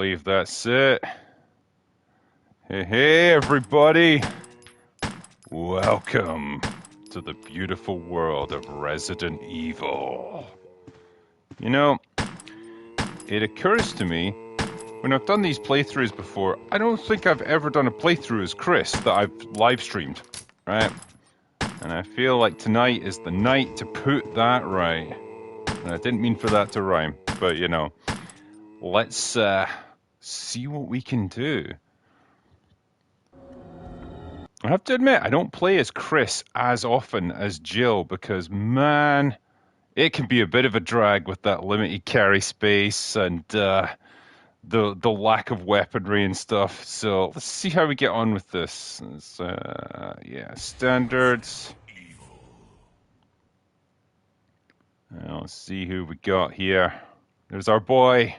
believe that's it. Hey, everybody. Welcome to the beautiful world of Resident Evil. You know, it occurs to me, when I've done these playthroughs before, I don't think I've ever done a playthrough as Chris that I've live streamed, right? And I feel like tonight is the night to put that right. And I didn't mean for that to rhyme, but you know, let's see what we can do. I have to admit, I don't play as Chris as often as Jill because, man, it can be a bit of a drag with that limited carry space and the lack of weaponry and stuff. So let's see how we get on with this. Yeah, standards. Let's see who we got here. There's our boy.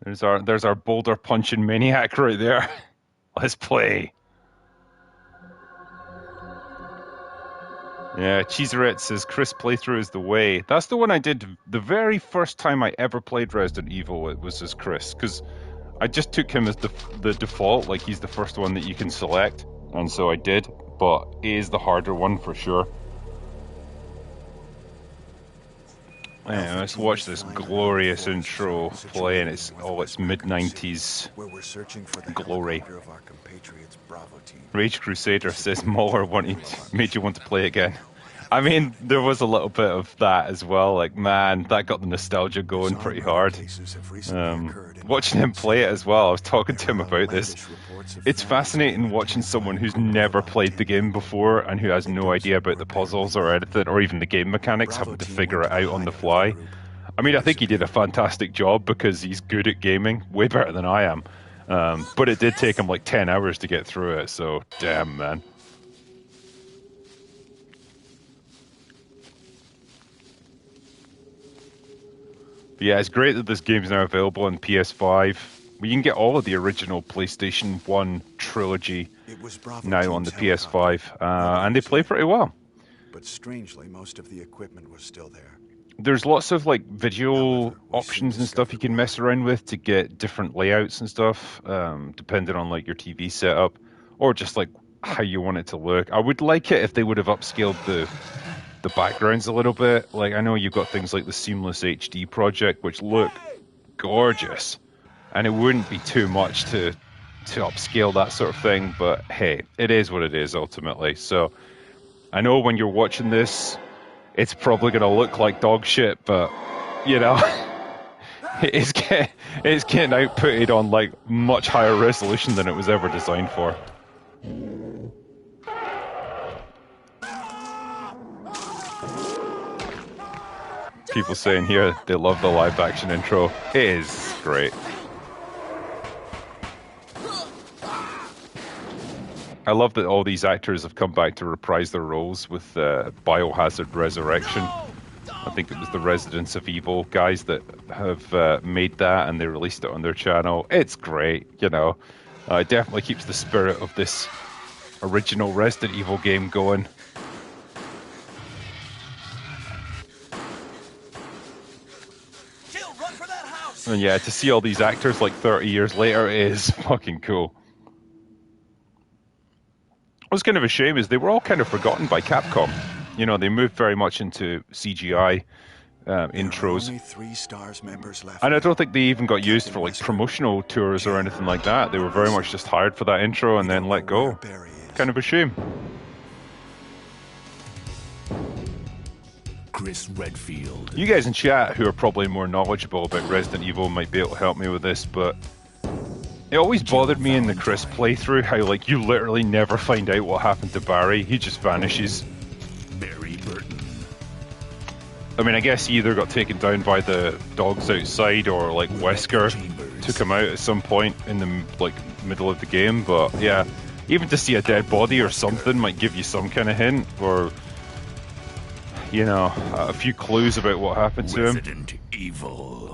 There's our boulder punching maniac right there. Let's play. Yeah, Cheezeret says Chris playthrough is the way. That's the one I did the very first time I ever played Resident Evil. It was as Chris, because I just took him as the default, like he's the first one that you can select, and so I did. But it is the harder one for sure. Yeah, let's watch this glorious intro play, and it's mid-90s glory. Rage Crusader says Muller made you want to play again. I mean, there was a little bit of that as well. Like, man, that got the nostalgia going pretty hard. Watching him play it as well, I was talking to him about this. It's fascinating watching someone who's never played the game before and who has no idea about the puzzles or anything, or even the game mechanics, having to figure it out on the fly. I mean, I think he did a fantastic job because he's good at gaming, way better than I am. But it did take him like 10 hours to get through it, so damn, man. But yeah, it's great that this game's now available on PS5. We can get all of the original PlayStation 1 trilogy now on the PS5, and they play pretty well. But strangely, most of the equipment was still there. There's lots of like video options and stuff you can mess around with to get different layouts and stuff, depending on like your TV setup or just like how you want it to look. I would like it if they would have upscaled the backgrounds a little bit. Like, I know you've got things like the Seamless HD project, which look gorgeous, and it wouldn't be too much to upscale that sort of thing. But hey, it is what it is ultimately. So I know when you're watching this, it's probably going to look like dog shit, but, you know, it's getting outputted on, like, much higher resolution than it was ever designed for. People saying here they love the live-action intro. It is great. I love that all these actors have come back to reprise their roles with Biohazard Resurrection. I think it was the Residents of Evil guys that have made that, and they released it on their channel. It's great, you know. It definitely keeps the spirit of this original Resident Evil game going. Run for that house. And yeah, to see all these actors like 30 years later is fucking cool. What's kind of a shame is they were all kind of forgotten by Capcom. You know, they moved very much into CGI intros. Only 3 stars members left. And I don't think they even got used for like promotional tours or anything like that. They were very much just hired for that intro and then let go. Kind of a shame. Chris Redfield. You guys in chat who are probably more knowledgeable about Resident Evil might be able to help me with this, but it always bothered me in the Chris playthrough how, like, you literally never find out what happened to Barry. He just vanishes. Barry Burton. I mean, I guess he either got taken down by the dogs outside or, like, Wesker took him out at some point in the, like, middle of the game. But, yeah, even to see a dead body or something might give you some kind of hint or, you know, a few clues about what happened to him. Resident Evil.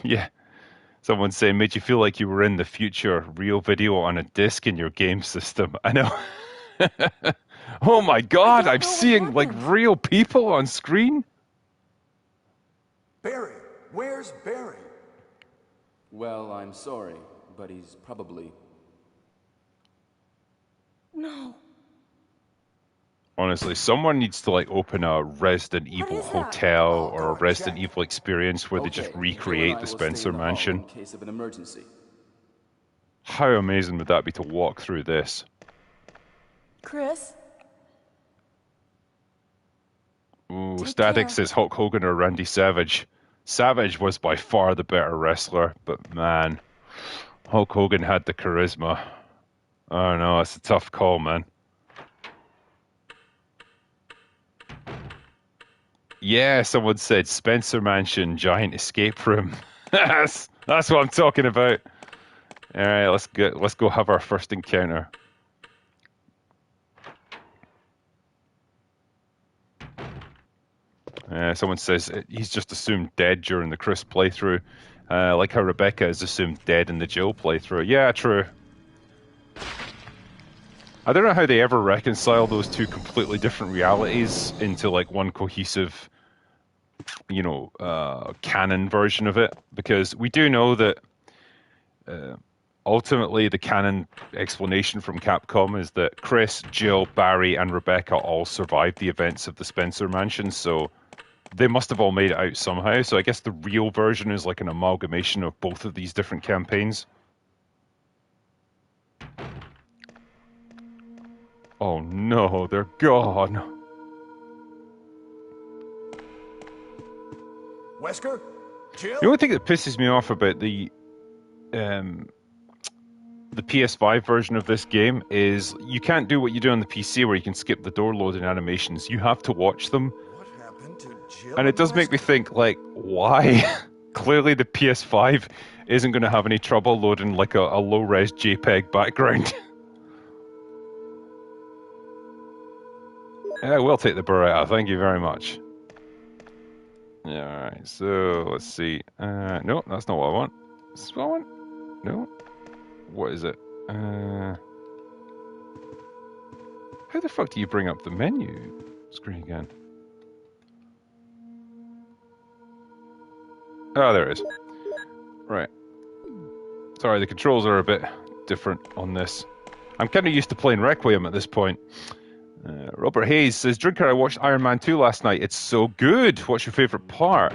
Yeah. Someone saying, made you feel like you were in the future, real video on a disc in your game system. I know. Oh my god, don't I'm know what seeing like happened. real people on screen. Barry! Where's Barry? Well, I'm sorry, but he's probably... No. Honestly, someone needs to like open a Resident Evil is that? hotel I'll or go a and Resident check. Evil experience where they just Okay, Jill and recreate I the will stay Spencer in the hall mansion. in case of an emergency. How amazing would that be to walk through this? Chris? Ooh, Take Static care. says Hulk Hogan or Randy Savage. Savage was by far the better wrestler, but man, Hulk Hogan had the charisma. Oh no, it's a tough call, man. Yeah, someone said Spencer Mansion, giant escape room. that's what I'm talking about. All right, let's go have our first encounter. Someone says he's just assumed dead during the Chris playthrough, like how Rebecca is assumed dead in the Jill playthrough. Yeah, true. I don't know how they ever reconcile those two completely different realities into like one cohesive, canon version of it, because we do know that ultimately the canon explanation from Capcom is that Chris, Jill, Barry, and Rebecca all survived the events of the Spencer Mansion, so they must have all made it out somehow. So I guess the real version is like an amalgamation of both of these different campaigns. Oh no, they're gone. Wesker? Jill? The only thing that pisses me off about the PS5 version of this game is you can't do what you do on the PC where you can skip the door loading animations. You have to watch them. What happened to Jill And it does make me Wesker? think, like, why? Clearly the PS5 isn't going to have any trouble loading like a low-res JPEG background. Yeah, we'll take the Beretta, thank you very much. Yeah, alright, so let's see. No, that's not what I want. Is this what I want? No. What is it? How the fuck do you bring up the menu screen again? Oh, there it is. Right. Sorry, the controls are a bit different on this. I'm kind of used to playing Requiem at this point. Robert Hayes says, Drinker, I watched Iron Man 2 last night. It's so good. What's your favourite part?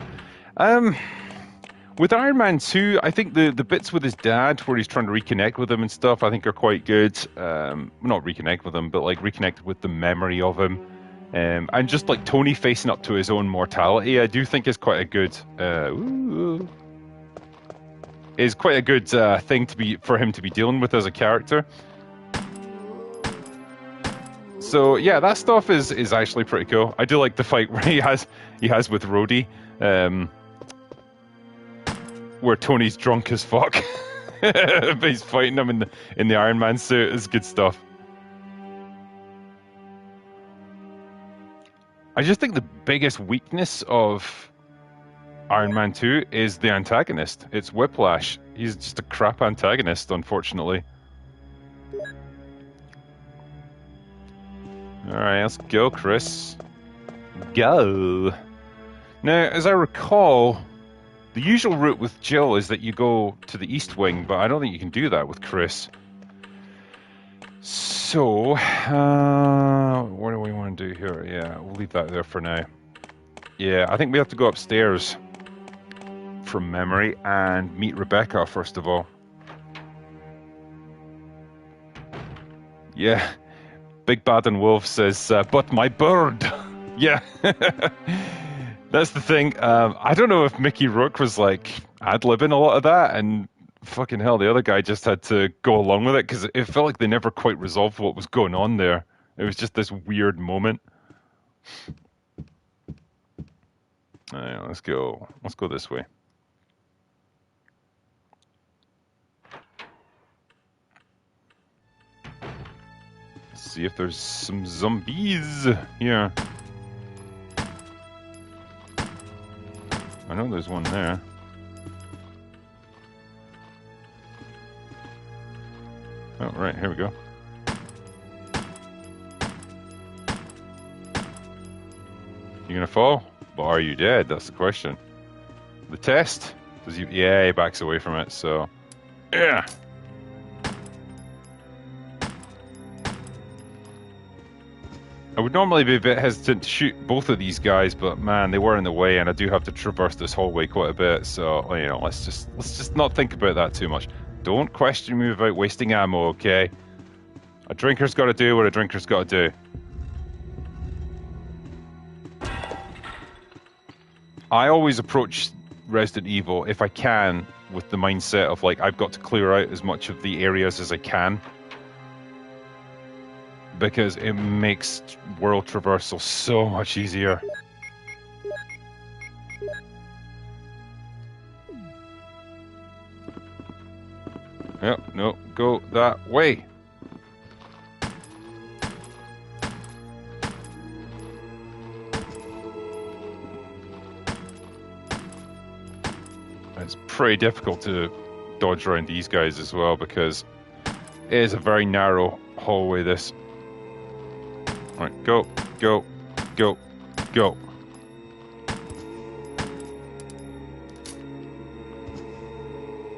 With Iron Man 2, I think the bits with his dad where he's trying to reconnect with him and stuff, I think are quite good. Not reconnect with him, but like reconnect with the memory of him. And just like Tony facing up to his own mortality, I do think is quite a good... is quite a good thing for him to be dealing with as a character. So yeah, that stuff is actually pretty cool. I do like the fight where he has with Rhodey, where Tony's drunk as fuck, but he's fighting him in the Iron Man suit. It's good stuff. I just think the biggest weakness of Iron Man 2 is the antagonist. It's Whiplash. He's just a crap antagonist, unfortunately. Alright, let's go, Chris. Go! Now, as I recall, the usual route with Jill is that you go to the East Wing, but I don't think you can do that with Chris. So, what do we want to do here? Yeah, we'll leave that there for now. Yeah, I think we have to go upstairs from memory and meet Rebecca first of all. Yeah, Big Bad and Wolf says, but my bird. Yeah, that's the thing. I don't know if Mickey Rourke was like ad-libbing a lot of that, and fucking hell, the other guy just had to go along with it because it felt like they never quite resolved what was going on there. It was just this weird moment. Alright, let's go. Let's go this way. See if there's some zombies here. I know there's one there. Oh, right, here we go. You gonna fall? But are you dead? That's the question. The test? Does he? Yeah, he backs away from it, so... Yeah! I would normally be a bit hesitant to shoot both of these guys, but man, they were in the way, and I do have to traverse this hallway quite a bit, so, you know, let's just not think about that too much. Don't question me about wasting ammo, okay? A drinker's gotta do what a drinker's gotta do. I always approach Resident Evil, if I can, with the mindset of, like, I've got to clear out as much of the areas as I can. Because it makes world traversal so much easier. Yep, no, go that way. It's pretty difficult to dodge around these guys as well because it is a very narrow hallway, this. Alright, go, go, go, go.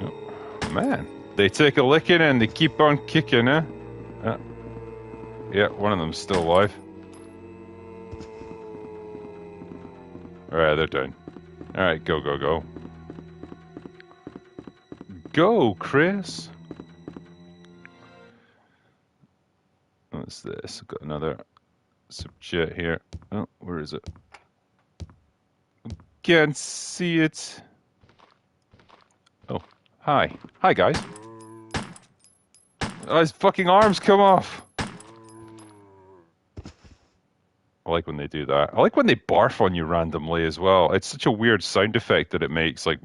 Oh, man, they take a licking and they keep on kicking, eh? Yeah, one of them's still alive. Alright, they're down. Alright, go, go, go. Go, Chris! What's this? I've got another subjet here. Oh, where is it? Can't see it. Oh, hi. Hi, guys. Oh, his fucking arms come off. I like when they do that. I like when they barf on you randomly as well. It's such a weird sound effect that it makes, like...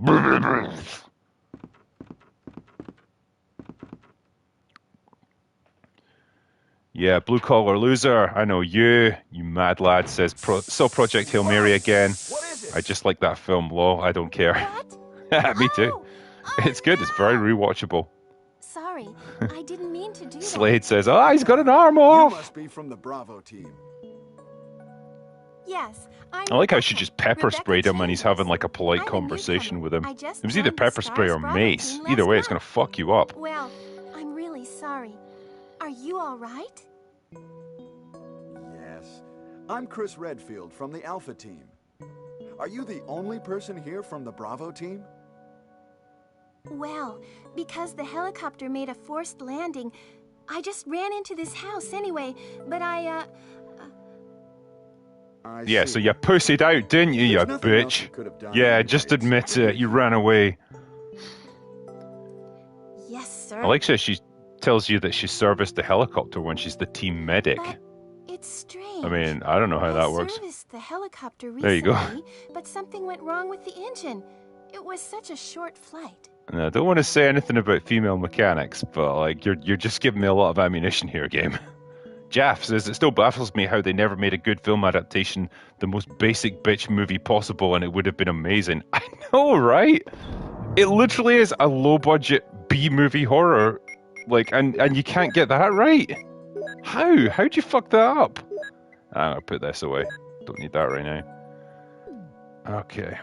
Yeah, blue collar loser. I know you mad lad, says saw Project Hail Mary again. I just like that film, lol. I don't care. Me too. It's good. It's very rewatchable. Sorry, I didn't mean to do that. Slade says, "Ah, he's got an arm off." You must be from the Bravo team. Yes, I like how she just pepper sprayed him when he's having like a polite conversation with him. It was either pepper spray or mace. Either way, it's gonna fuck you up. Well, I'm really sorry. Are you all right? Yes. I'm Chris Redfield from the Alpha team. Are you the only person here from the Bravo team? Well, because the helicopter made a forced landing, I just ran into this house anyway, but I Yeah, see. so you pussied out, didn't you, you There's nothing else bitch? you could have done Yeah, anyways. just admit it. You ran away. yes, sir. I like that she tells you that she serviced the helicopter when she's the team medic. But it's strange. I mean, I don't know how that works. I serviced the helicopter recently, There you go. but something went wrong with the engine. It was such a short flight. And I don't want to say anything about female mechanics, but like you're just giving me a lot of ammunition here, game. Jaff says it still baffles me how they never made a good film adaptation, the most basic bitch movie possible, and it would have been amazing. I know, right? It literally is a low-budget B-movie horror, like, and you can't get that right. How'd you fuck that up? I'm gonna put this away. Don't need that right now. Okay.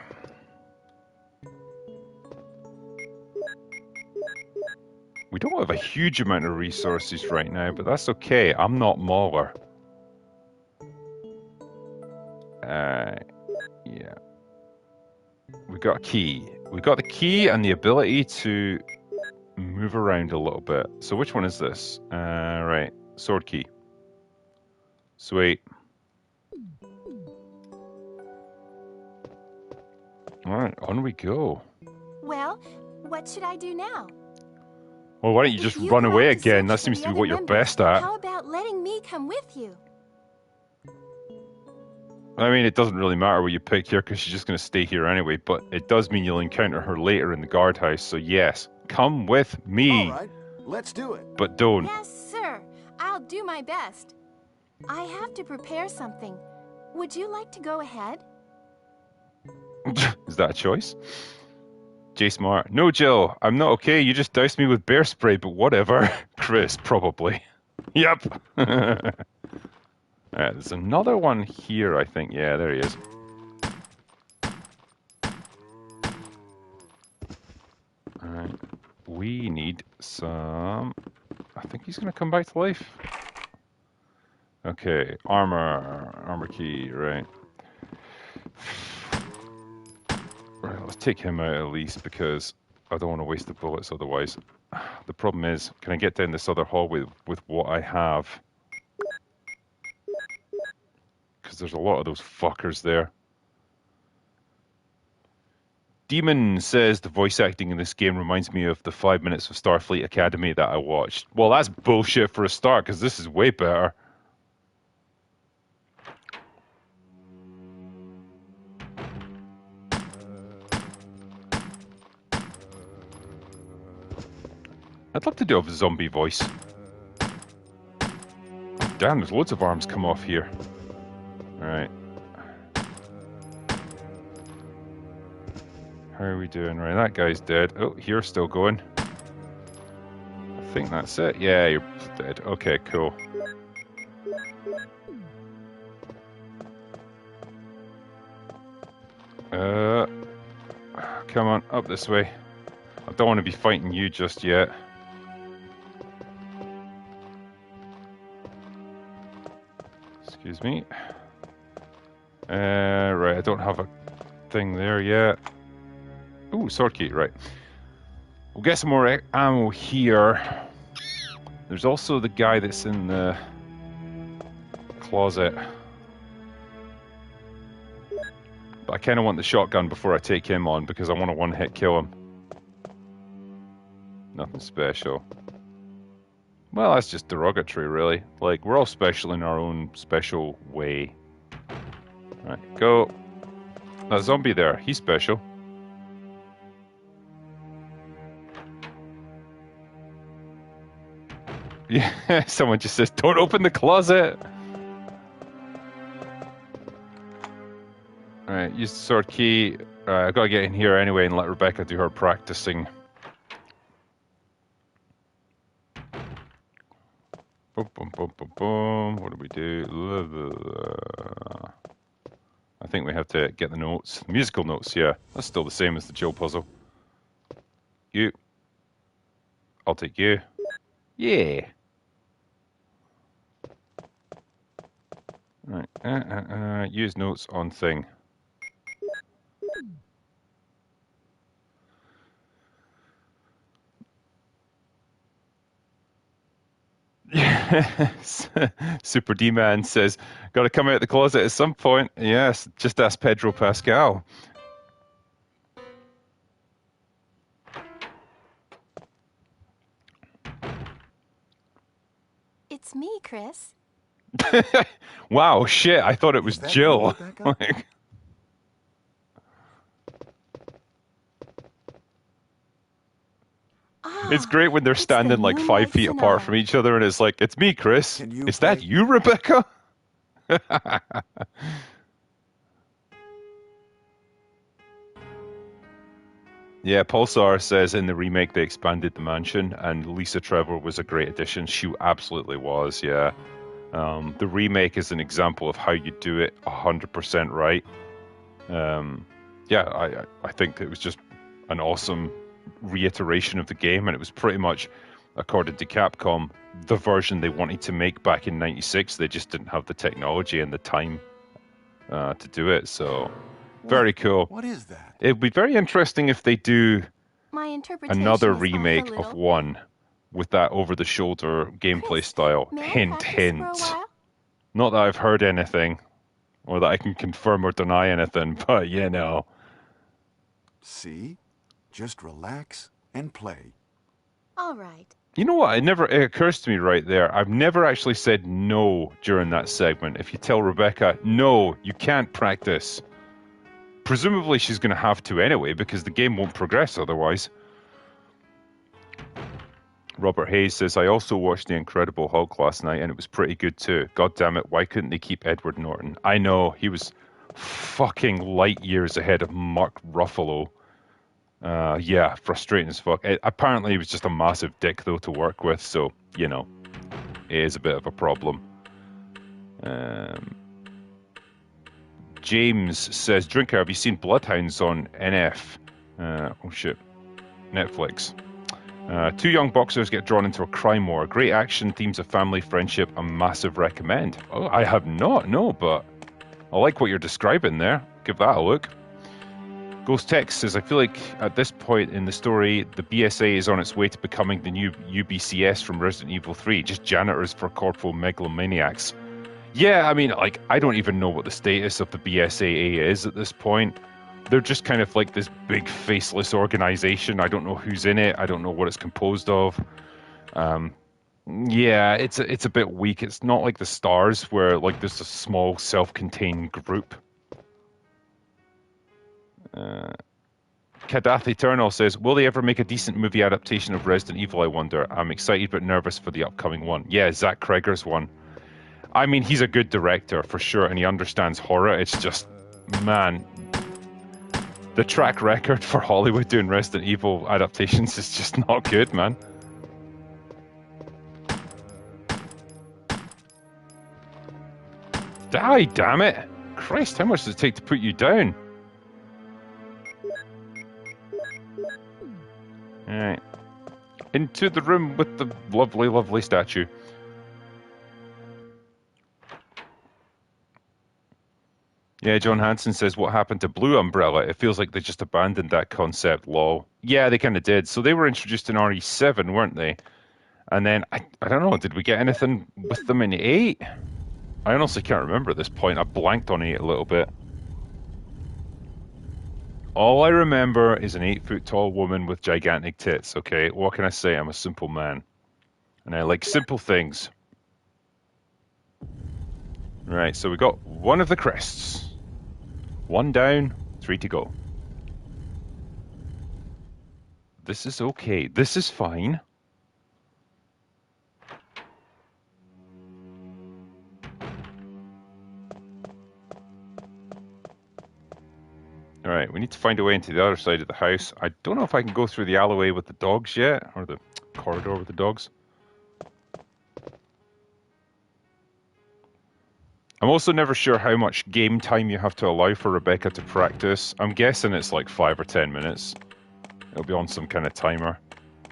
We don't have a huge amount of resources right now, but that's okay. I'm not Mauler. Yeah. We got a key. We got the key and the ability to move around a little bit. So which one is this? Right. Sword key. Sweet. Alright, on we go. Well, what should I do now? Well, why don't you just run away again? That seems to be what you're best at. How about letting me come with you? I mean, it doesn't really matter what you pick here because she's just going to stay here anyway, but it does mean you'll encounter her later in the guardhouse, so yes, come with me. All right, let's do it. But don't. Yes, sir. I'll do my best. I have to prepare something. Would you like to go ahead? Is that a choice? J Smart. No, Jill, I'm not okay. You just doused me with bear spray, but whatever. Chris, probably. Yep. There's another one here, I think. Yeah, there he is. Alright. We need some... I think he's going to come back to life. Okay, armor key, right. Right, let's take him out at least because I don't want to waste the bullets otherwise. The problem is, can I get down this other hallway with what I have? Because there's a lot of those fuckers there. Demon says the voice acting in this game reminds me of the 5 minutes of Starfleet Academy that I watched. Well, that's bullshit for a start because this is way better. I'd love to do a zombie voice. Damn, there's loads of arms come off here. Alright. How are we doing? Right, that guy's dead. Oh, you're still going. I think that's it. Yeah, you're dead. Okay, cool. Come on, up this way. I don't want to be fighting you just yet. Excuse me. Right, I don't have a thing there yet. Ooh, sword key, right. We'll get some more ammo here. There's also the guy that's in the closet. But I kind of want the shotgun before I take him on because I want to one-hit kill him. Nothing special. Well, that's just derogatory, really. Like, we're all special in our own special way. Right, go. That zombie there, he's special. Yeah, someone just says, don't open the closet! Alright, use the sword key. I've got to get in here anyway and let Rebecca do her practicing. Boom, boom, boom, boom, boom. What do we do? I think we have to get the notes. Musical notes, yeah. That's still the same as the Jill puzzle. You. I'll take you. Yeah. Right. Use notes on thing. Yes. Super D-Man says, got to come out of the closet at some point. Yes, just ask Pedro Pascal. It's me, Chris. Wow, shit, I thought it was Jill. Like... It's great when they're standing like 5 feet apart from each other and it's like, it's me, Chris. Is that you, Rebecca? Yeah, Pulsar says in the remake they expanded the mansion and Lisa Trevor was a great addition. She absolutely was, yeah. The remake is an example of how you do it 100% right. Yeah, I think it was just an awesome reiteration of the game, and it was pretty much, according to Capcom, the version they wanted to make back in '96. They just didn't have the technology and the time to do it, so very cool. What is that? It'd be very interesting if they do My interpretation another is off a remake little. of 1 with that over-the-shoulder gameplay Chris, style. may I Hint, practice hint. for a while? Not that I've heard anything, or that I can confirm or deny anything, but you know. See? Just relax and play. All right. You know what? It occurs to me right there. I've never actually said no during that segment. If you tell Rebecca, no, you can't practice. Presumably she's going to have to anyway, because the game won't progress otherwise. Robert Hayes says, I also watched The Incredible Hulk last night, and it was pretty good too. God damn it, why couldn't they keep Edward Norton? I know, he was fucking light years ahead of Mark Ruffalo. Yeah, frustrating as fuck. Apparently he was just a massive dick, though, to work with, so, you know, it is a bit of a problem. James says, Drinker, have you seen Bloodhounds on NF? Oh, shit. Netflix. Two young boxers get drawn into a crime war. Great action, themes of family, friendship, a massive recommend. Oh, I have not, no, but I like what you're describing there. Give that a look. Ghost Text says, I feel like at this point in the story, the BSA is on its way to becoming the new UBCS from Resident Evil 3, just janitors for corporal megalomaniacs. Yeah, I mean, like, I don't even know what the status of the BSAA is at this point. They're just kind of like this big faceless organization. I don't know who's in it. I don't know what it's composed of. Yeah, it's a bit weak. It's not like the Stars where like there's a small self-contained group. Kadath Eternal says, will they ever make a decent movie adaptation of Resident Evil, I wonder? I'm excited but nervous for the upcoming one. Yeah, Zach Kreger's one. I mean, he's a good director for sure, and he understands horror. It's just, man, the track record for Hollywood doing Resident Evil adaptations is just not good, man. Die, damn it! Christ, how much does it take to put you down? Alright. Into the room with the lovely, lovely statue. Yeah, John Hansen says, what happened to Blue Umbrella? It feels like they just abandoned that concept, lol. Yeah, they kind of did. So they were introduced in RE7, weren't they? And then, I don't know, did we get anything with them in 8? I honestly can't remember at this point. I blanked on 8 a little bit. All I remember is an 8-foot-tall woman with gigantic tits, okay? What can I say? I'm a simple man. And I like simple things. Right, so we got one of the crests. 1 down, 3 to go. This is okay. This is fine. Alright, we need to find a way into the other side of the house. I don't know if I can go through the alleyway with the dogs yet, or the corridor with the dogs. I'm also never sure how much game time you have to allow for Rebecca to practice. I'm guessing it's like 5 or 10 minutes. It'll be on some kind of timer.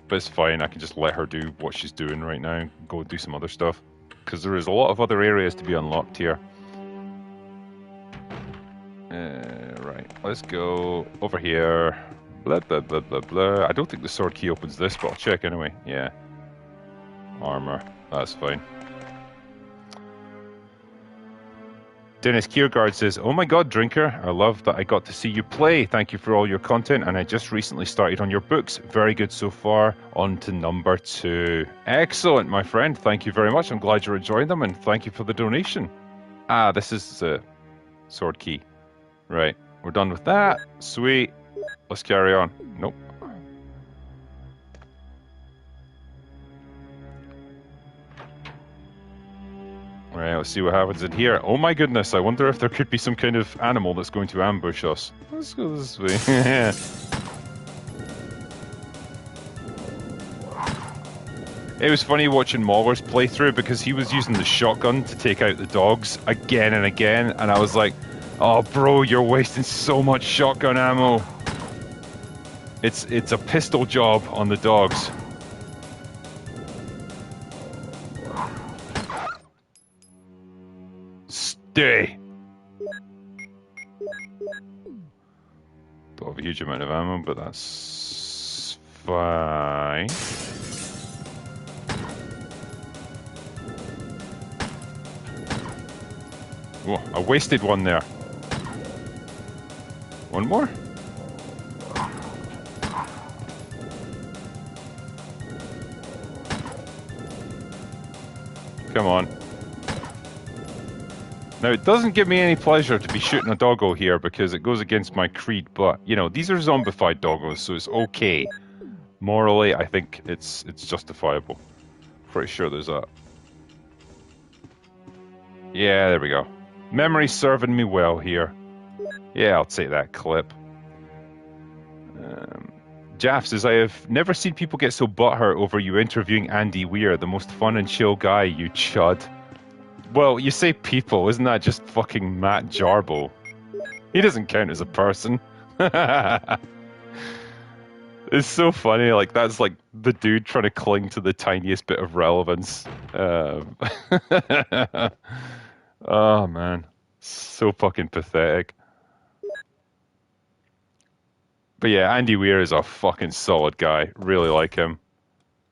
But it's fine, I can just let her do what she's doing right now and go do some other stuff. Because there is a lot of other areas to be unlocked here. Right, let's go over here. Blah, blah, blah, blah, blah. I don't think the sword key opens this, but I'll check anyway. Yeah. Armor, that's fine. Dennis Kiergaard says, oh my god, Drinker, I love that I got to see you play. Thank you for all your content, and I just recently started on your books. Very good so far. On to number 2. Excellent, my friend. Thank you very much. I'm glad you're enjoying them, and thank you for the donation. Ah, this is the sword key. Right, we're done with that. Sweet. Let's carry on. Nope. Right, let's see what happens in here. Oh my goodness, I wonder if there could be some kind of animal that's going to ambush us. Let's go this way. It was funny watching Mauler's playthrough because he was using the shotgun to take out the dogs again and again, and I was like, oh bro, you're wasting so much shotgun ammo. It's a pistol job on the dogs. Stay. Don't have a huge amount of ammo, but that's fine. Whoa, I wasted one there. One more? Come on. Now, it doesn't give me any pleasure to be shooting a doggo here because it goes against my creed, but, you know, these are zombified doggos, so it's okay. Morally, I think it's justifiable. Pretty sure there's a... Yeah, there we go. Memory's serving me well here. Yeah, I'll take that clip. Jaff says, I have never seen people get so butthurt over you interviewing Andy Weir, the most fun and chill guy, you chud. Well, you say people, isn't that just fucking Matt Jarbo? He doesn't count as a person. It's so funny. Like that's like the dude trying to cling to the tiniest bit of relevance. Oh man, so fucking pathetic. But yeah, Andy Weir is a fucking solid guy. Really like him,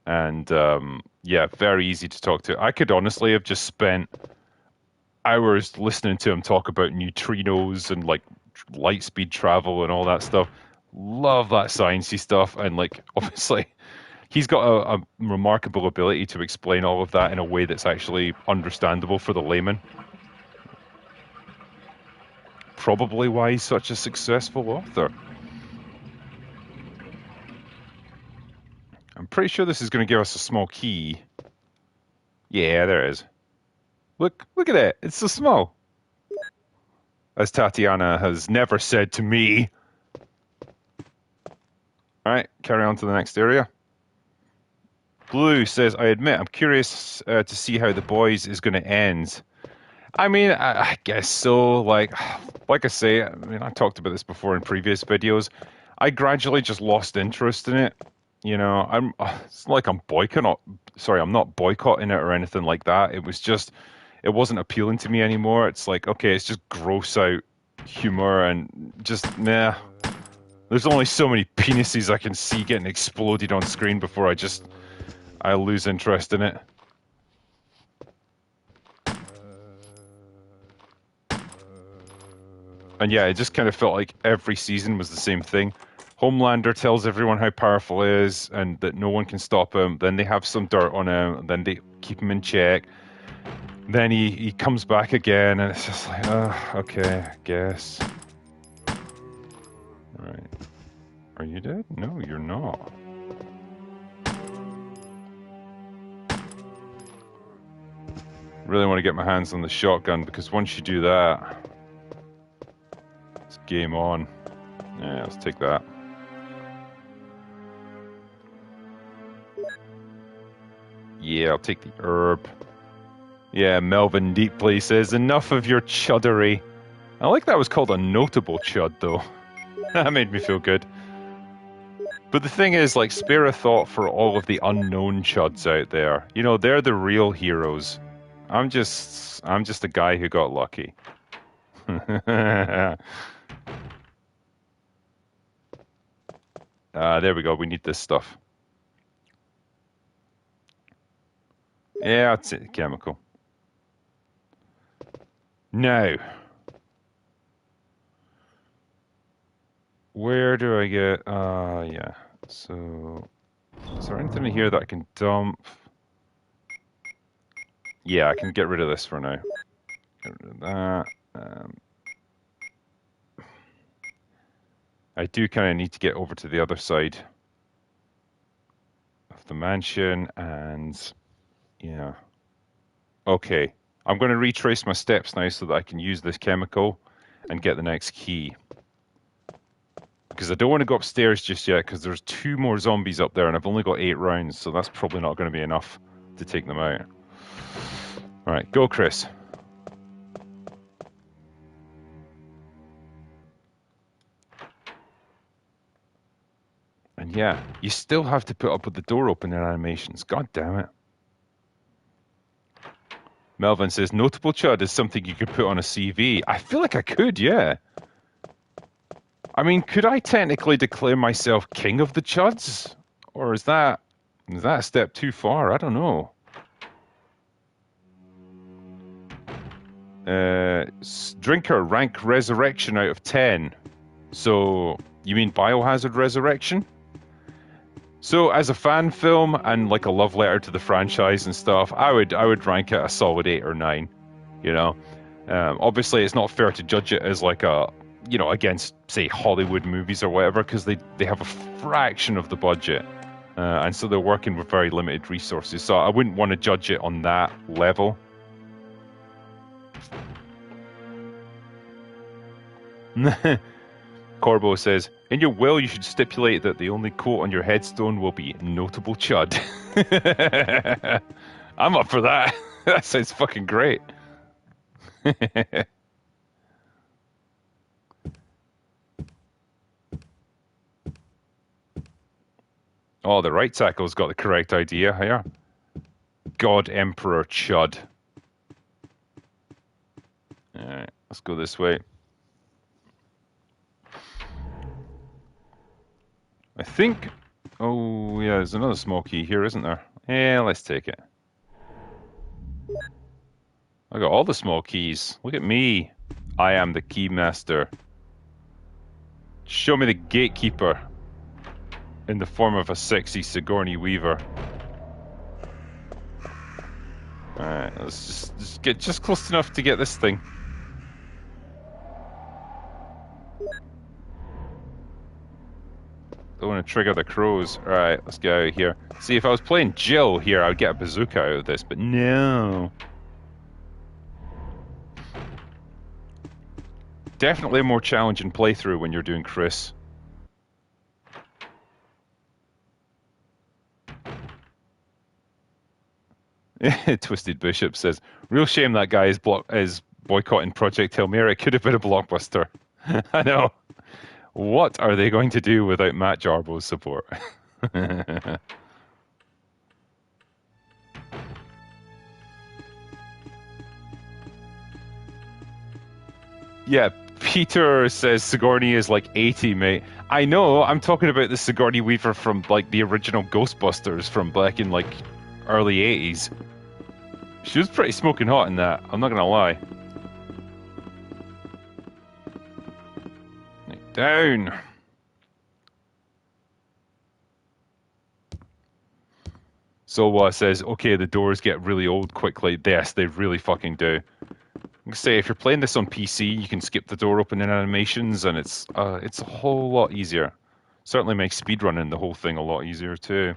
and yeah, very easy to talk to. I could honestly have just spent hours listening to him talk about neutrinos and like light speed travel and all that stuff. Love that sciencey stuff, and like obviously he's got a remarkable ability to explain all of that in a way that's actually understandable for the layman. Probably why he's such a successful author. I'm pretty sure this is going to give us a small key. Yeah, there it is. Look at it. It's so small. As Tatiana has never said to me. All right, carry on to the next area. Blue says, I admit, I'm curious to see how The Boys is going to end. I mean, I guess so. Like I say, I mean, I talked about this before in previous videos. I gradually just lost interest in it. You know, it's like I'm boycotting. Sorry, I'm not boycotting it or anything like that. It was just, it wasn't appealing to me anymore. It's like, okay, it's just gross out humor and just nah. There's only so many penises I can see getting exploded on screen before I lose interest in it. And yeah, it just kind of felt like every season was the same thing. Homelander tells everyone how powerful he is and that no one can stop him. Then they have some dirt on him. And then they keep him in check. Then he comes back again, and it's just like, okay, I guess. All right. Are you dead? No, you're not. Really want to get my hands on the shotgun because once you do that, it's game on. Yeah, let's take that. Yeah, I'll take the herb. Yeah, Melvin Deeply says, enough of your chuddery. I like that was called a notable chud, though. That made me feel good. But the thing is, like, spare a thought for all of the unknown chuds out there. You know, they're the real heroes. I'm just a guy who got lucky. There we go. We need this stuff. Yeah, that's it. Chemical. Now, where do I get? Yeah. So, is there anything in here that I can dump? Yeah, I can get rid of this for now. Get rid of that. I do kind of need to get over to the other side of the mansion, and yeah. Okay, I'm going to retrace my steps now so that I can use this chemical and get the next key. Because I don't want to go upstairs just yet, because there's 2 more zombies up there, and I've only got 8 rounds, so that's probably not going to be enough to take them out. All right, go, Chris. And yeah, you still have to put up with the door opening animations. God damn it. Melvin says, notable chud is something you could put on a CV. I feel like I could, yeah. I mean, could I technically declare myself king of the chuds? Or is that a step too far? I don't know. Drinker, rank resurrection out of 10. So, you mean Biohazard Resurrection? So, as a fan film and like a love letter to the franchise and stuff, I would rank it a solid 8 or 9. You know, obviously it's not fair to judge it as like a, you know, against say Hollywood movies or whatever, because they have a fraction of the budget, and so they're working with very limited resources. So I wouldn't want to judge it on that level. Corbo says, in your will, you should stipulate that the only quote on your headstone will be notable chud. I'm up for that. That sounds fucking great. Oh, the right tackle's got the correct idea here. God Emperor Chud. Alright, let's go this way. I think... Oh, yeah, there's another small key here, isn't there? Yeah, let's take it. I got all the small keys. Look at me. I am the key master. Show me the gatekeeper in the form of a sexy Sigourney Weaver. Alright, let's just get just close enough to get this thing. Don't want to trigger the crows. Alright, let's get out of here. See, if I was playing Jill here, I'd get a bazooka out of this, but no. Definitely a more challenging playthrough when you're doing Chris. Twisted Bishop says, real shame that guy is boycotting Project Hail Mary. It could have been a blockbuster. I know. What are they going to do without Matt Jarbo's support? Yeah, Peter says Sigourney is like 80, mate. I know, I'm talking about the Sigourney Weaver from like the original Ghostbusters from back in like early 80s. She was pretty smoking hot in that, I'm not gonna lie. Down. Solwa says, okay, the doors get really old quickly. Yes, they really fucking do. I'm gonna say, if you're playing this on PC, you can skip the door opening animations, and it's a whole lot easier. Certainly makes speedrunning the whole thing a lot easier too.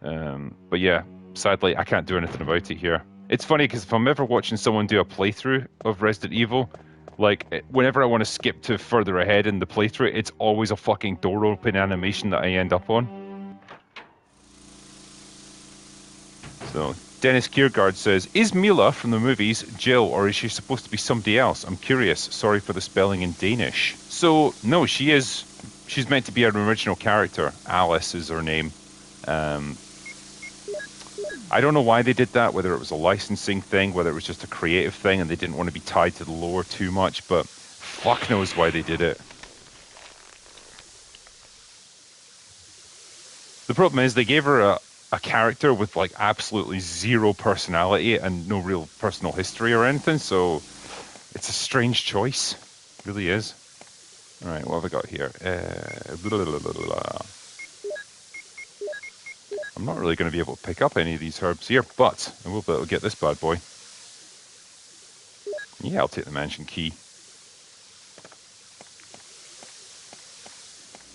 But yeah, sadly, I can't do anything about it here. It's funny, because if I'm ever watching someone do a playthrough of Resident Evil, like, whenever I want to skip to further ahead in the playthrough, it's always a fucking door open animation that I end up on. So, Dennis Kiergaard says, is Mila from the movies Jill, or is she supposed to be somebody else? I'm curious. Sorry for the spelling in Danish. So, no, she is. She's meant to be an original character. Alice is her name. I don't know why they did that, whether it was a licensing thing, whether it was just a creative thing and they didn't want to be tied to the lore too much, but fuck knows why they did it. The problem is they gave her a character with like absolutely zero personality and no real personal history or anything, so it's a strange choice. It really is. Alright, what have I got here? I'm not really going to be able to pick up any of these herbs here, but I will be able to get this bad boy. Yeah, I'll take the mansion key.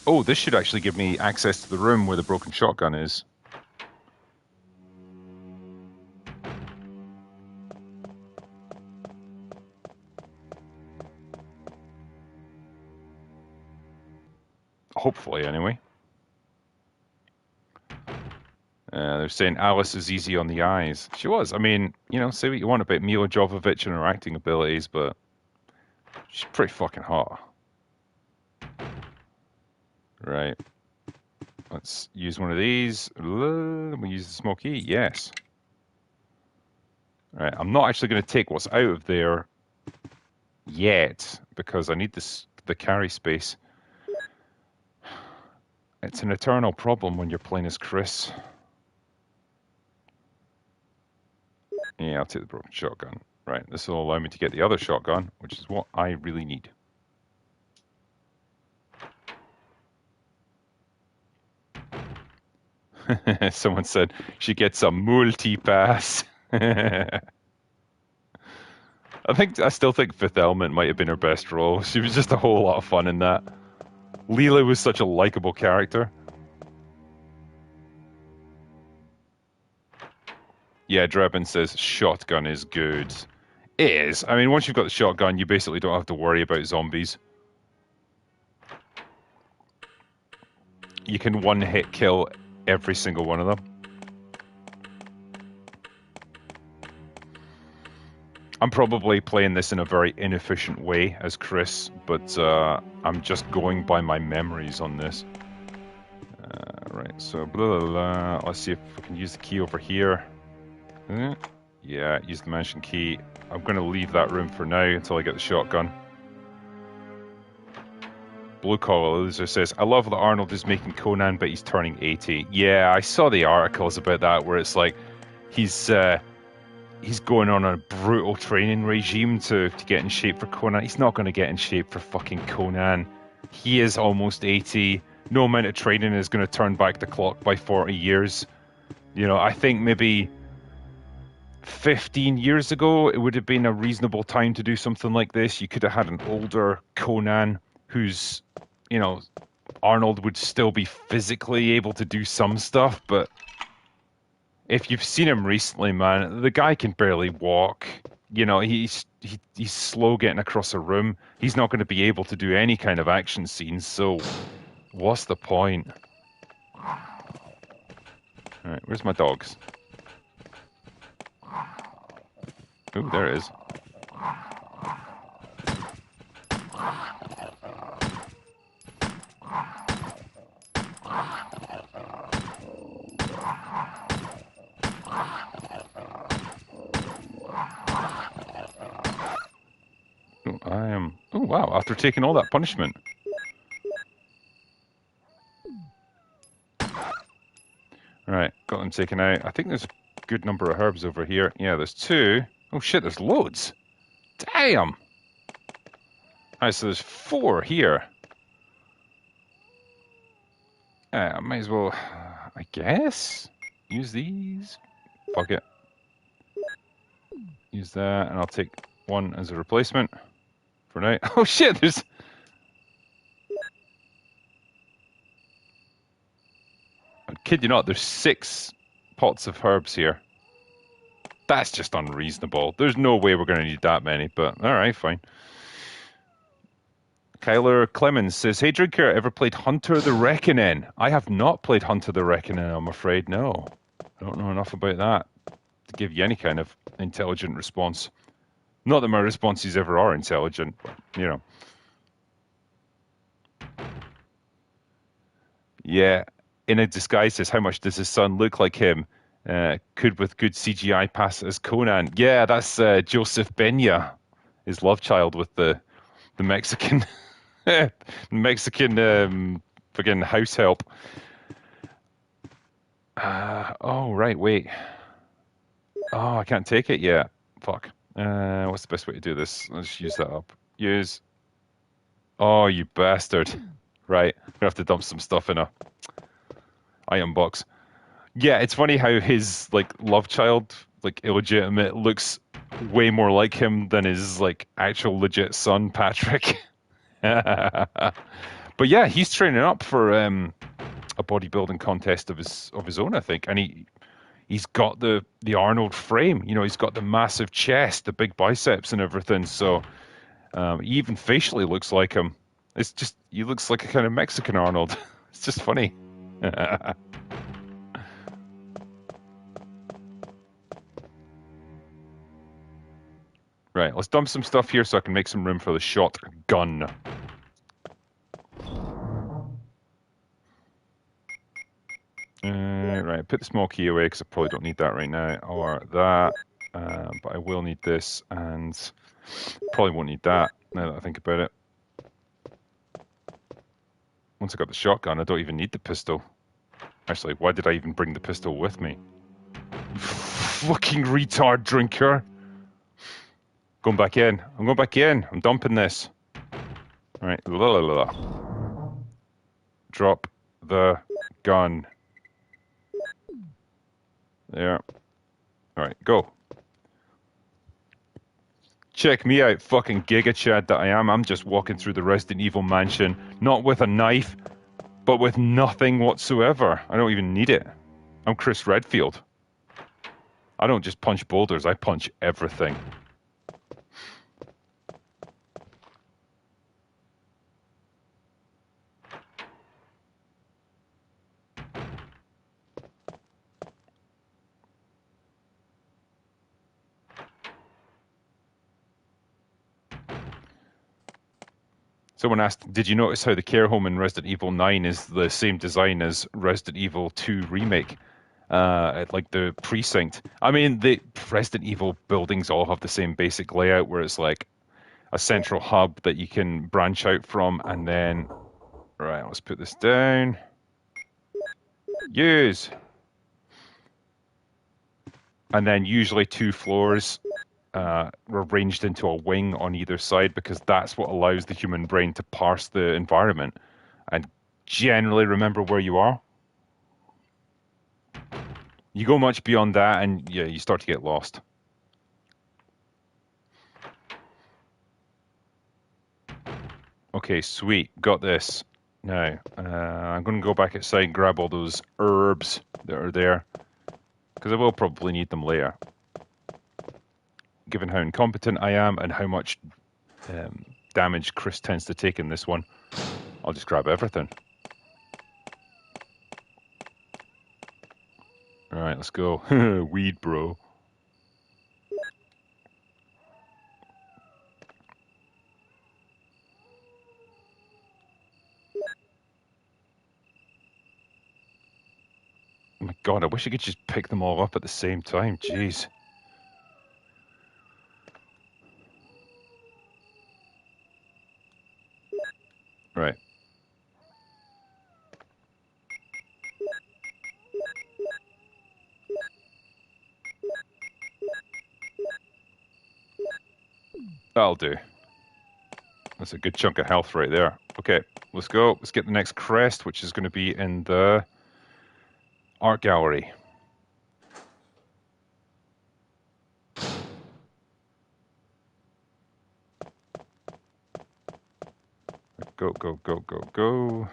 Oh, this should actually give me access to the room where the broken shotgun is. Hopefully, anyway. They're saying Alice is easy on the eyes. She was. I mean, you know, say what you want about Mila Jovovich and her acting abilities, but she's pretty fucking hot. Right. Let's use one of these. We use the small key. Yes. All right. I'm not actually going to take what's out of there yet because I need the carry space. It's an eternal problem when you're playing as Chris. Yeah, I'll take the broken shotgun. Right, this will allow me to get the other shotgun, which is what I really need. Someone said she gets a multi-pass. I still think Fifth Element might have been her best role. She was just a whole lot of fun in that. Leela was such a likable character. Yeah, Drebin says shotgun is good. It is. I mean, once you've got the shotgun, you basically don't have to worry about zombies. You can one-hit kill every single one of them. I'm probably playing this in a very inefficient way as Chris, but I'm just going by my memories on this. Right, Right, so blah, blah, blah. Let's see if we can use the key over here. Yeah, use the mansion key. I'm going to leave that room for now until I get the shotgun. Blue Collar Loser says, I love that Arnold is making Conan, but he's turning 80. Yeah, I saw the articles about that where it's like he's going on a brutal training regime to get in shape for Conan. He's not going to get in shape for fucking Conan. He is almost 80. No amount of training is going to turn back the clock by 40 years. You know, I think maybe 15 years ago, it would have been a reasonable time to do something like this. You could have had an older Conan who's, you know, Arnold would still be physically able to do some stuff, but if you've seen him recently, man, the guy can barely walk. You know, he's slow getting across a room. He's not going to be able to do any kind of action scenes, so what's the point? Alright, where's my dogs? Ooh, there it is. Oh, wow, after taking all that punishment. Right, got them taken out. I think there's a good number of herbs over here. Yeah, there's 2. Oh shit, there's loads. Damn! Alright, so there's 4 here. I might as well, I guess, use these. Fuck it. Use that, and I'll take 1 as a replacement for now. Oh shit, there's... I kid you not, there's 6 pots of herbs here. That's just unreasonable. There's no way we're going to need that many, but alright, fine. Kyler Clemens says, hey Drinker, ever played Hunter the Reckoning? I have not played Hunter the Reckoning, I'm afraid, no. I don't know enough about that to give you any kind of intelligent response. Not that my responses ever are intelligent, but, you know. Yeah, in a disguise says, how much does his son look like him? Could with good CGI pass as Conan. Yeah, that's Joseph Benya, his love child with the Mexican Mexican fucking house help. Oh right, wait. Oh, I can't take it yet. Fuck. What's the best way to do this? Let's use that up. Use. Oh, you bastard. Right, I'm gonna have to dump some stuff in a item box. Yeah, it's funny how his like love child, like illegitimate, looks way more like him than his like actual legit son, Patrick. But yeah, he's training up for a bodybuilding contest of his own, I think, and he's got the Arnold frame. You know, he's got the massive chest, the big biceps, and everything. So he even facially looks like him. It's just he looks like a kind of Mexican Arnold. It's just funny. Right, let's dump some stuff here so I can make some room for the shotgun. Right, put the small key away because I probably don't need that right now, or that, but I will need this, and probably won't need that now that I think about it. Once I got the shotgun, I don't even need the pistol. Actually, why did I even bring the pistol with me? Fucking retard Drinker! Going back in. I'm going back in. I'm dumping this. Alright, drop the gun. There. Alright, go. Check me out, fucking Giga Chad that I am. I'm just walking through the Resident Evil mansion, not with a knife, but with nothing whatsoever. I don't even need it. I'm Chris Redfield. I don't just punch boulders, I punch everything. Someone asked, did you notice how the care home in Resident Evil 9 is the same design as Resident Evil 2 Remake? Like the precinct. I mean, the Resident Evil buildings all have the same basic layout where it's like a central hub that you can branch out from, and then... Right, let's put this down. Use! And then usually 2 floors arranged into a wing on either side, because that's what allows the human brain to parse the environment and generally remember where you are. You go much beyond that and yeah, you start to get lost. Okay, sweet. Got this. Now, I'm going to go back outside and grab all those herbs that are there, because I will probably need them later. Given how incompetent I am and how much damage Chris tends to take in this one, I'll just grab everything. Alright, let's go. Weed, bro. Oh my god, I wish I could just pick them all up at the same time. Jeez. Right. That'll do. That's a good chunk of health right there. Okay, let's go. Let's get the next crest, which is going to be in the art gallery. Go, go, go, go, go.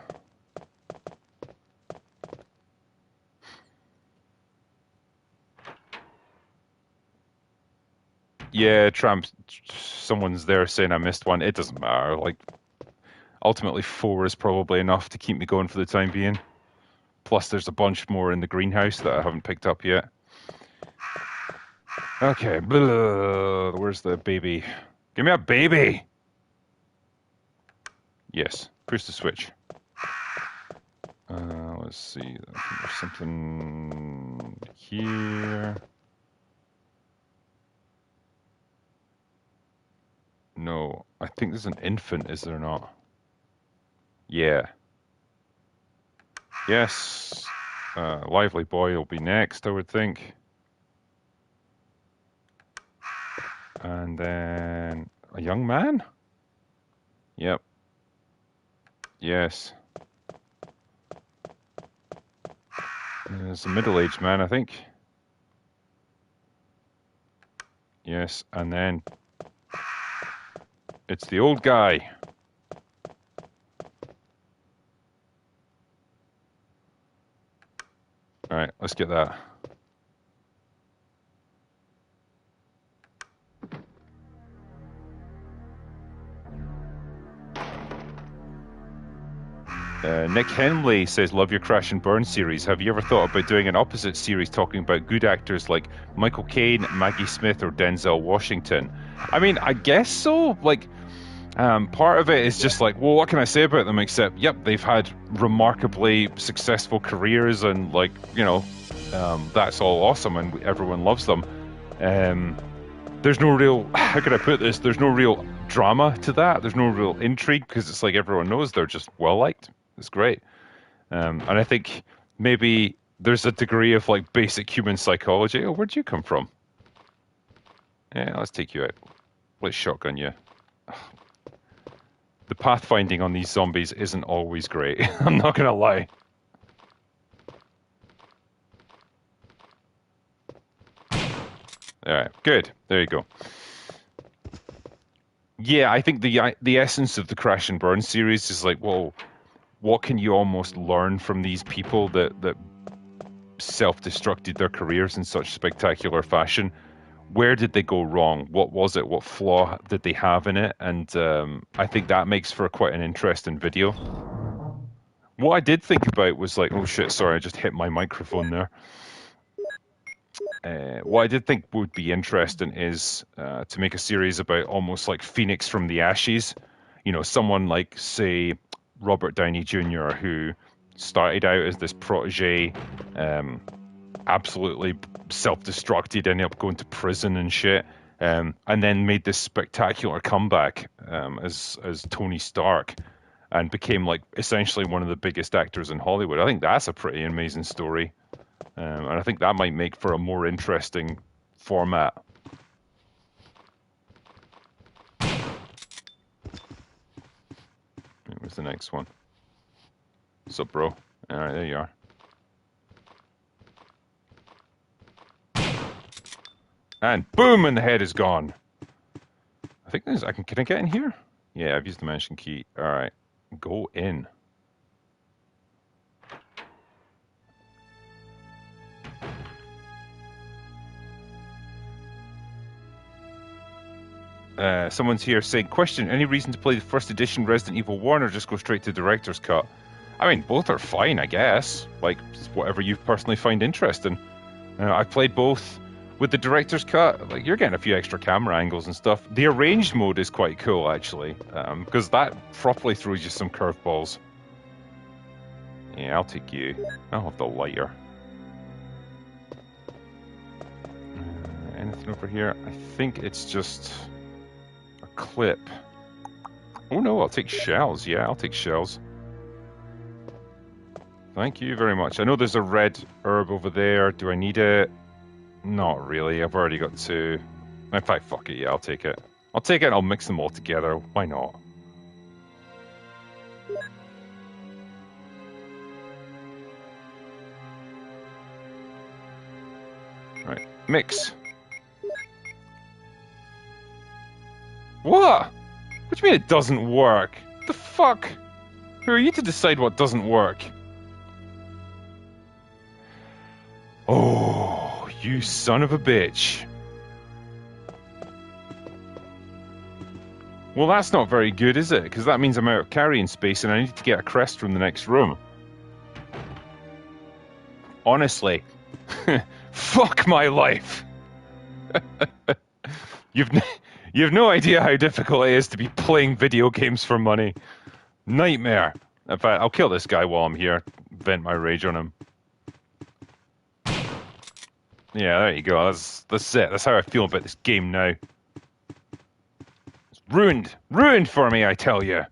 Yeah, someone's there saying I missed one. It doesn't matter. Like, ultimately 4 is probably enough to keep me going for the time being. Plus, there's a bunch more in the greenhouse that I haven't picked up yet. Okay, blah, where's the baby? Give me a baby! Yes, push the switch. Let's see, I think there's something here. No, I think there's an infant, is there not? Yeah. Yes. Lively boy will be next, I would think. And then a young man? Yep. Yes. There's a middle-aged man, I think. Yes, and then it's the old guy. All right, let's get that. Nick Henley says, love your Crash and Burn series. Have you ever thought about doing an opposite series talking about good actors like Michael Caine, Maggie Smith, or Denzel Washington? I mean, I guess so. Like, part of it is just like, well, what can I say about them except, yep, they've had remarkably successful careers and, like, you know, that's all awesome and everyone loves them. There's no real, how can I put this? There's no real drama to that. There's no real intrigue because it's like everyone knows they're just well-liked. It's great. And I think maybe there's a degree of like basic human psychology. Oh, where'd you come from? Yeah, let's take you out. Let's shotgun you. The pathfinding on these zombies isn't always great. I'm not going to lie. All right, good. There you go. Yeah, I think the essence of the Crash and Burn series is like, well, what can you almost learn from these people that self-destructed their careers in such spectacular fashion? Where did they go wrong? What was it? What flaw did they have in it? And I think that makes for quite an interesting video. What I did think about was like, oh shit, sorry, I just hit my microphone there. What I did think would be interesting is to make a series about almost like Phoenix from the Ashes. you know, someone like, say, Robert Downey Jr., who started out as this protege, absolutely self-destructed, ended up going to prison and shit, and then made this spectacular comeback as Tony Stark, and became like essentially one of the biggest actors in Hollywood. I think that's a pretty amazing story, and I think that might make for a more interesting format. Where's the next one? What's up, bro? All right, there you are. And boom, and the head is gone. I think there's. Can I get in here? Yeah, I've used the mansion key. All right, go in. Someone's here saying, question, any reason to play the first edition Resident Evil 1 or just go straight to director's cut? I mean, both are fine, I guess. Like, whatever you personally find interesting. I've played both. With the director's cut, like, you're getting a few extra camera angles and stuff. The arranged mode is quite cool, actually, because that properly throws you some curveballs. Yeah, I'll take you. I'll have the lighter. Anything over here? I think it's just a clip. Oh no, I'll take shells. Yeah, I'll take shells. Thank you very much. I know there's a red herb over there. Do I need it? Not really. I've already got two. In fact, fuck it. Yeah, I'll take it. I'll take it and I'll mix them all together. Why not? Right. Mix. What? What do you mean it doesn't work? The fuck? Who are you to decide what doesn't work? Oh, you son of a bitch. Well, that's not very good, is it? Because that means I'm out of carrying space and I need to get a crest from the next room. Honestly, fuck my life. You've no idea how difficult it is to be playing video games for money. Nightmare. In fact, I'll kill this guy while I'm here. Vent my rage on him. Yeah, there you go. That's it. That's how I feel about this game now. It's ruined for me, I tell you.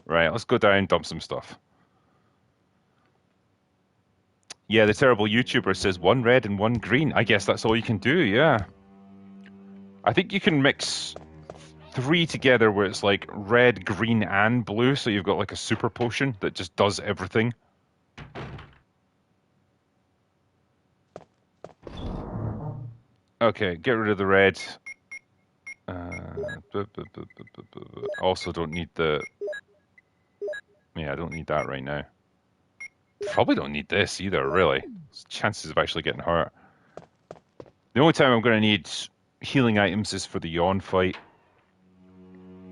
Right, let's go down and dump some stuff. Yeah, the terrible YouTuber says one red and one green. I guess that's all you can do, yeah. I think you can mix 3 together where it's like red, green, and blue, so you've got like a super potion that just does everything. Okay, get rid of the red. Also don't need the... Yeah, I don't need that right now. Probably don't need this either, really. Chances of actually getting hurt. The only time I'm going to need healing items is for the yawn fight.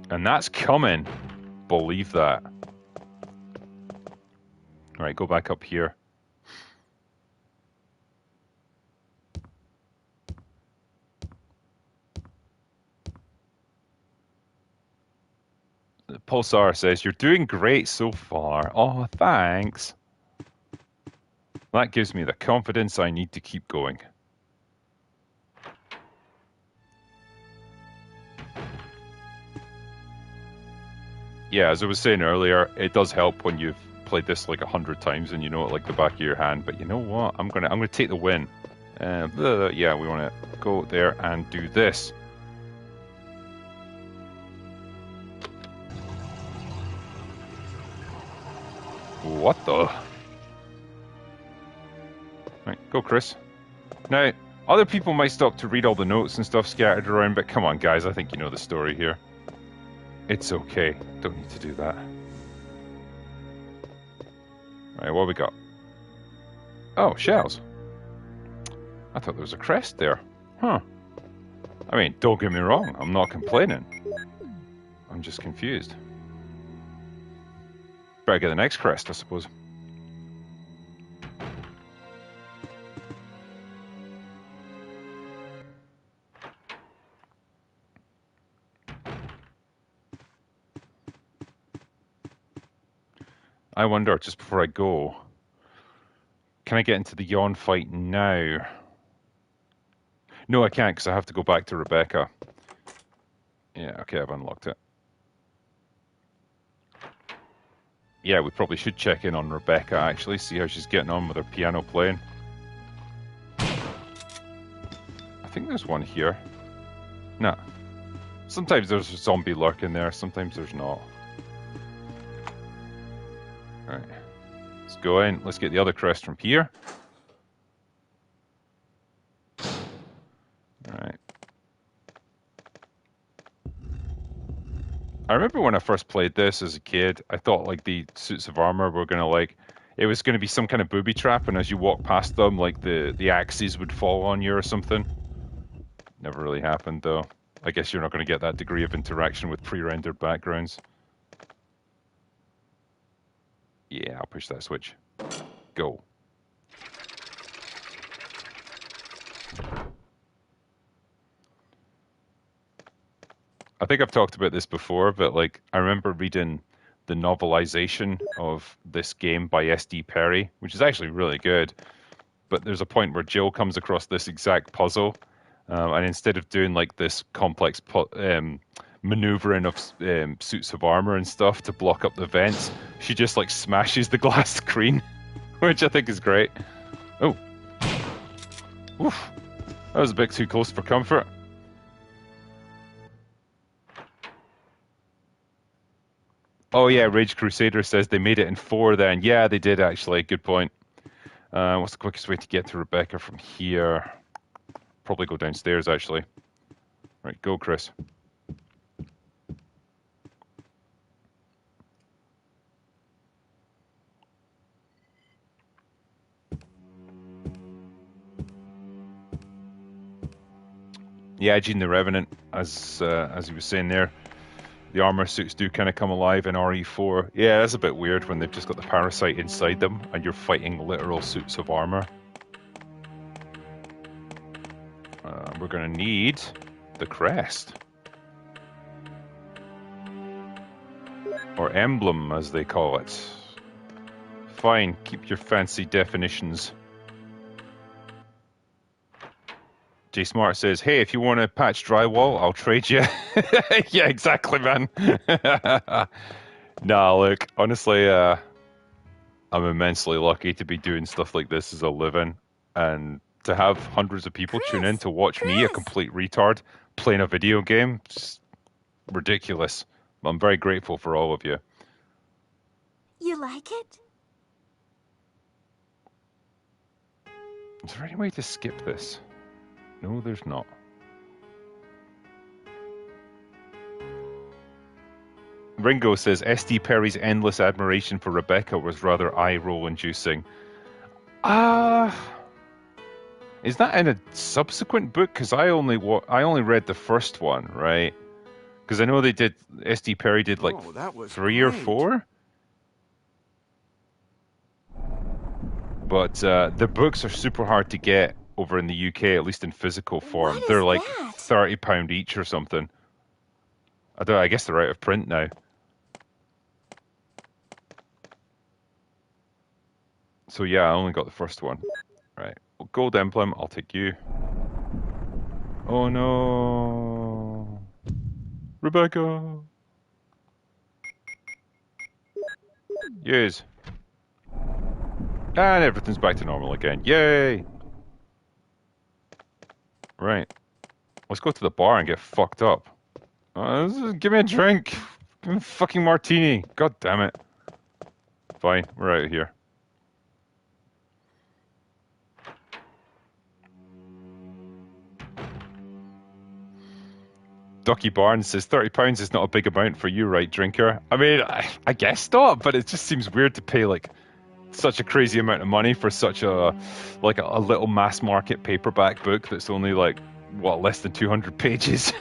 And that's coming. Believe that. Alright, go back up here. Pulsar says, you're doing great so far. Oh, thanks. That gives me the confidence I need to keep going. Yeah, as I was saying earlier, it does help when you've played this like 100 times and you know it like the back of your hand. But you know what? I'm gonna take the win. Yeah, we want to go there and do this. What the? Right, go, Chris. Now, other people might stop to read all the notes and stuff scattered around, but come on, guys, I think you know the story here. It's okay. Don't need to do that. Right, what we got? Oh, shells. I thought there was a crest there. Huh. I mean, don't get me wrong, I'm not complaining. I'm just confused. Better get the next crest, I suppose. I wonder, just before I go, can I get into the yawn fight now? No, I can't, because I have to go back to Rebecca. Yeah, okay, I've unlocked it. Yeah, we probably should check in on Rebecca, actually, see how she's getting on with her piano playing. I think there's one here. Nah. Sometimes there's a zombie lurking there, sometimes there's not. Alright. Let's go in. Let's get the other crest from here. Alright. I remember when I first played this as a kid, I thought like the suits of armor were gonna like, it was gonna be some kind of booby trap, and as you walk past them, like the axes would fall on you or something. Never really happened though. I guess you're not gonna get that degree of interaction with pre-rendered backgrounds. Yeah, I'll push that switch. Go. I think I've talked about this before, but like I remember reading the novelization of this game by S.D. Perry, which is actually really good. But there's a point where Jill comes across this exact puzzle, and instead of doing like this complex maneuvering of suits of armor and stuff to block up the vents, she just like smashes the glass screen, which I think is great. Oh, oof, that was a bit too close for comfort. Oh yeah, Rage Crusader says they made it in 4 then. Yeah, they did actually. Good point. What's the quickest way to get to Rebecca from here? Probably go downstairs actually. Right, go Chris. Yeah, Gene the Revenant, as he was saying there, the armor suits do kind of come alive in RE4. Yeah, that's a bit weird when they've just got the parasite inside them and you're fighting literal suits of armor. We're going to need the crest. Or emblem, as they call it. Fine, keep your fancy definitions. J Smart says, hey, if you want to patch drywall, I'll trade you. Yeah, exactly, man. Nah, look, honestly, I'm immensely lucky to be doing stuff like this as a living, and to have hundreds of people tune in to watch me, a complete retard, playing a video game. It's ridiculous. I'm very grateful for all of you. You like it? Is there any way to skip this? No, there's not. Ringo says, S.D. Perry's endless admiration for Rebecca was rather eye-roll inducing. Is that in a subsequent book? Because I only read the first one, right? Because I know they did, S.D. Perry did like 3 or 4. But the books are super hard to get over in the UK, at least in physical form. They're like £30 each or something. I guess they're out of print now. So yeah, I only got the first one. Right. Well, gold emblem, I'll take you. Oh no. Rebecca. Yes. And everything's back to normal again. Yay! Right. Let's go to the bar and get fucked up. Give me a drink. Give me a fucking martini. God damn it. Fine, we're out of here. Ducky Barnes says £30 is not a big amount for you, right, drinker? I mean, I guess not, but it just seems weird to pay like such a crazy amount of money for such a little mass market paperback book that's only like what, less than 200 pages.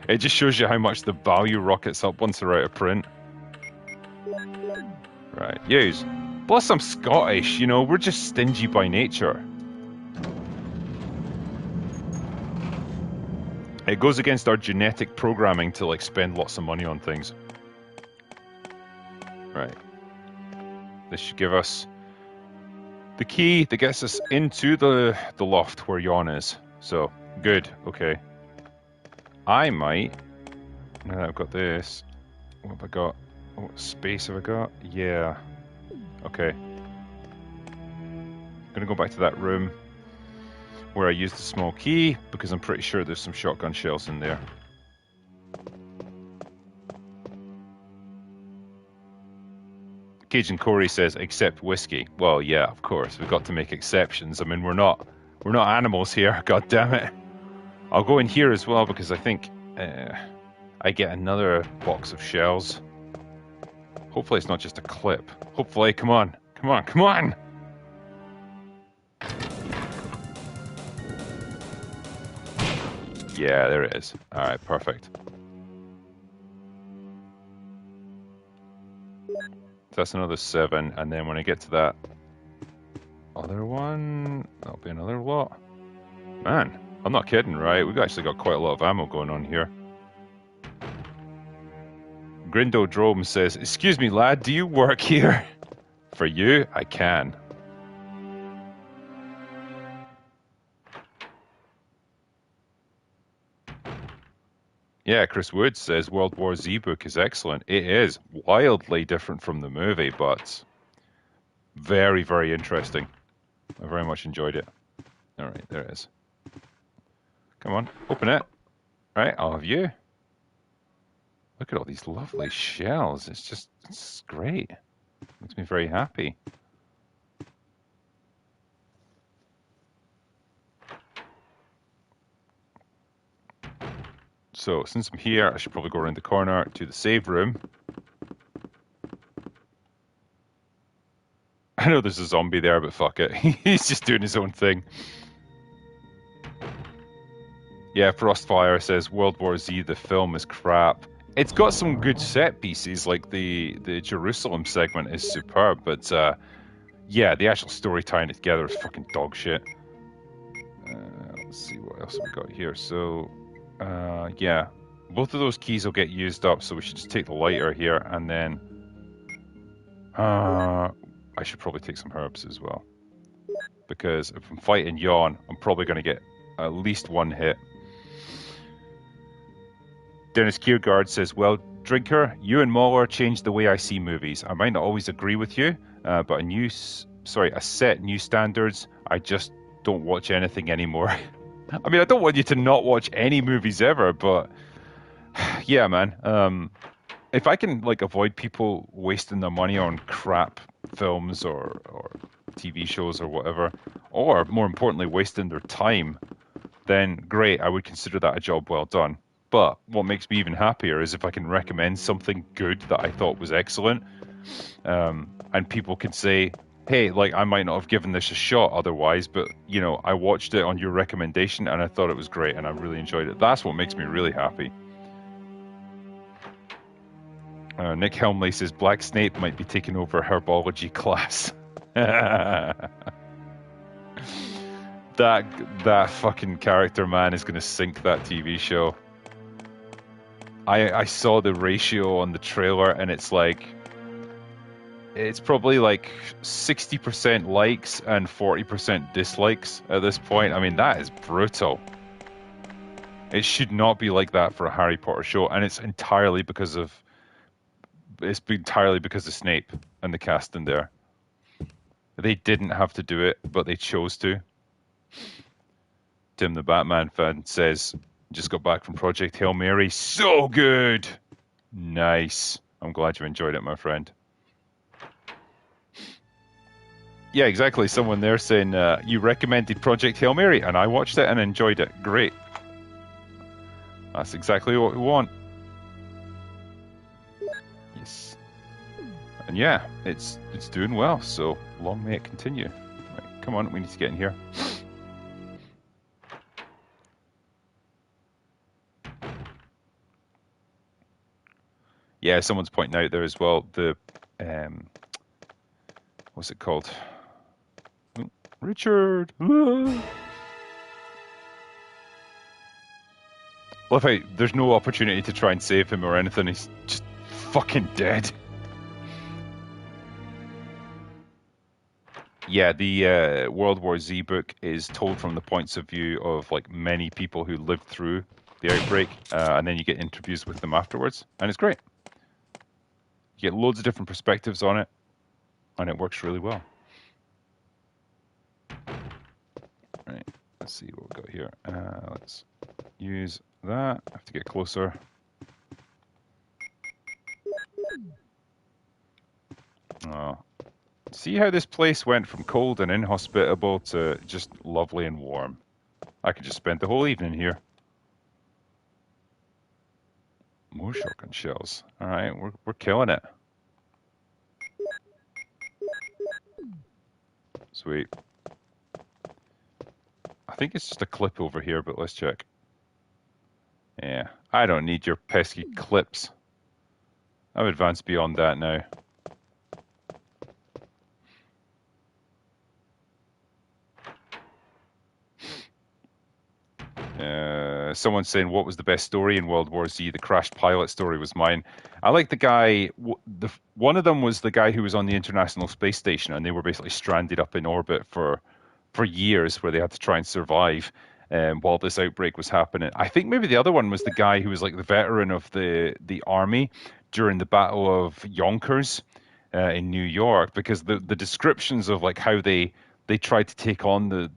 It just shows you how much the value rockets up once they're out of print. Right, yes. Plus I'm Scottish, you know, we're just stingy by nature. It goes against our genetic programming to like spend lots of money on things. Right. this should give us the key that gets us into the loft where Yawn is. So, good, okay. I might, now that I've got this, what have I got? What space have I got? Yeah. Okay. I'm gonna go back to that room where I used the small key, because I'm pretty sure there's some shotgun shells in there. Cajun Corey says, except whiskey. Well, yeah, of course. We've got to make exceptions. I mean, we're not animals here. God damn it. I'll go in here as well because I think I get another box of shells. Hopefully it's not just a clip. Hopefully, come on. Come on, come on! Yeah, there it is. Alright, perfect. That's another 7, and then when I get to that other one, that'll be another lot. Man, I'm not kidding, right? We've actually got quite a lot of ammo going on here. Grindo Drome says, excuse me, lad, do you work here? For you, I can. Yeah, Chris Woods says World War Z book is excellent. It is wildly different from the movie, but very, very interesting. I very much enjoyed it. All right, there it is. Come on, open it. All right, I'll have you. Look at all these lovely shells. It's great. Makes me very happy. So, since I'm here, I should probably go around the corner to the save room. I know there's a zombie there, but fuck it. He's just doing his own thing. Yeah, Frostfire says World War Z, the film is crap. It's got some good set pieces, like the Jerusalem segment is superb, but yeah, the actual story tying it together is fucking dog shit. Let's see what else we got here. So, yeah, both of those keys will get used up, so we should just take the lighter here, and then I should probably take some herbs as well, because if I'm fighting Yawn, I'm probably going to get at least one hit. Dennis Kiergaard says, well, Drinker, you and Mahler changed the way I see movies. I might not always agree with you, but I set new standards. I just don't watch anything anymore. I mean, I don't want you to not watch any movies ever, but yeah, man. If I can like avoid people wasting their money on crap films or TV shows or whatever, or more importantly, wasting their time, then great, I would consider that a job well done. But what makes me even happier is if I can recommend something good that I thought was excellent, and people can say, hey, like, I might not have given this a shot otherwise, but, you know, I watched it on your recommendation and I thought it was great and I really enjoyed it. That's what makes me really happy. Nick Helmley says Black Snape might be taking over herbology class. That fucking character, man, is going to sink that TV show. I saw the ratio on the trailer and it's like, it's probably like 60% likes and 40% dislikes at this point. I mean, that is brutal. It should not be like that for a Harry Potter show, and it's entirely because of Snape and the cast in there. They didn't have to do it, but they chose to. Tim the Batman fan says, just got back from Project Hail Mary. So good! Nice. I'm glad you enjoyed it, my friend. Yeah, exactly. Someone there saying, you recommended Project Hail Mary, and I watched it and enjoyed it. Great. That's exactly what we want. Yes. And yeah, it's doing well, so long may it continue. Right, come on, we need to get in here. Yeah, someone's pointing out there as well, the, what's it called? Richard! Love how there's no opportunity to try and save him or anything, he's just fucking dead. Yeah, the World War Z book is told from the points of view of like many people who lived through the outbreak, and then you get interviews with them afterwards, and it's great. You get loads of different perspectives on it, and it works really well. Right, let's see what we've got here. Let's use that. I have to get closer. Oh. See how this place went from cold and inhospitable to just lovely and warm. I could just spend the whole evening here. More shotgun shells. All right, we're killing it. Sweet. I think it's just a clip over here, but let's check. Yeah, I don't need your pesky clips. I've advanced beyond that now. Someone's saying, what was the best story in World War Z? The crashed pilot story was mine. I like the guy, one of them was the guy who was on the International Space Station, and they were basically stranded up in orbit for years where they had to try and survive while this outbreak was happening. I think maybe the other one was the guy who was like the veteran of the army during the Battle of Yonkers in New York, because the descriptions of like how they tried to take on the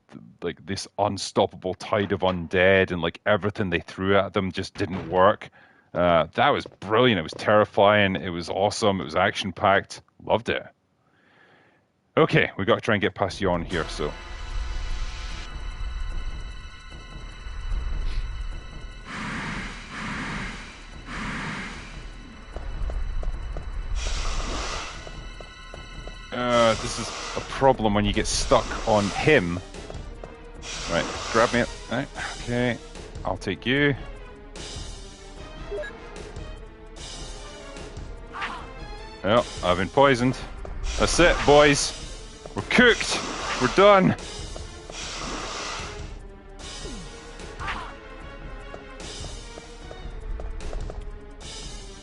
like this unstoppable tide of undead, and like everything they threw at them just didn't work. That was brilliant. It was terrifying. It was awesome. It was action packed. Loved it. Okay, we got to try and get past Yon here. So. This is a problem when you get stuck on him. Right, grab me. Right, okay, I'll take you. Well, I've been poisoned. That's it, boys. We're cooked. We're done.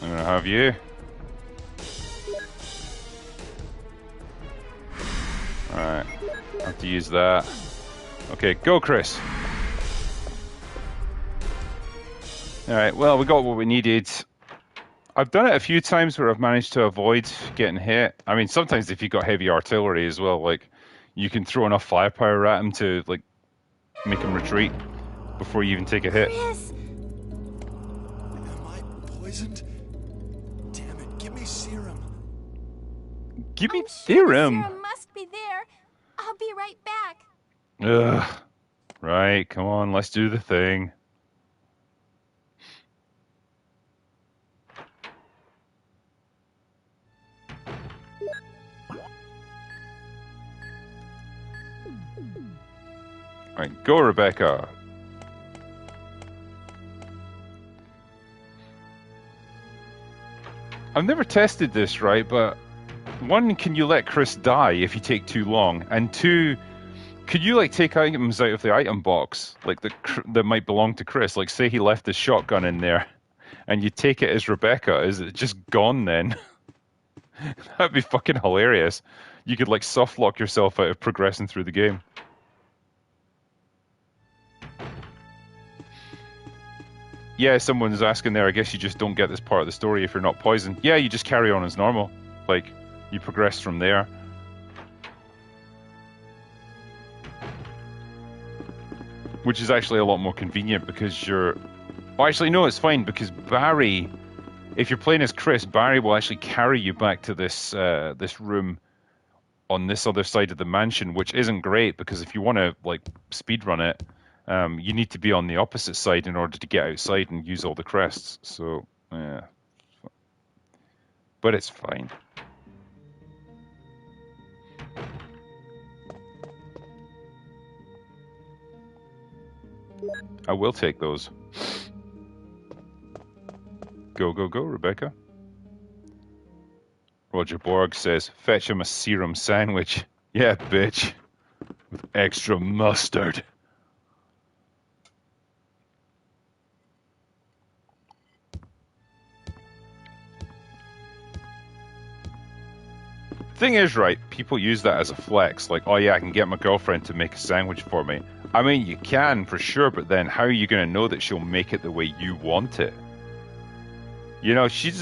I'm gonna have you. Alright, I have to use that. Okay, go, Chris. Alright, well, we got what we needed. I've done it a few times where I've managed to avoid getting hit. I mean, sometimes if you've got heavy artillery as well, like, you can throw enough firepower at him to, like, make him retreat before you even take a hit. Chris! Am I poisoned? Damn it, give me serum. Give me I'm sure the serum. serum must be there. I'll be right back. Ugh. Right, come on, let's do the thing. Right, go, Rebecca. I've never tested this, right, but one, can you let Chris die if you take too long? And two, could you like take items out of the item box, like that might belong to Chris? Like, say he left his shotgun in there, and you take it as Rebecca. Is it just gone then? That'd be fucking hilarious. You could like soft lock yourself out of progressing through the game. Yeah, someone's asking there. I guess you just don't get this part of the story if you're not poisoned. Yeah, you just carry on as normal. Like, you progress from there. Which is actually a lot more convenient because you're... Well, actually, no, it's fine because Barry... If you're playing as Chris, Barry will actually carry you back to this this room on this other side of the mansion, which isn't great because if you want to, like, speedrun it, you need to be on the opposite side in order to get outside and use all the crests. So, yeah. But it's fine. I will take those. Go, go, go, Rebecca. Roger Borg says, fetch him a serum sandwich. Yeah, bitch. With extra mustard. Thing is, right, people use that as a flex. Like, oh yeah, I can get my girlfriend to make a sandwich for me. I mean, you can for sure, but then how are you going to know that she'll make it the way you want it? You know, she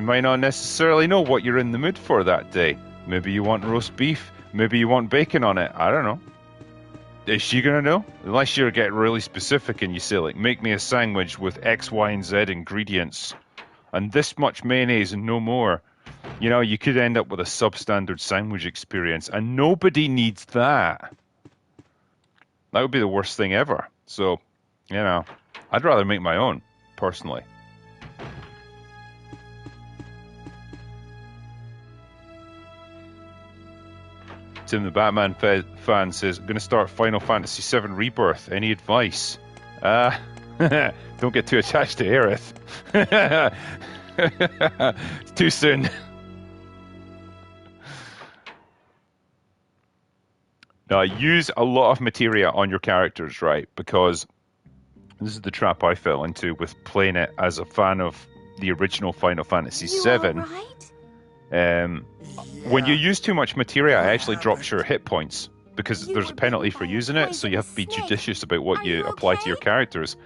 might not necessarily know what you're in the mood for that day. Maybe you want roast beef. Maybe you want bacon on it. I don't know. Is she going to know? Unless you get really specific and you say, like, make me a sandwich with X, Y, and Z ingredients and this much mayonnaise and no more. You know, you could end up with a substandard sandwich experience, and nobody needs that. That would be the worst thing ever. So, you know, I'd rather make my own, personally. Tim the Batman fan says, I'm going to start Final Fantasy VII Rebirth. Any advice? Don't get too attached to Aerith. It's too soon. Now, use a lot of materia on your characters, right? Because this is the trap I fell into with playing it as a fan of the original Final Fantasy VII. When you use too much materia, it actually drops your hit points because there's a penalty for using it, so you have to be judicious about what you apply to your characters.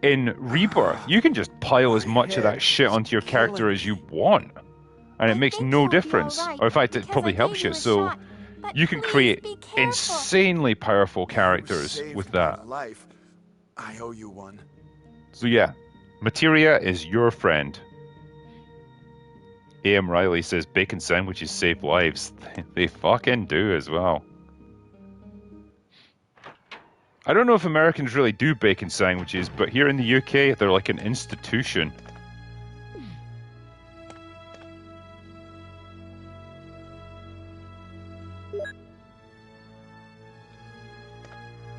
In Rebirth, you can just pile as much of that shit onto your character as you want, and it makes no difference. Or in fact, it probably helps you. So you can create insanely powerful characters with that. I owe you one. So yeah, materia is your friend. A.M. Riley says bacon sandwiches save lives. They fucking do as well. I don't know if Americans really do bacon sandwiches, but here in the UK, they're like an institution.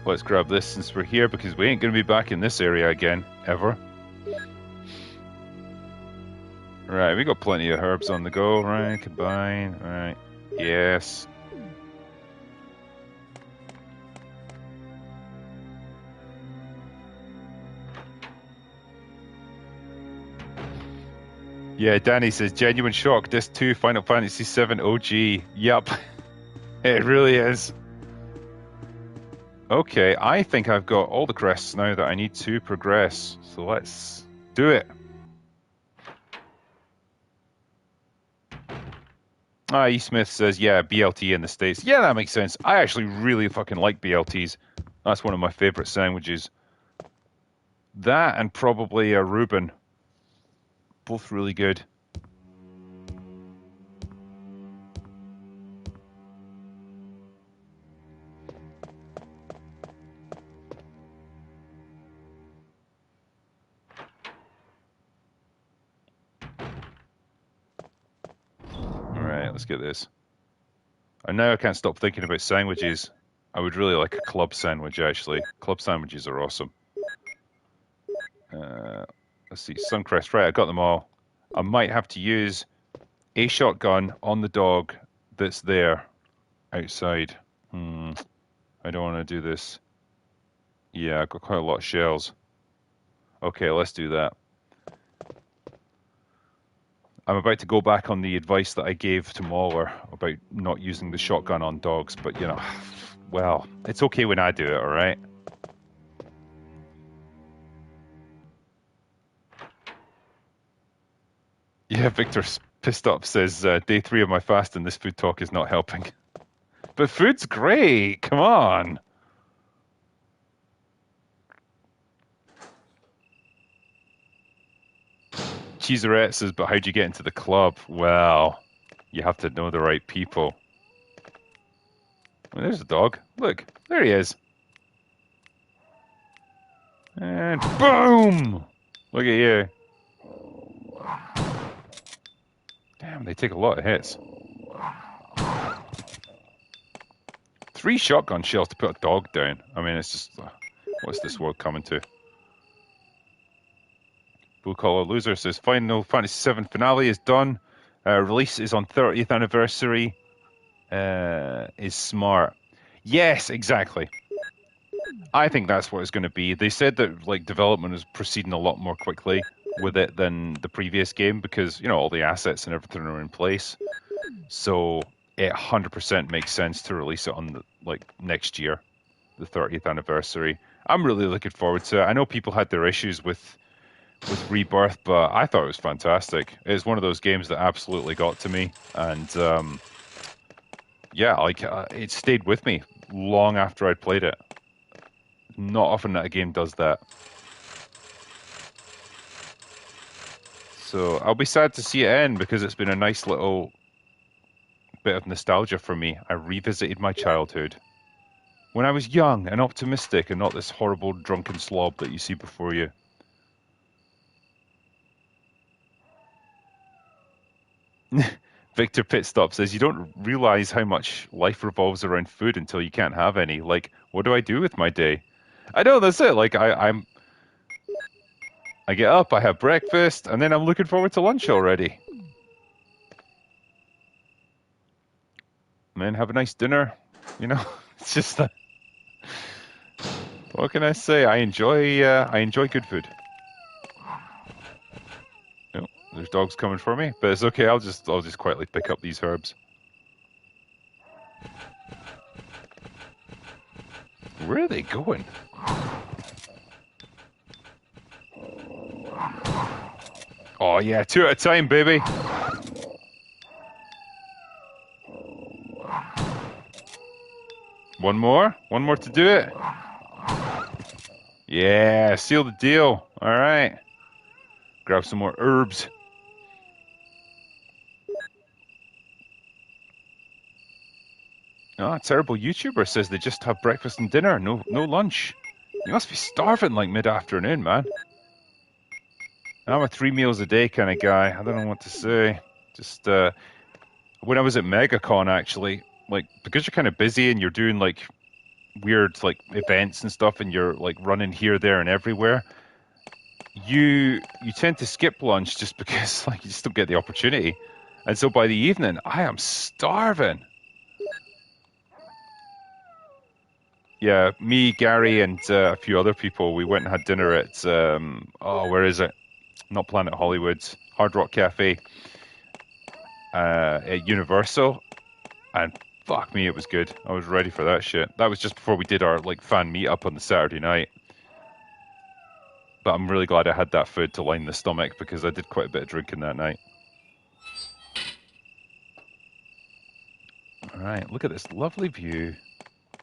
Let's grab this since we're here, because we ain't going to be back in this area again, ever. Right, we got plenty of herbs on the go, right? Combine, right? Yes. Yeah, Danny says, genuine shock, Disc 2, Final Fantasy VII OG. Yup. It really is. Okay, I think I've got all the crests now that I need to progress. So let's do it. E. Smith says, yeah, BLT in the States. Yeah, that makes sense. I actually really fucking like BLTs. That's one of my favorite sandwiches. That and probably a Reuben. Both really good. Let's get this. And now I can't stop thinking about sandwiches. I would really like a club sandwich, actually. Club sandwiches are awesome. Let's see, Suncrest. Right, I got them all. I might have to use a shotgun on the dog that's there outside. I don't want to do this. Yeah, I've got quite a lot of shells. Okay, let's do that. I'm about to go back on the advice that I gave to Mauler about not using the shotgun on dogs, but, you know, well, it's okay when I do it, all right? Yeah, Victor's pissed up, says, day 3 of my fast and this food talk is not helping. But food's great, come on! Cheeserette says, but how'd you get into the club? Well, you have to know the right people. Well, there's a dog. Look, there he is. And boom! Look at you. Damn, they take a lot of hits. 3 shotgun shells to put a dog down. I mean, it's just... what's this world coming to? Blue Collar Loser says, Final Fantasy VII finale is done. Release is on 30th anniversary. Is smart. Yes, exactly. I think that's what it's going to be. They said that like development is proceeding a lot more quickly with it than the previous game because, you know, all the assets and everything are in place. So it 100% makes sense to release it on the, like next year, the 30th anniversary. I'm really looking forward to it. I know people had their issues with Rebirth, but I thought it was fantastic. It's one of those games that absolutely got to me, and yeah, like it stayed with me long after I'd played it. Not often that a game does that. So I'll be sad to see it end because it's been a nice little bit of nostalgia for me. I revisited my childhood when I was young and optimistic and not this horrible drunken slob that you see before you. Victor Pitstop says, you don't realize how much life revolves around food until you can't have any. Like, what do I do with my day? I know, that's it. Like, I get up, I have breakfast, and then I'm looking forward to lunch already. And then have a nice dinner. You know, it's just that. What can I say? I enjoy good food. Oh, there's dogs coming for me, but it's okay. I'll just quietly pick up these herbs. Where are they going? Oh yeah, 2 at a time, baby. One more to do it. Yeah, seal the deal. All right. Grab some more herbs. Oh, a terrible YouTuber says they just have breakfast and dinner, no lunch. You must be starving like mid-afternoon, man. I'm a 3 meals a day kind of guy. I don't know what to say. Just when I was at MegaCon, actually, like because you're kind of busy and you're doing like weird like events and stuff, and you're like running here, there, and everywhere. You tend to skip lunch just because like you just don't get the opportunity, and so by the evening I am starving. Yeah, me, Gary, and a few other people, we went and had dinner at where is it? Not Planet Hollywood, Hard Rock Cafe at Universal, and fuck me, it was good. I was ready for that shit. That was just before we did our like fan meetup on the Saturday night. But I'm really glad I had that food to line the stomach because I did quite a bit of drinking that night. All right, look at this lovely view.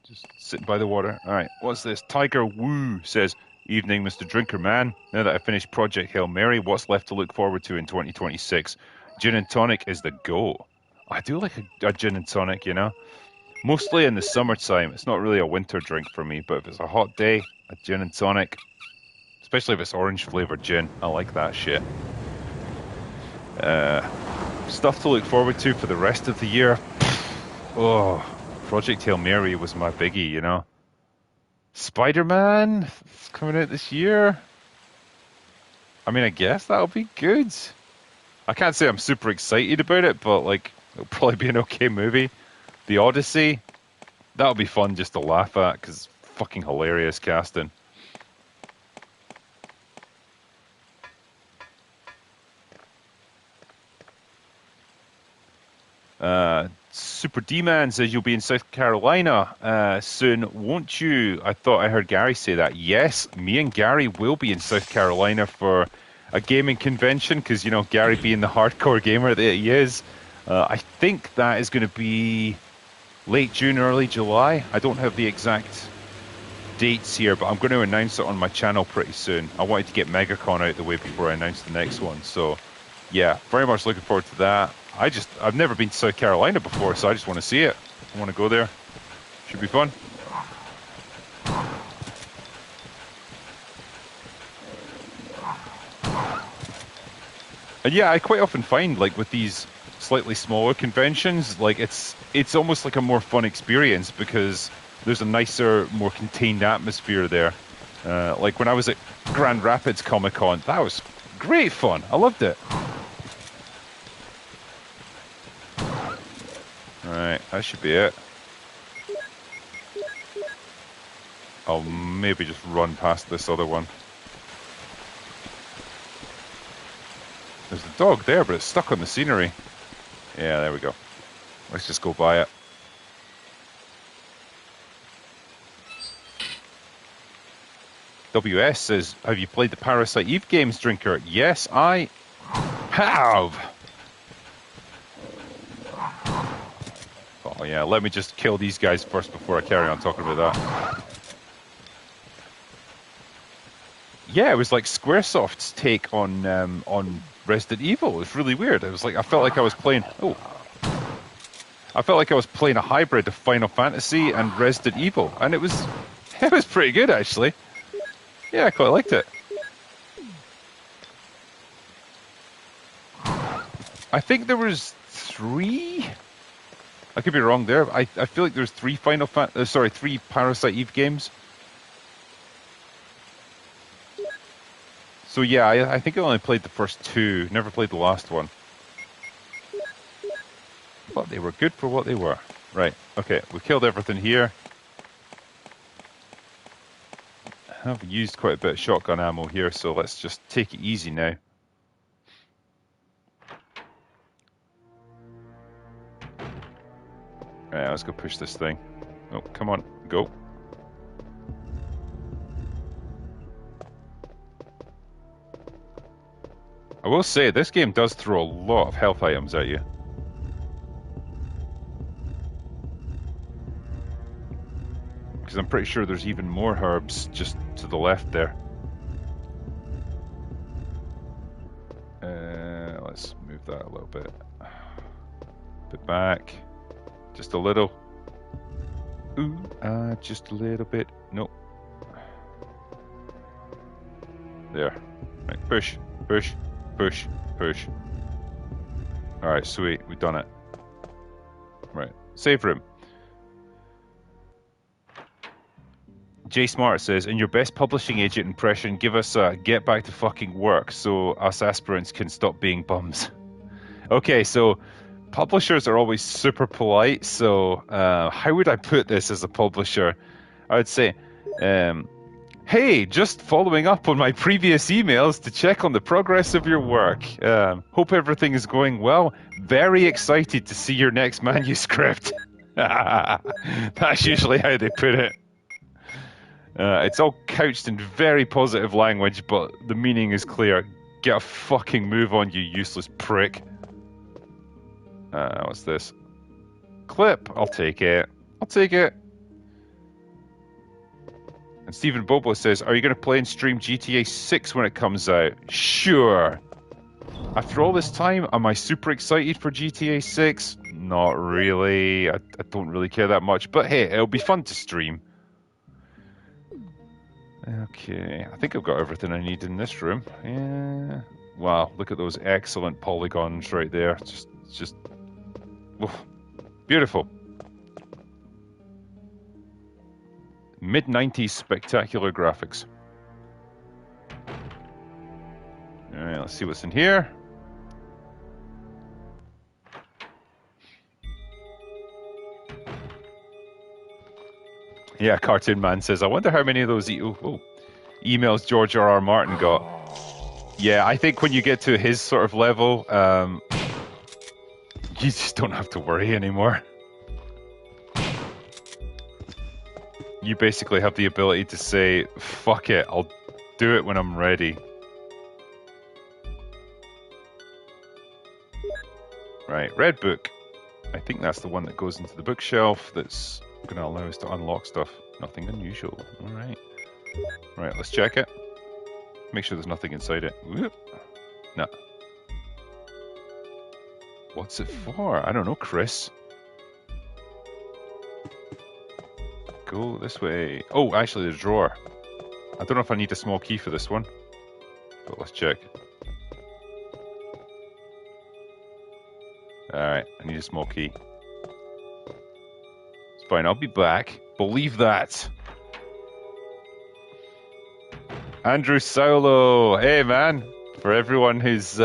Just sitting by the water. All right, what's this? Tiger Woo says, evening, Mr. Drinker Man. Now that I've finished Project Hail Mary, what's left to look forward to in 2026? Gin and tonic is the go. I do like a gin and tonic, you know? Mostly in the summertime. It's not really a winter drink for me, but if it's a hot day, a gin and tonic, especially if it's orange flavored gin, I like that shit. Stuff to look forward to for the rest of the year. Oh, Project Hail Mary was my biggie, you know? Spider-Man, it's coming out this year. I mean, I guess that'll be good. I can't say I'm super excited about it, but like, it'll probably be an okay movie. The Odyssey, that'll be fun just to laugh at, because it's fucking hilarious casting. Super D-Man says you'll be in South Carolina soon, won't you? I thought I heard Gary say that. Yes, me and Gary will be in South Carolina for a gaming convention, because, you know, Gary being the hardcore gamer that he is, I think that is going to be late June, early July. I don't have the exact dates here, but I'm going to announce it on my channel pretty soon. I wanted to get MegaCon out of the way before I announce the next one, so yeah, very much looking forward to that. I've never been to South Carolina before, so I just want to see it. I want to go there. Should be fun. And yeah, I quite often find, like, with these slightly smaller conventions, like, it's almost like a more fun experience because there's a nicer, more contained atmosphere there. Like when I was at Grand Rapids Comic Con, that was great fun. I loved it. Alright, that should be it. I'll maybe just run past this other one. There's a dog there, but it's stuck on the scenery. Yeah, there we go. Let's just go buy it. WS says, have you played the Parasite Eve games, Drinker? Yes, I have. Oh yeah, let me just kill these guys first before I carry on talking about that. Yeah, it was like Squaresoft's take on Resident Evil. It was really weird. It was like I felt like I was playing a hybrid of Final Fantasy and Resident Evil, and it was pretty good actually. Yeah, I quite liked it. I think there was 3. I could be wrong there. I feel like there's 3 3 Parasite Eve games. So yeah, I think I only played the first 2. Never played the last one. But they were good for what they were. Right. Okay, we killed everything here. I've used quite a bit of shotgun ammo here, so let's just take it easy now. Right, let's go push this thing. Oh, come on, go. I will say, this game does throw a lot of health items at you. Because I'm pretty sure there's even more herbs just to the left there. Let's move that a little bit. Bit back. Just a little. Ooh, just a little bit. Nope. There. Right, push, push, push, push. Alright, sweet. We've done it. Right. Save room. Jay Smart says, in your best publishing agent impression, give us a get back to fucking work so us aspirants can stop being bums. Okay, so publishers are always super polite, so how would I put this as a publisher? I would say, hey, just following up on my previous emails to check on the progress of your work. Hope everything is going well. Very excited to see your next manuscript. That's usually how they put it. It's all couched in very positive language, but the meaning is clear. Get a fucking move on, you useless prick. What's this? Clip. I'll take it. I'll take it. And Stephen Bobo says, are you going to play and stream GTA 6 when it comes out? Sure. After all this time, am I super excited for GTA 6? Not really. I don't really care that much. But hey, it'll be fun to stream. Okay, I think I've got everything I need in this room. Yeah. Wow, look at those excellent polygons right there. Just oh, beautiful. Mid-90s spectacular graphics. Alright, let's see what's in here. Yeah, Cartoon Man says, I wonder how many of those emails George R.R. Martin got. Yeah, I think when you get to his sort of level, you just don't have to worry anymore. You basically have the ability to say, fuck it, I'll do it when I'm ready. Right, Red Book. I think that's the one that goes into the bookshelf that's going to allow us to unlock stuff. Nothing unusual. Alright. Right, let's check it. Make sure there's nothing inside it. Whoop. No. What's it for? I don't know, Chris. Go this way. Oh, actually, there's a drawer. I don't know if I need a small key for this one. But let's check. Alright, I need a small key. It's fine, I'll be back. Believe that. Andrew Saulo. Hey, man. For everyone who's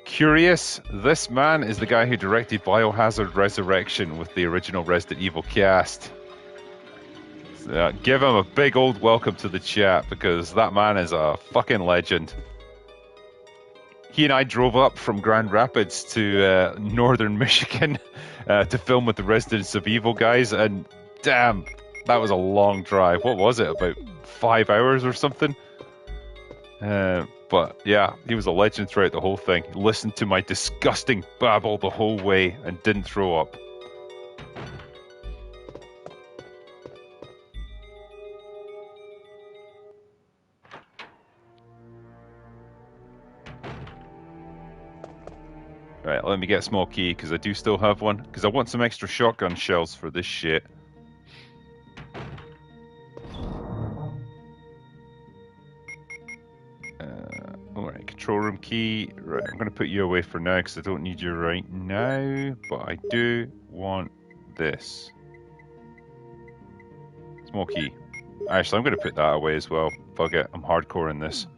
curious, this man is the guy who directed Biohazard Resurrection with the original Resident Evil cast. So, give him a big old welcome to the chat, because that man is a fucking legend. he and I drove up from Grand Rapids to northern Michigan to film with the Residents of Evil guys, and damn, that was a long drive. What was it, about 5 hours or something? But yeah, he was a legend throughout the whole thing. He listened to my disgusting babble the whole way and didn't throw up. Right, let me get a small key, because I do still have one. Because I want some extra shotgun shells for this shit. Alright, control room key. Right, I'm going to put you away for now, because I don't need you right now. But I do want this. Small key. Actually, I'm going to put that away as well. Fuck it, I'm hardcore in this.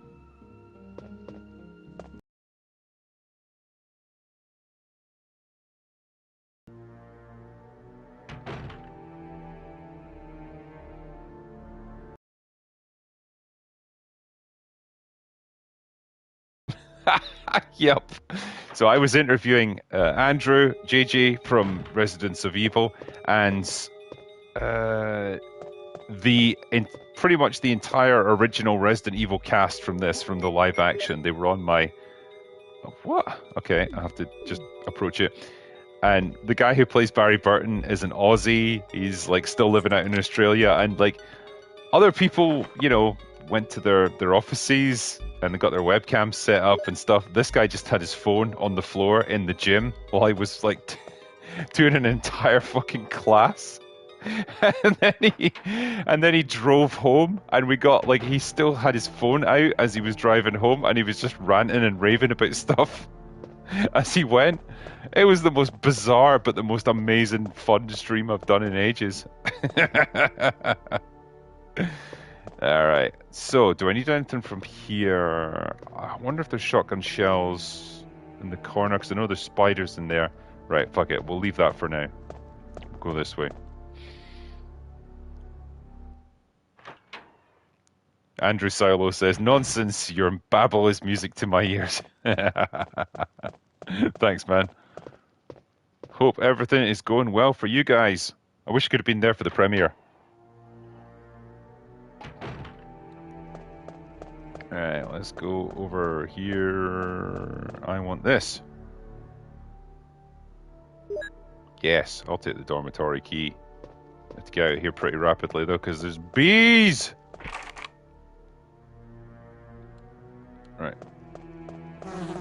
Yep. So I was interviewing Andrew, JJ from Residents of Evil, and pretty much the entire original Resident Evil cast from the live action. They were on my... What? Okay, I have to just approach it. And the guy who plays Barry Burton is an Aussie. He's like still living out in Australia, and like other people, you know, went to their offices and they got their webcams set up and stuff. This guy just had his phone on the floor in the gym while I was like doing an entire fucking class. And then he drove home, and we got like, he still had his phone out as he was driving home, and he was just ranting and raving about stuff as he went. It was the most bizarre but the most amazing fun stream I've done in ages. Alright, so do I need anything from here? I wonder if there's shotgun shells in the corner, because I know there's spiders in there. Right, fuck it, we'll leave that for now. We'll go this way. Andrew Silo says, "Nonsense, your babble is music to my ears." Thanks, man. Hope everything is going well for you guys. I wish I could have been there for the premiere. Alright, let's go over here. I want this. Yes, I'll take the dormitory key. I have to get out of here pretty rapidly though, because there's bees! Right.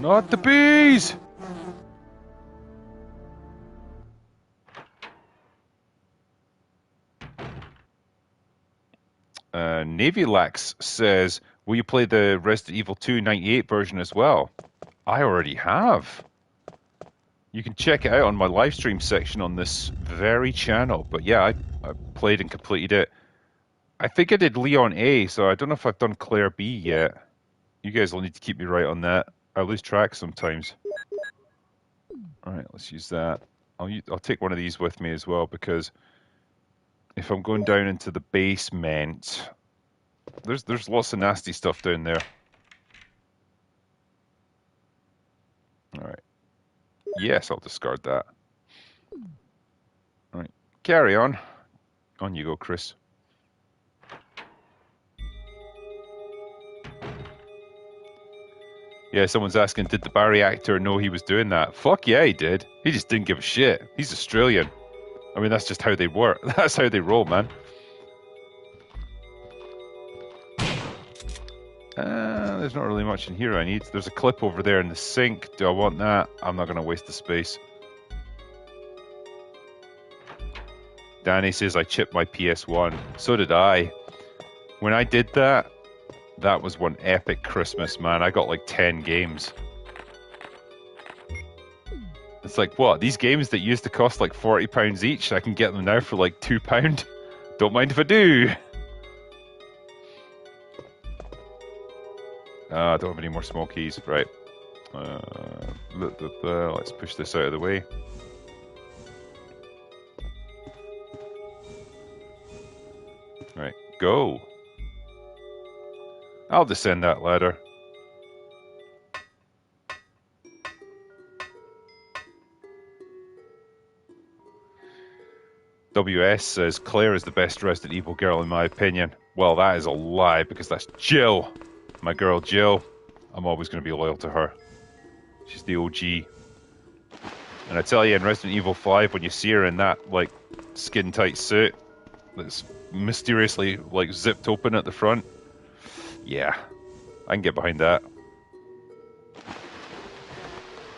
Not the bees! Navy Lax says, will you play the Resident Evil 2 98 version as well? I already have. You can check it out on my live stream section on this very channel. But yeah, I played and completed it. I think I did Leon A, so I don't know if I've done Claire B yet. You guys will need to keep me right on that. I lose track sometimes. Alright, let's use that. I'll take one of these with me as well, because if I'm going down into the basement, there's lots of nasty stuff down there. Alright. Yes, I'll discard that. Alright, carry on. On you go, Chris. Yeah, someone's asking, did the Barry actor know he was doing that? Fuck yeah, he did. He just didn't give a shit. He's Australian. I mean, that's just how they work. That's how they roll, man. There's not really much in here I need. There's a clip over there in the sink. Do I want that? I'm not going to waste the space. Danny says I chipped my PS1. So did I. When I did that, that was one epic Christmas, man. I got like 10 games. It's like, what? These games that used to cost like £40 each, I can get them now for like £2. Don't mind if I do. I don't have any more small keys. Right. Let's push this out of the way. Right, go. I'll descend that ladder. WS says, Claire is the best Resident Evil girl in my opinion. Well, that is a lie, because that's Jill. My girl Jill. I'm always going to be loyal to her. She's the OG. And I tell you, in Resident Evil 5, when you see her in that, like, skin-tight suit that's mysteriously, like, zipped open at the front, yeah, I can get behind that.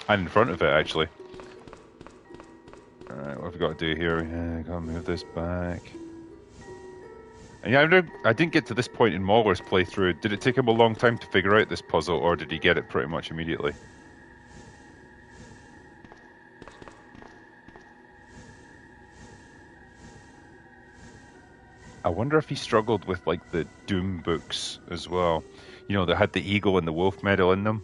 And in front of it, actually. Alright, what have we got to do here? Yeah, gotta move this back. And yeah, I didn't get to this point in Mauler's playthrough. Did it take him a long time to figure out this puzzle, or did he get it pretty much immediately? I wonder if he struggled with, like, the Doom books as well. You know, that had the eagle and the wolf medal in them.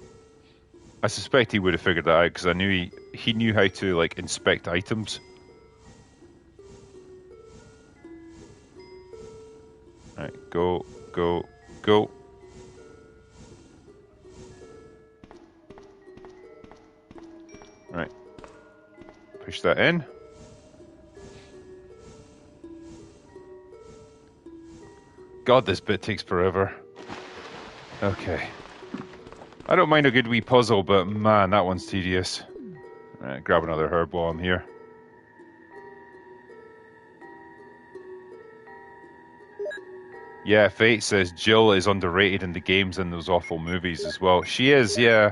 I suspect he would have figured that out, because I knew he knew how to, like, inspect items. Right, go, go, go. Right. Push that in. God, this bit takes forever. Okay. I don't mind a good wee puzzle, but man, that one's tedious. Right, grab another herb while I'm here. Yeah, Fate says Jill is underrated in the games and those awful movies as well. She is, yeah.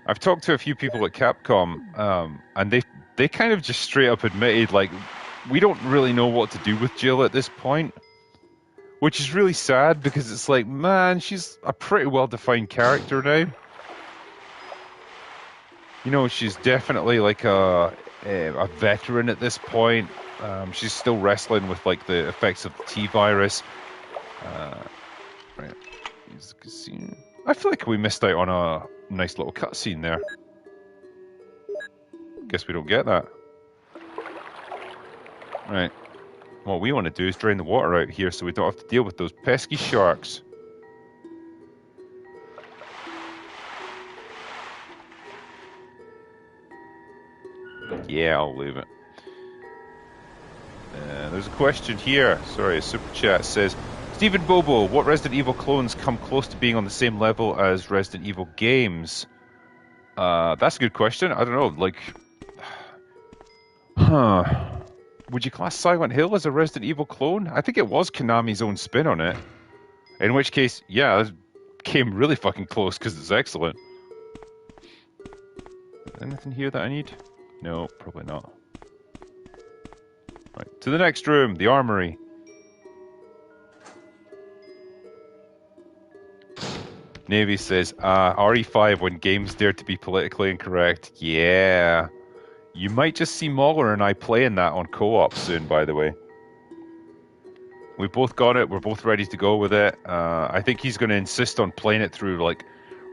I've talked to a few people at Capcom, and they kind of just straight up admitted, like, we don't really know what to do with Jill at this point. Which is really sad, because it's like, man, she's a pretty well-defined character now. You know, she's definitely like a veteran at this point. She's still wrestling with, like, the effects of the T-virus. Right. Here's the casino. I feel like we missed out on a nice little cutscene there. Guess we don't get that. Right. What we want to do is drain the water out here so we don't have to deal with those pesky sharks. Yeah, I'll leave it. There's a question here. Sorry, a super chat says, Stephen Bobo, what Resident Evil clones come close to being on the same level as Resident Evil games? That's a good question. I don't know, like... Huh... Would you class Silent Hill as a Resident Evil clone? I think it was Konami's own spin on it. In which case, yeah, it came really fucking close because it's excellent. Anything here that I need? No, probably not. Right, to the next room, the armory. Navy says, RE5 when games dare to be politically incorrect. Yeah. You might just see Mauler and I playing that on co-op soon, by the way. We've both got it. We're both ready to go with it. I think he's going to insist on playing it through, like,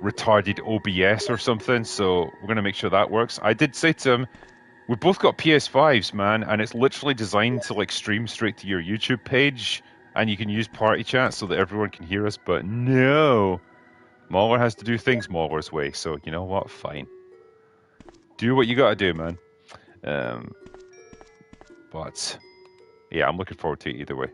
retarded OBS or something, so we're going to make sure that works. I did say to him, we've both got PS5s, man, and it's literally designed to, like, stream straight to your YouTube page, and you can use party chat so that everyone can hear us, but no. Mauler has to do things Mauler's way, so you know what? Fine. Do what you gotta do, man. But yeah, I'm looking forward to it either way.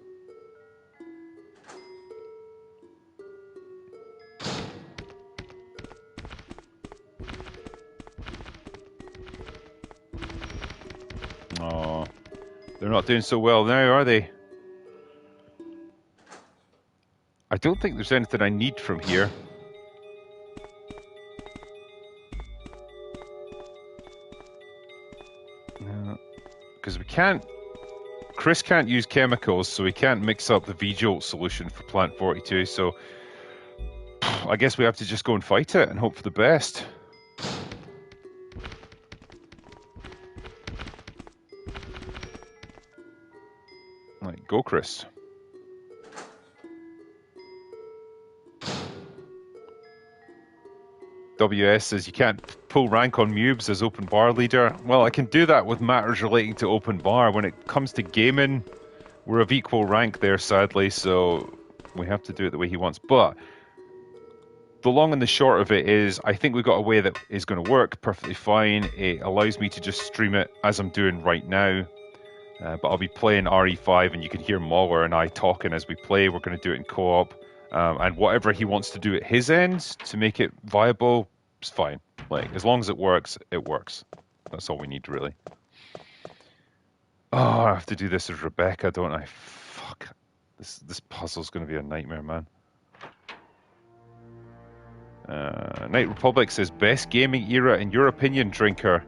Oh, they're not doing so well now, are they? I don't think there's anything I need from here. Because we can't... Chris can't use chemicals, so we can't mix up the V-Jolt solution for Plant 42, so... I guess we have to just go and fight it and hope for the best. Right, go Chris. WS says you can't pull rank on Mubes as open bar leader. Well, I can do that with matters relating to open bar. When it comes to gaming, we're of equal rank there, sadly, so we have to do it the way he wants. But the long and the short of it is, I think we've got a way that is going to work perfectly fine. It allows me to just stream it as I'm doing right now. But I'll be playing RE5, and you can hear Mauler and I talking as we play. We're going to do it in co-op. And whatever he wants to do at his end to make it viable, it's fine. Like, as long as it works, it works. That's all we need, really. Oh, I have to do this as Rebecca, don't I? Fuck. This puzzle's going to be a nightmare, man. Night Republic says, best gaming era in your opinion, Drinker.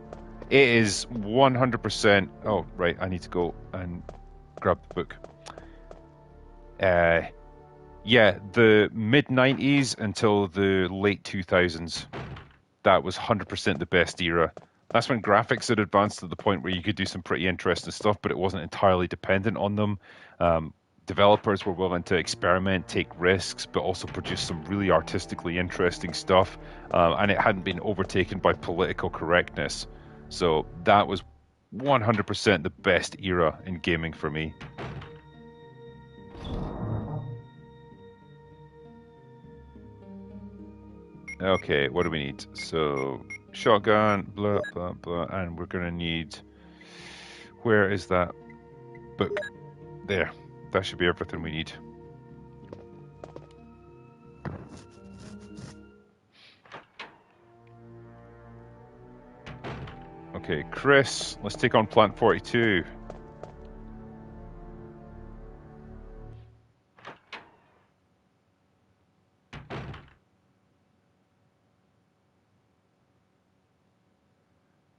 It is 100%. Oh, right. I need to go and grab the book. Yeah, the mid-90s until the late 2000s. That was 100% the best era. That's when graphics had advanced to the point where you could do some pretty interesting stuff, but it wasn't entirely dependent on them. Developers were willing to experiment, take risks, but also produce some really artistically interesting stuff. And it hadn't been overtaken by political correctness. So that was 100% the best era in gaming for me. Okay, what do we need? So, shotgun, blah, blah, blah, and we're going to need... Where is that book? There. That should be everything we need. Okay, Chris, let's take on Plant 42.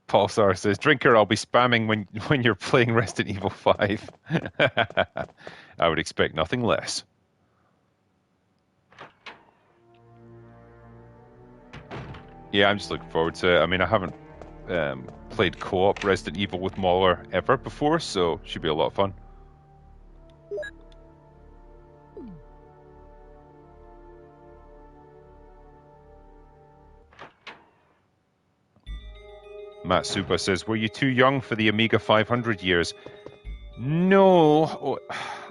Pulsar says, Drinker, I'll be spamming when you're playing Resident Evil 5. I would expect nothing less. Yeah, I'm just looking forward to it. I mean, I haven't played co-op Resident Evil with Mauler ever before, so it should be a lot of fun. Matsuba says, were you too young for the Amiga 500 years? No,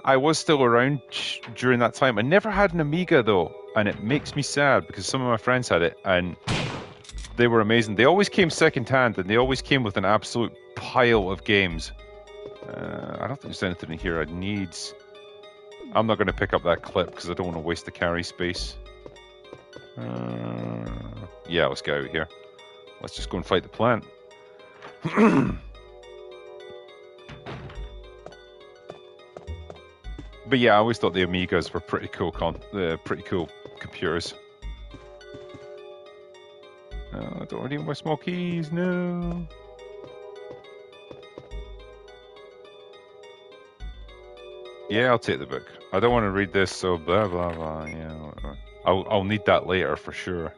I was still around during that time. I never had an Amiga, though, and it makes me sad because some of my friends had it, and they were amazing. They always came second-hand, and they always came with an absolute pile of games. I don't think there's anything in here I need. I'm not going to pick up that clip because I don't want to waste the carry space. Yeah, let's get out of here. Let's just go and fight the plant. But yeah, I always thought the Amigas were pretty cool computers. I don't need my small keys, no. Yeah, I'll take the book. I don't want to read this, so blah blah blah. Yeah, whatever. I'll need that later for sure.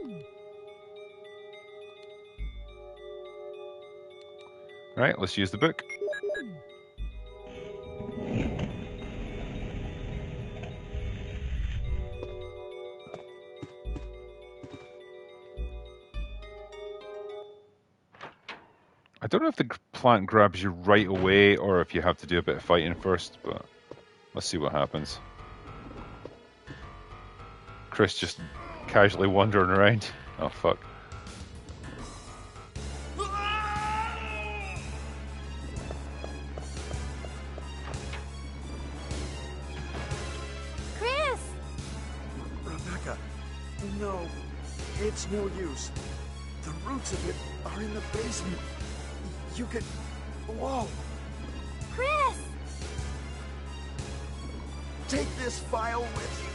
Right, let's use the book. I don't know if the plant grabs you right away or if you have to do a bit of fighting first, but let's see what happens. Chris just casually wandering around. Oh, fuck. Chris! Rebecca, no, it's no use. The roots of it are in the basement. You could... Whoa! Chris! Take this file with you.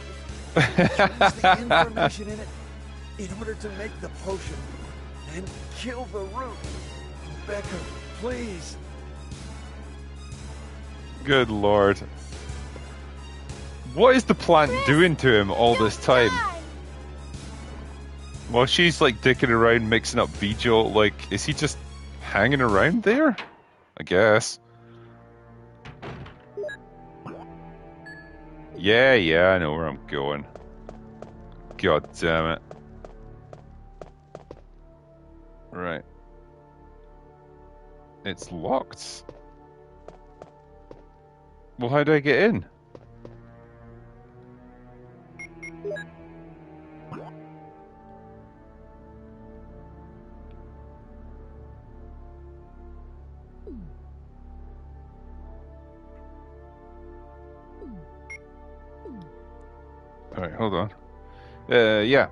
Use the information in it in order to make the potion. And kill the root. Rebecca, please. Good lord. What is the plant doing to him all this time? Well, she's like dicking around mixing up Bijo. Like, is he just hanging around there? I guess. Yeah, I know where I'm going. God damn it. Right. It's locked. Well, how do I get in? Alright, hold on. Yeah.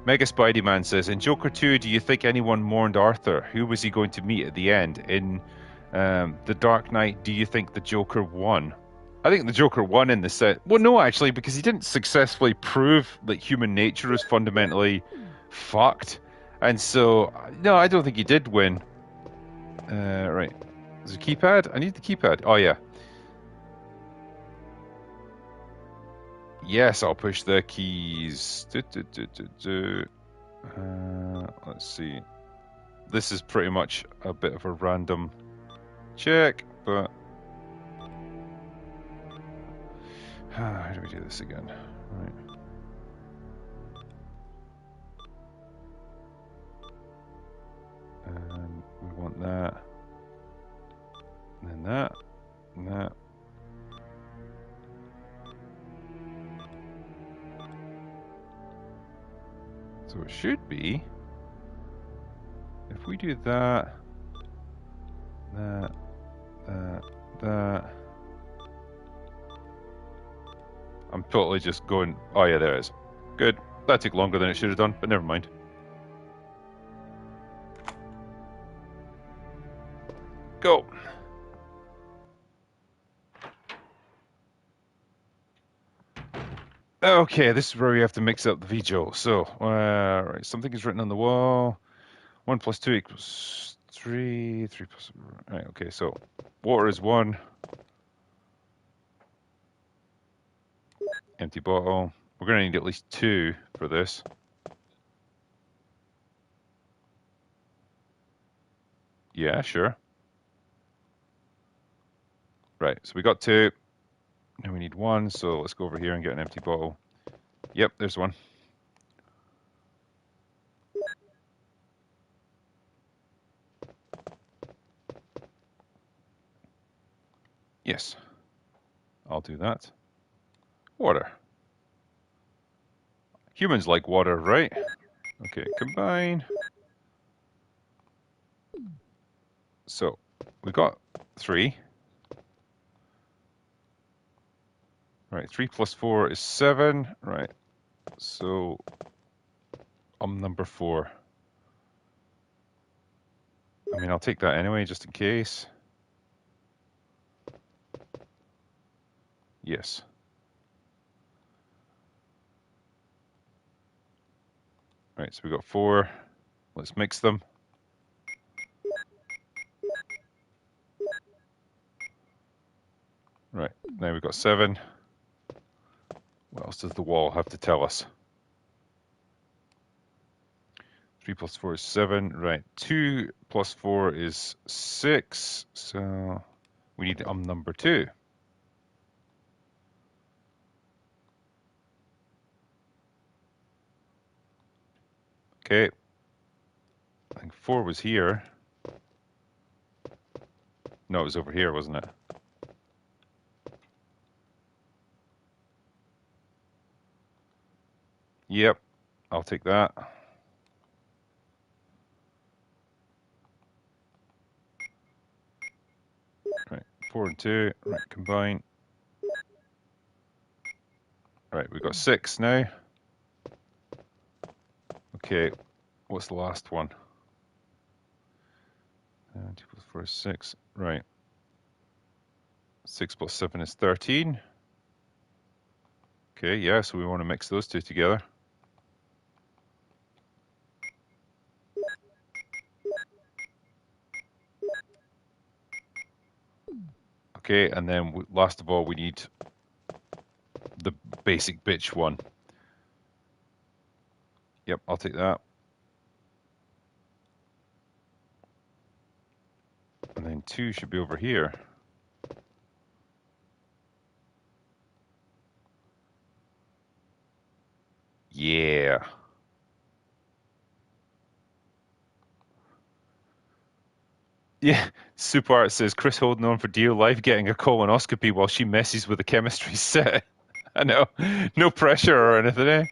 Mega Spidey Man says, in Joker 2, do you think anyone mourned Arthur? Who was he going to meet at the end? In The Dark Knight, do you think the Joker won? I think the Joker won in the set. Well, no, actually, because he didn't successfully prove that human nature is fundamentally fucked. And so, no, I don't think he did win. Right. There's a keypad? I need the keypad. Oh, yeah. Yes, I'll push the keys. Let's see. This is pretty much a bit of a random check, but how do we do this again? Right. And we want that, and then that, and that. So it should be, if we do that, that, that. I'm totally just going, oh yeah, there it is. Good. That took longer than it should have done, but never mind. Go. Okay, this is where we have to mix up the VJO. So, right, something is written on the wall. 1 plus 2 equals 3. 3 plus... Right, okay, so water is 1. Empty bottle. We're going to need at least 2 for this. Yeah, sure. Right, so we got 2. Now we need 1, so let's go over here and get an empty bottle. Yep, there's 1. Yes, I'll do that. Water. Humans like water, right? Okay, combine. So, we got 3. Right, 3 plus 4 is 7. Right, so I'm number 4. I mean, I'll take that anyway, just in case. Yes. Right, so we got 4. Let's mix them. Right, now we've got 7. What else does the wall have to tell us? 3 plus 4 is 7. Right, 2 plus 4 is 6. So we need number 2. Okay. I think 4 was here. No, it was over here, wasn't it? Yep, I'll take that. Right, 4 and 2, right, combine. Right, we've got 6 now. Okay, what's the last one? 2 plus 4 is 6. Right. 6 plus 7 is 13. Okay, yeah, so we want to mix those two together. Okay, and then last of all, we need the basic bitch one. Yep, I'll take that. And then 2 should be over here. Yeah. Yeah, Super Art says Chris holding on for dear life, getting a colonoscopy while she messes with the chemistry set. I know, no pressure or anything, eh?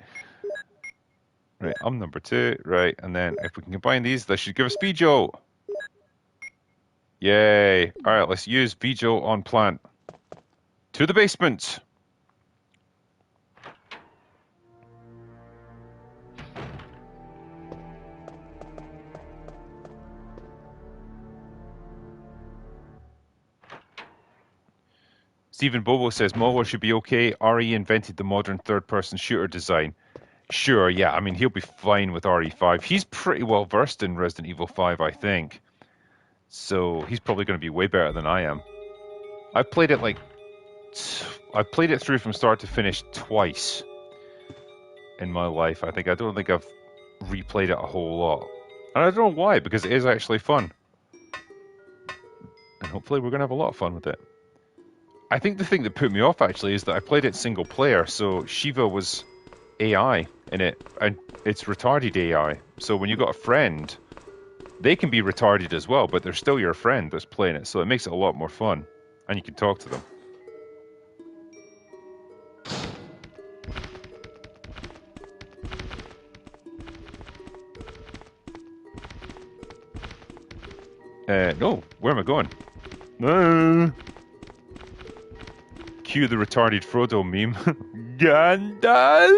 Right, I'm number 2. Right, and then if we can combine these, that should give us VJO. Yay! All right, let's use VJO on plant. To the basement. Stephen Bobo says Mauler should be okay. RE invented the modern third-person shooter design. Sure, yeah. I mean, he'll be fine with RE5. He's pretty well versed in Resident Evil 5, I think. So he's probably going to be way better than I am. I've played it I've played it through from start to finish twice in my life. I don't think I've replayed it a whole lot. And I don't know why, because it is actually fun. And hopefully we're going to have a lot of fun with it. I think the thing that put me off, actually, is that I played it single player, so Shiva was AI in it, and it's retarded AI. So when you got a friend, they can be retarded as well, but they're still your friend that's playing it, so it makes it a lot more fun. And you can talk to them. No, where am I going? No. Cue the retarded Frodo meme. Gandalf!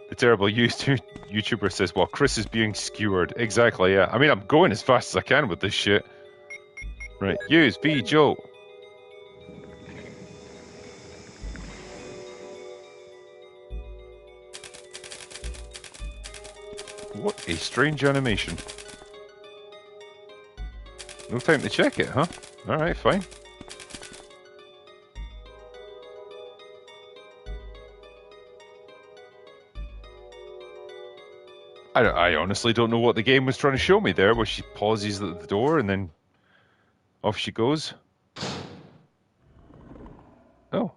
The terrible YouTuber says, well, Chris is being skewered. Exactly, yeah. I mean, I'm going as fast as I can with this shit. Right, use V Joe. What a strange animation. No time to check it, huh? Alright, fine. I honestly don't know what the game was trying to show me there, where she pauses at the door and then off she goes. Oh.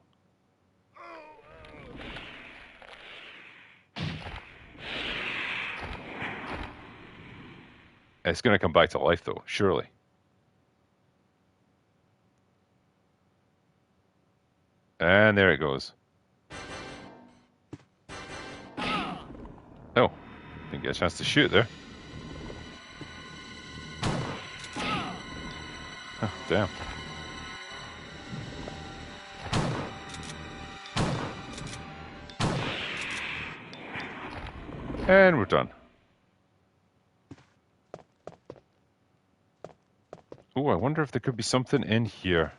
It's going to come back to life, though, surely. And there it goes. Oh, didn't get a chance to shoot there. Oh, damn. And we're done. Oh, I wonder if there could be something in here.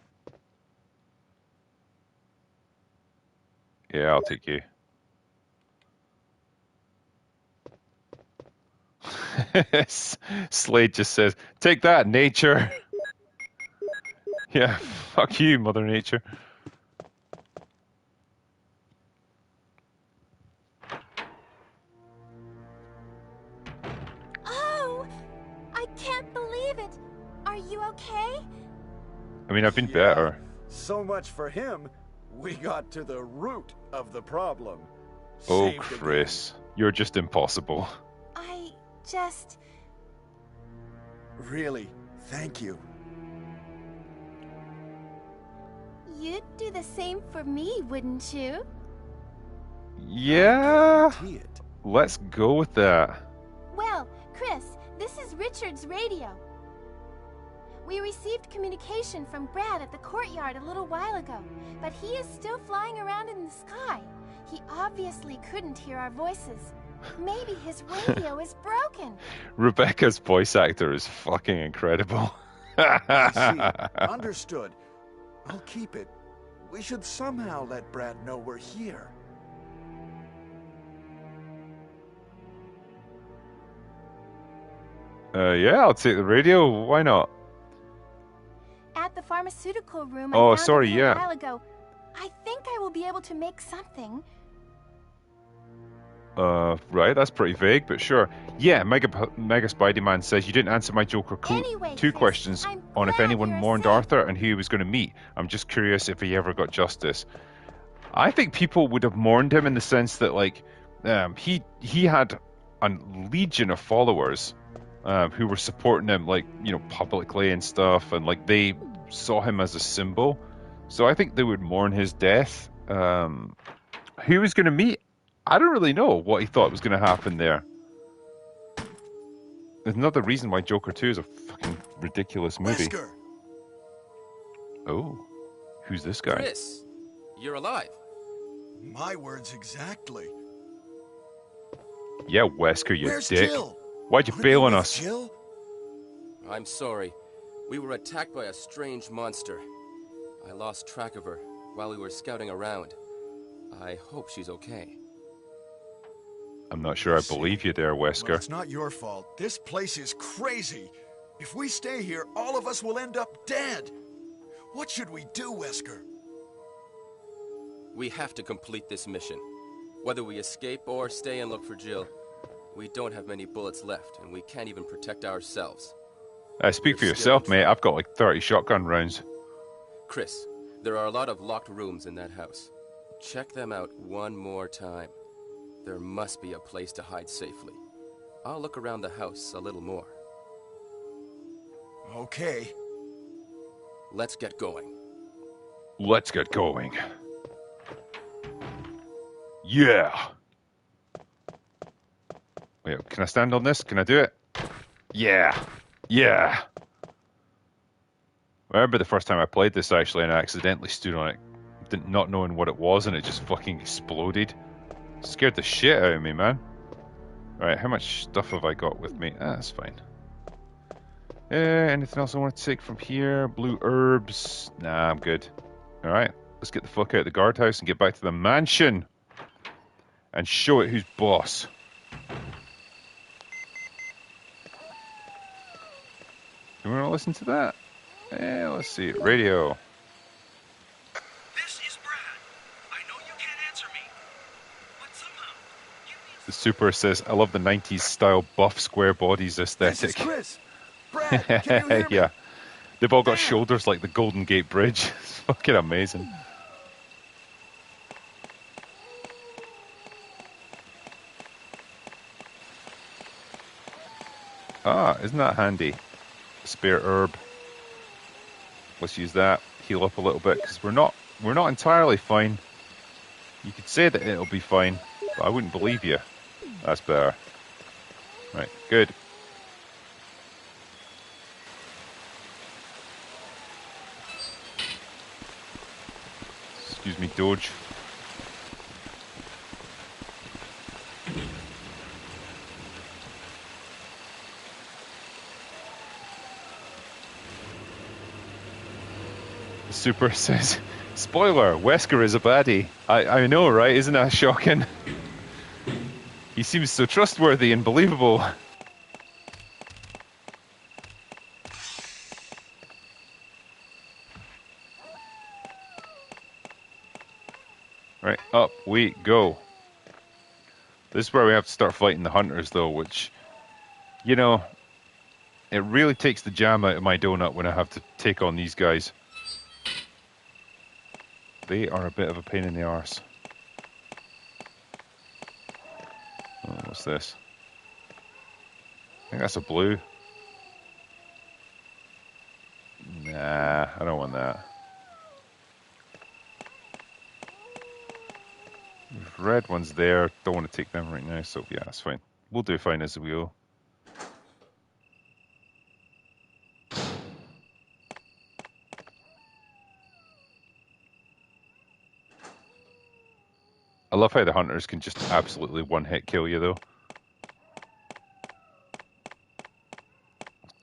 Yeah, I'll take you. Slade just says, take that, nature. Yeah, fuck you, Mother Nature. Oh, I can't believe it. Are you okay? I mean, I've been better. So much for him. We got to the root of the problem. Oh, Saved the Chris, you're just impossible. I just... game. Really, thank you. You'd do the same for me, wouldn't you? Yeah, Guarantee it. let's go with that. Well, Chris, this is Richard's radio. We received communication from Brad at the courtyard a little while ago, but he is still flying around in the sky. He obviously couldn't hear our voices. Maybe his radio is broken. Rebecca's voice actor is fucking incredible. I see. Understood. I'll keep it. We should somehow let Brad know we're here. Yeah, I'll take the radio. Why not? At the pharmaceutical room Oh, I found sorry, a little yeah. while ago. I think I will be able to make something. Right, that's pretty vague, but sure. Yeah, Mega Spider-Man says you didn't answer my Joker Anyway, 2 Chris, questions I'm on if glad anyone you're mourned safe. Arthur and who he was going to meet. I'm just curious if he ever got justice. I think people would have mourned him in the sense that, like, he had a legion of followers who were supporting him, like, you know, publicly and stuff, and like they saw him as a symbol. So I think they would mourn his death. Who he was going to meet? I don't really know what he thought was going to happen there. There's another reason why Joker 2 is a fucking ridiculous movie. Wesker! Oh, who's this guy? Chris, you're alive. My words exactly. Yeah, Wesker, you Where's dick. Jill? Why'd you Aren't bail on with us? Jill? I'm sorry. We were attacked by a strange monster. I lost track of her while we were scouting around. I hope she's okay. I'm not sure I believe you there, Well, Wesker. it's not your fault. This place is crazy. If we stay here, all of us will end up dead. What should we do, Wesker? We have to complete this mission. Whether we escape or stay and look for Jill, we don't have many bullets left, and we can't even protect ourselves. Speak for We're yourself, still in mate. I've got like 30 shotgun rounds. Chris, there are a lot of locked rooms in that house. Check them out one more time. There must be a place to hide safely. I'll look around the house a little more. Okay. Let's get going. Let's get going. Yeah. Wait, can I stand on this? Can I do it? Yeah. Yeah. I remember the first time I played this actually, and I accidentally stood on it, not knowing what it was, and it just fucking exploded. Scared the shit out of me, man. Alright, how much stuff have I got with me? That's fine. Anything else I want to take from here? Blue herbs? Nah, I'm good. Alright, let's get the fuck out of the guardhouse and get back to the mansion. And show it who's boss. You want to listen to that? Let's see. Radio. This is Brad. I know you can't answer me, but somehow give me The super says, I love the 90s style buff square bodies This is aesthetic. Chris. Brad, can you hear me? Yeah. They've all got shoulders like the Golden Gate Bridge. It's fucking amazing. Ah, isn't that handy? Spare herb. Let's use that. Heal up a little bit because we're not entirely fine. You could say that it'll be fine, but I wouldn't believe you. That's better. Right, good. Excuse me, Doge. The super says, spoiler, Wesker is a baddie. I know, right? Isn't that shocking? He seems so trustworthy and believable. Right, up we go. This is where we have to start fighting the hunters, though, which, you know, it really takes the jam out of my donut when I have to take on these guys. They are a bit of a pain in the arse. Oh, what's this? I think that's a blue. Nah, I don't want that. Red one's there. Don't want to take them right now, so yeah, that's fine. We'll do fine as we go. I love how the hunters can just absolutely one-hit kill you, though.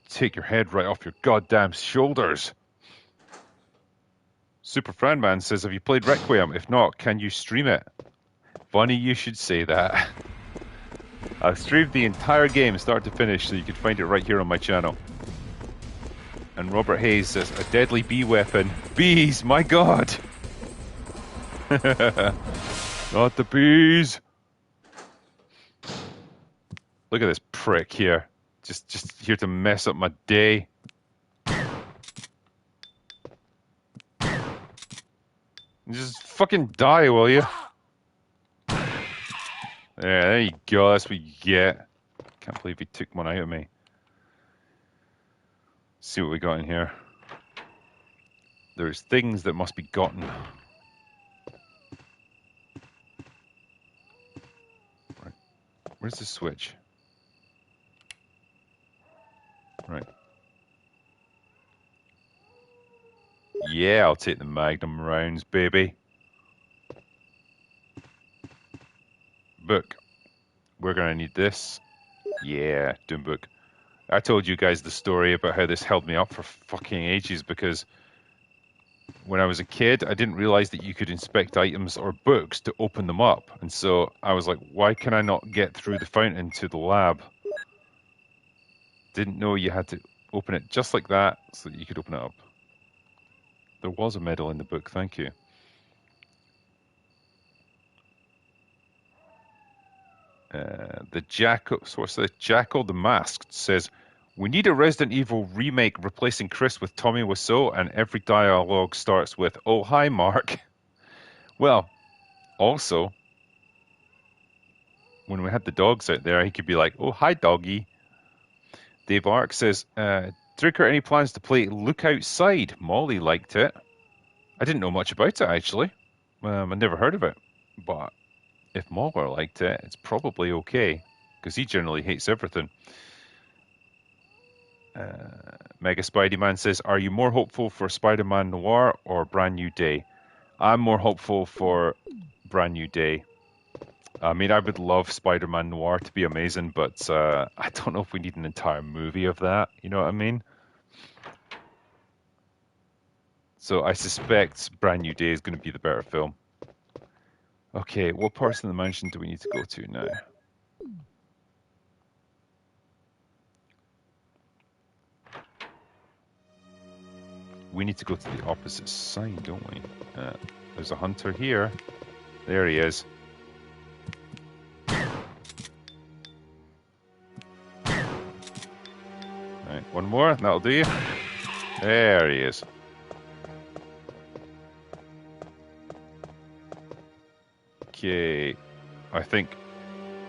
Take your head right off your goddamn shoulders. Super Fan Man says, have you played Requiem? If not, can you stream it? Funny you should say that. I've streamed the entire game start to finish, so you can find it right here on my channel. And Robert Hayes says, a deadly bee weapon. Bees, my god! Not the bees! Look at this prick here. Just here to mess up my day. Just fucking die, will you? There you go, that's what you get. Can't believe he took one out of me. Let's see what we got in here. There's things that must be gotten. Right. Where's the switch? Right. Yeah, I'll take the Magnum rounds, baby. Book. We're gonna need this. Yeah, doom book. I told you guys the story about how this held me up for fucking ages because when I was a kid, I didn't realize that you could inspect items or books to open them up. And so I was like, why can I not get through the fountain to the lab? Didn't know you had to open it just like that so that you could open it up. There was a medal in the book, thank you. The Jackal, so what's the Jackal the Masked says, we need a Resident Evil remake replacing Chris with Tommy Wiseau, and every dialogue starts with, oh, hi, Mark. Well, also, when we had the dogs out there, he could be like, oh, hi, doggy. Dave Ark says, Drucker, any plans to play Look Outside? Molly liked it. I didn't know much about it, actually. I'd never heard of it. But if Mauler liked it, it's probably okay, because he generally hates everything. Mega Spidey-Man says, are you more hopeful for Spider-Man Noir or Brand New Day? I'm more hopeful for Brand New Day. I mean, I would love Spider-Man Noir to be amazing, but I don't know if we need an entire movie of that. You know what I mean? So I suspect Brand New Day is going to be the better film. Okay, what parts of the mansion do we need to go to now? We need to go to the opposite side, don't we? There's a hunter here. There he is. Alright, one more, that'll do you. There he is. Okay, I think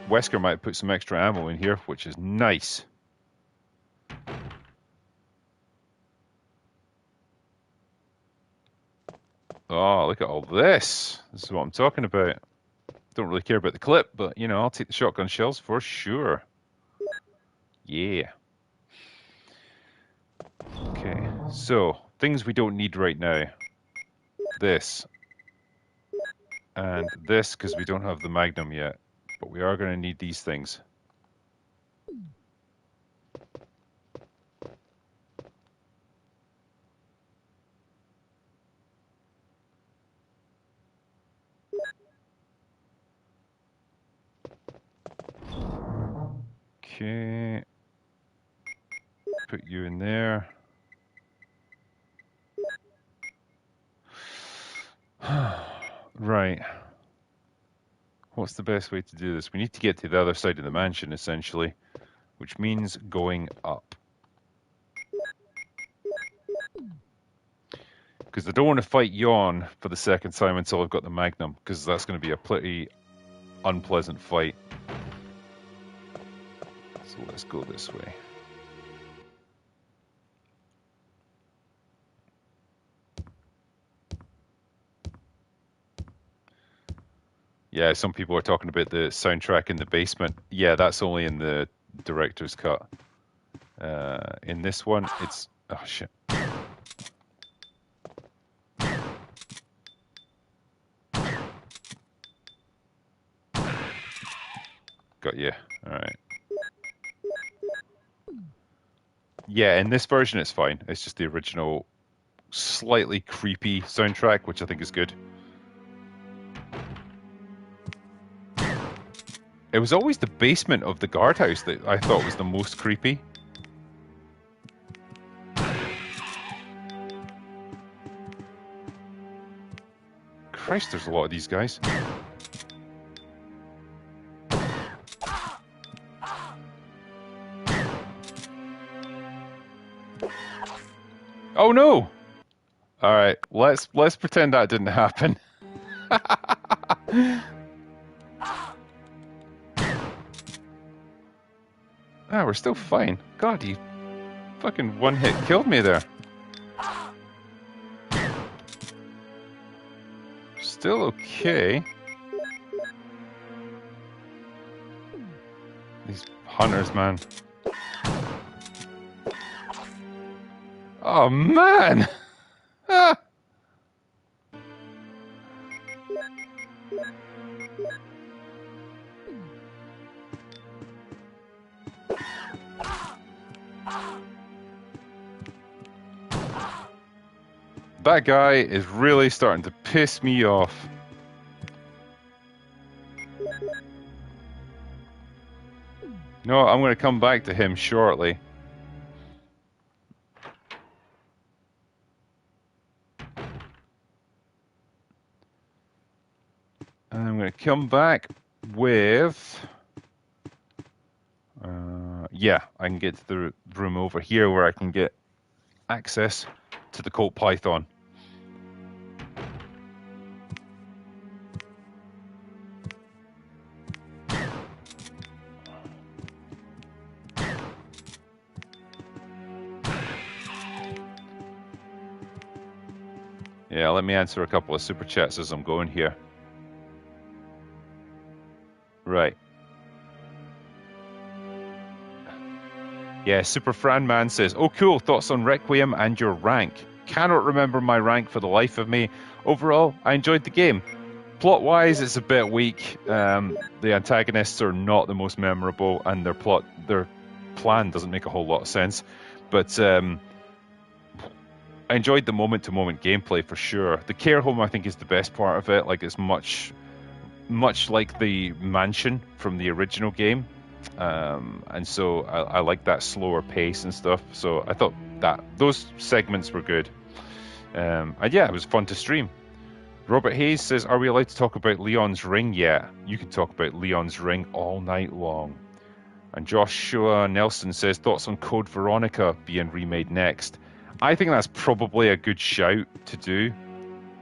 Wesker might put some extra ammo in here, which is nice. Oh, look at all this. This is what I'm talking about. Don't really care about the clip, but, you know, I'll take the shotgun shells for sure. Yeah. Okay, so, things we don't need right now. This. And this, because we don't have the Magnum yet. But we are going to need these things. Okay. Put you in there. Right. What's the best way to do this? We need to get to the other side of the mansion, essentially, which means going up. Because I don't want to fight Yawn for the second time until I've got the Magnum, because that's going to be a pretty unpleasant fight. So let's go this way. Yeah, some people are talking about the soundtrack in the basement. Yeah, that's only in the director's cut. In this one, it's... Oh, shit. Got you. Alright. Yeah, in this version it's fine. It's just the original slightly creepy soundtrack, which I think is good. It was always the basement of the guardhouse that I thought was the most creepy. Christ, there's a lot of these guys. Oh no! Alright, let's pretend that didn't happen. Ah, we're still fine. God, he fucking one hit killed me there. Still okay. These hunters, man. Oh, man! Ah. That guy is really starting to piss me off. No, I'm going to come back to him shortly. I'm going to come back with... yeah, I can get to the room over here where I can get access to the Colt Python. Yeah, let me answer a couple of super chats as I'm going here. Right. Yeah, Super Fran Man says, "Oh cool, thoughts on Requiem and your rank? Cannot remember my rank for the life of me. Overall, I enjoyed the game. Plot-wise, it's a bit weak. The antagonists are not the most memorable, and their plan doesn't make a whole lot of sense. But I enjoyed the moment-to-moment gameplay for sure. The care home, I think, is the best part of it. Like, it's much like the mansion from the original game. And so I like that slower pace and stuff. So I thought that those segments were good. And yeah, it was fun to stream." Robert Hayes says, "Are we allowed to talk about Leon's Ring yet?" You can talk about Leon's Ring all night long. And Joshua Nelson says, "Thoughts on Code Veronica being remade next?" I think that's probably a good shout to do.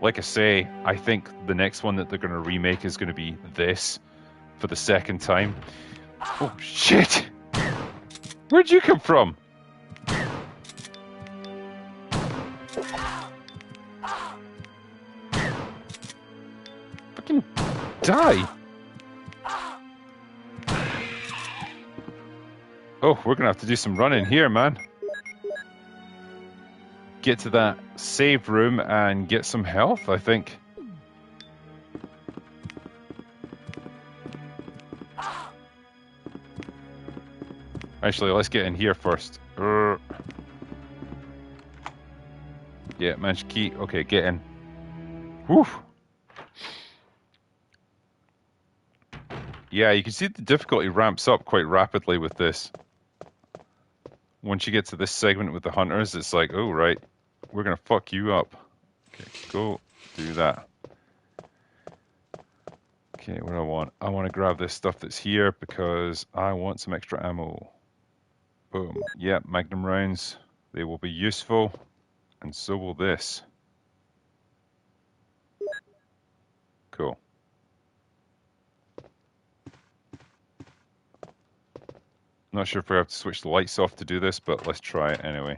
Like I say, I think the next one that they're going to remake is going to be this for the second time. Oh, shit! Where'd you come from? Fucking die! Oh, we're gonna have to do some running here, man. Get to that save room and get some health, I think. Actually, let's get in here first. Yeah, manage key. Okay, get in. Whew. Yeah, you can see the difficulty ramps up quite rapidly with this. Once you get to this segment with the hunters, it's like, oh, right, we're going to fuck you up. Okay, go do that. Okay, what do I want? I want to grab this stuff that's here because I want some extra ammo. Boom. Yeah, Magnum rounds. They will be useful, and so will this. Cool. Not sure if we have to switch the lights off to do this, but let's try it anyway.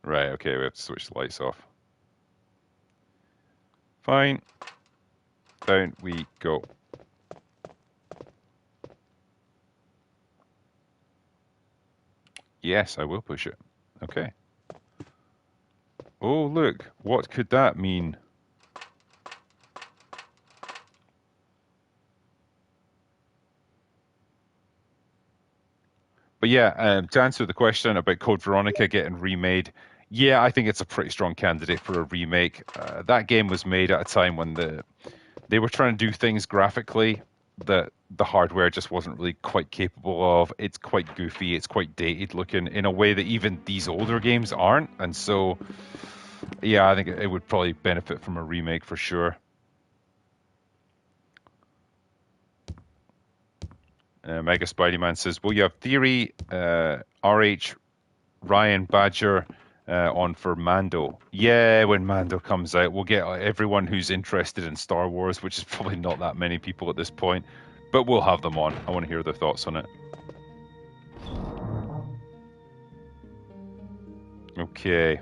Right, okay, we have to switch the lights off. Fine. Down we go. Yes, I will push it. Okay. Oh, look. What could that mean? But yeah, to answer the question about Code Veronica getting remade, yeah, I think it's a pretty strong candidate for a remake. That game was made at a time when they were trying to do things graphically that the hardware just wasn't really quite capable of. It's quite goofy, it's quite dated looking in a way that even these older games aren't. And so, yeah, I think it would probably benefit from a remake for sure. Mega Spidey-Man says, "Will you have Theory, RH, Ryan Badger on for Mando?" Yeah, when Mando comes out, we'll get everyone who's interested in Star Wars, which is probably not that many people at this point, but we'll have them on. I want to hear their thoughts on it. Okay.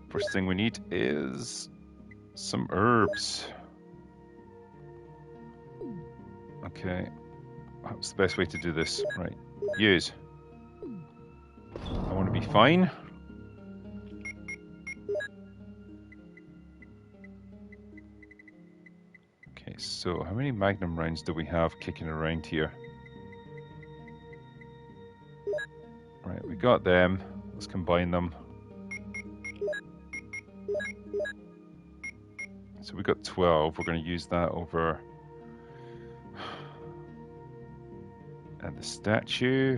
First thing we need is some herbs. Okay. What's the best way to do this? Right. Use. I want to be fine. Okay, so how many Magnum rounds do we have kicking around here? Right, we got them. Let's combine them. So we got 12. We're going to use that over and the statue.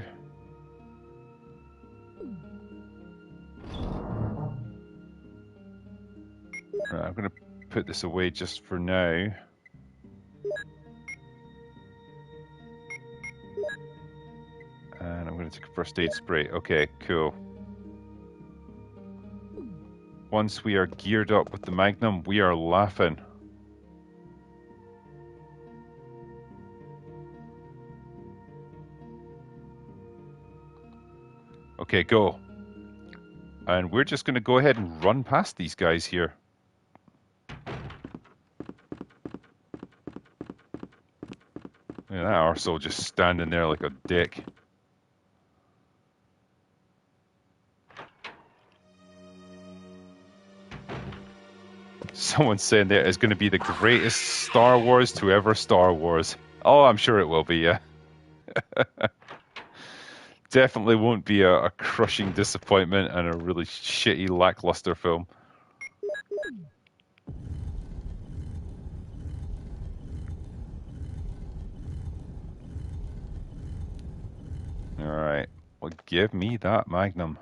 Right, I'm going to put this away just for now. And I'm going to take a first aid spray. Okay, cool. Once we are geared up with the Magnum, we are laughing. Okay, go. And we're just going to go ahead and run past these guys here. Look at that arsehole just standing there like a dick. Someone's saying that it's going to be the greatest Star Wars to ever Star Wars. Oh, I'm sure it will be, yeah. Definitely won't be a crushing disappointment and a really shitty, lackluster film. Alright, well, give me that Magnum.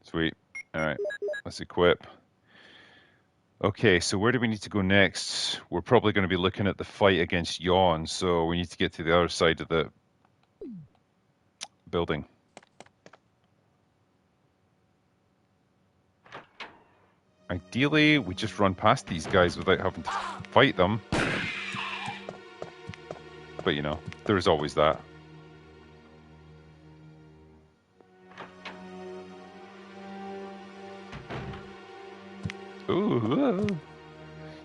Sweet. Alright, let's equip. Okay, so where do we need to go next? We're probably going to be looking at the fight against Yawn, so we need to get to the other side of the building. Ideally, we just run past these guys without having to fight them. But you know, there's always that. Ooh.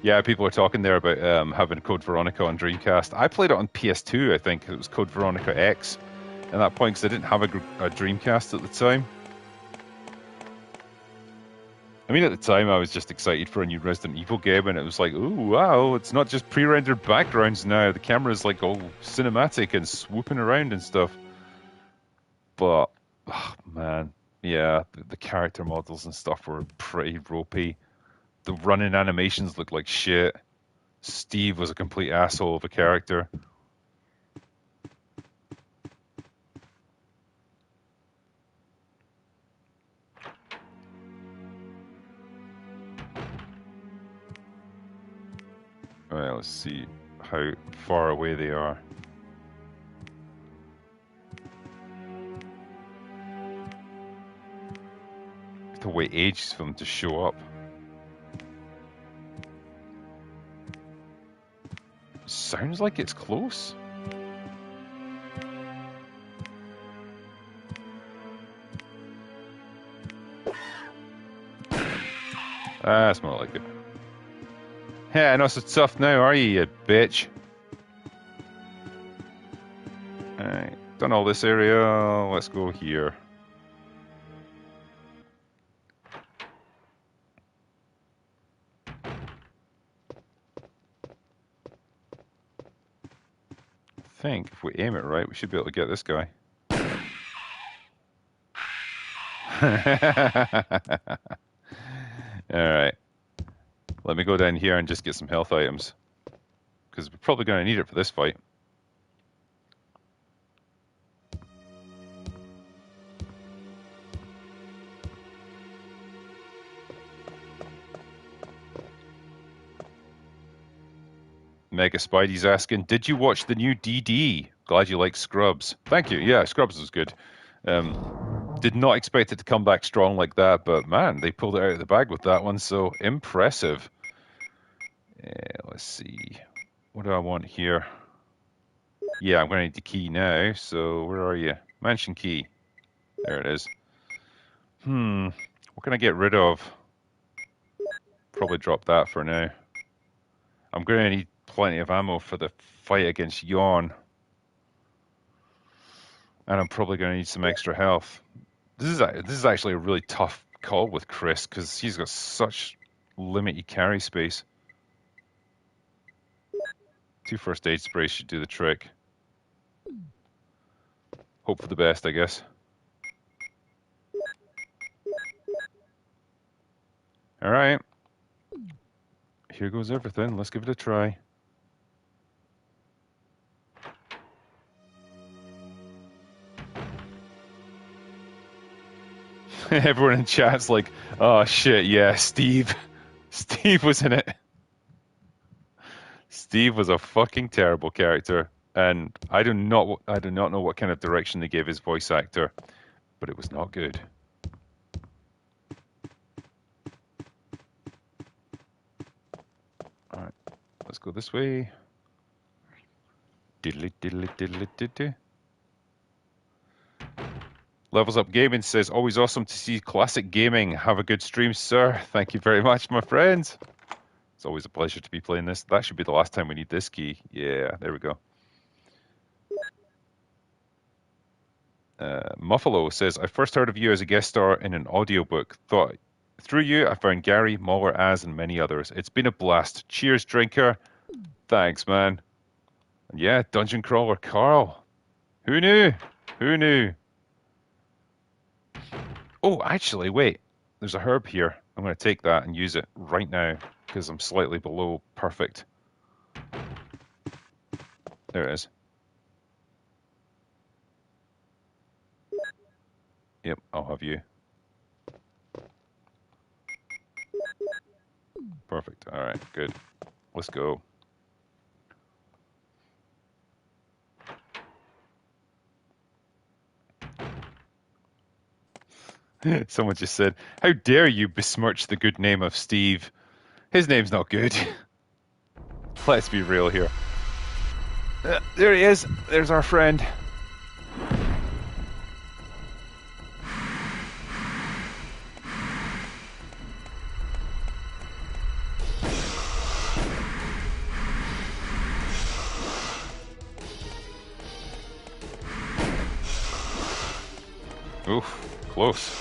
Yeah, people are talking there about having Code Veronica on Dreamcast. I played it on PS2, I think. It was Code Veronica X at that point, because I didn't have a Dreamcast at the time. I mean, at the time, I was just excited for a new Resident Evil game, and it was like, ooh, wow, it's not just pre-rendered backgrounds now. The camera's like all cinematic and swooping around and stuff. But, oh, man, yeah, the character models and stuff were pretty ropey. The running animations looked like shit. Steve was a complete asshole of a character. Alright, let's see how far away they are. Have to wait ages for them to show up. Sounds like it's close. That's more like it. Hey, not so tough now, are you bitch? Alright, done all this area. Let's go here. I think if we aim it right, we should be able to get this guy. Alright. Let me go down here and just get some health items. Because we're probably going to need it for this fight. Mega Spidey's asking, did you watch the new DD? Glad you like Scrubs. Thank you. Yeah, Scrubs was good. Did not expect it to come back strong like that, but man, they pulled it out of the bag with that one, so impressive. Let's see. What do I want here? Yeah, I'm going to need the key now, so where are you? Mansion key. There it is. What can I get rid of? Probably drop that for now. I'm going to need plenty of ammo for the fight against Yawn. And I'm probably going to need some extra health. This is actually a really tough call with Chris because he's got such limited carry space. 2 first aid sprays should do the trick. Hope for the best, I guess. All right. Here goes everything. Let's give it a try. Everyone in chat's like, oh shit, yeah, Steve. Steve was in it. Steve was a fucking terrible character. And I do not know what kind of direction they gave his voice actor, but it was not good. All right, let's go this way. Diddly diddly diddly diddly. Levels Up Gaming says, always awesome to see classic gaming. Have a good stream, sir. Thank you very much, my friends. It's always a pleasure to be playing this. That should be the last time we need this key. Yeah, there we go. Muffalo says, I first heard of you as a guest star in an audiobook. Through you, I found Gary, Mauler, Az, and many others. It's been a blast. Cheers, drinker. Thanks, man. And yeah, Dungeon Crawler Carl. Who knew? Who knew? Oh, actually, wait. There's a herb here. I'm going to take that and use it right now because I'm slightly below perfect. There it is. Yep, I'll have you. Perfect. All right, good. Let's go. Someone just said, how dare you besmirch the good name of Steve? His name's not good. Let's be real here. There he is. There's our friend. Oof, close.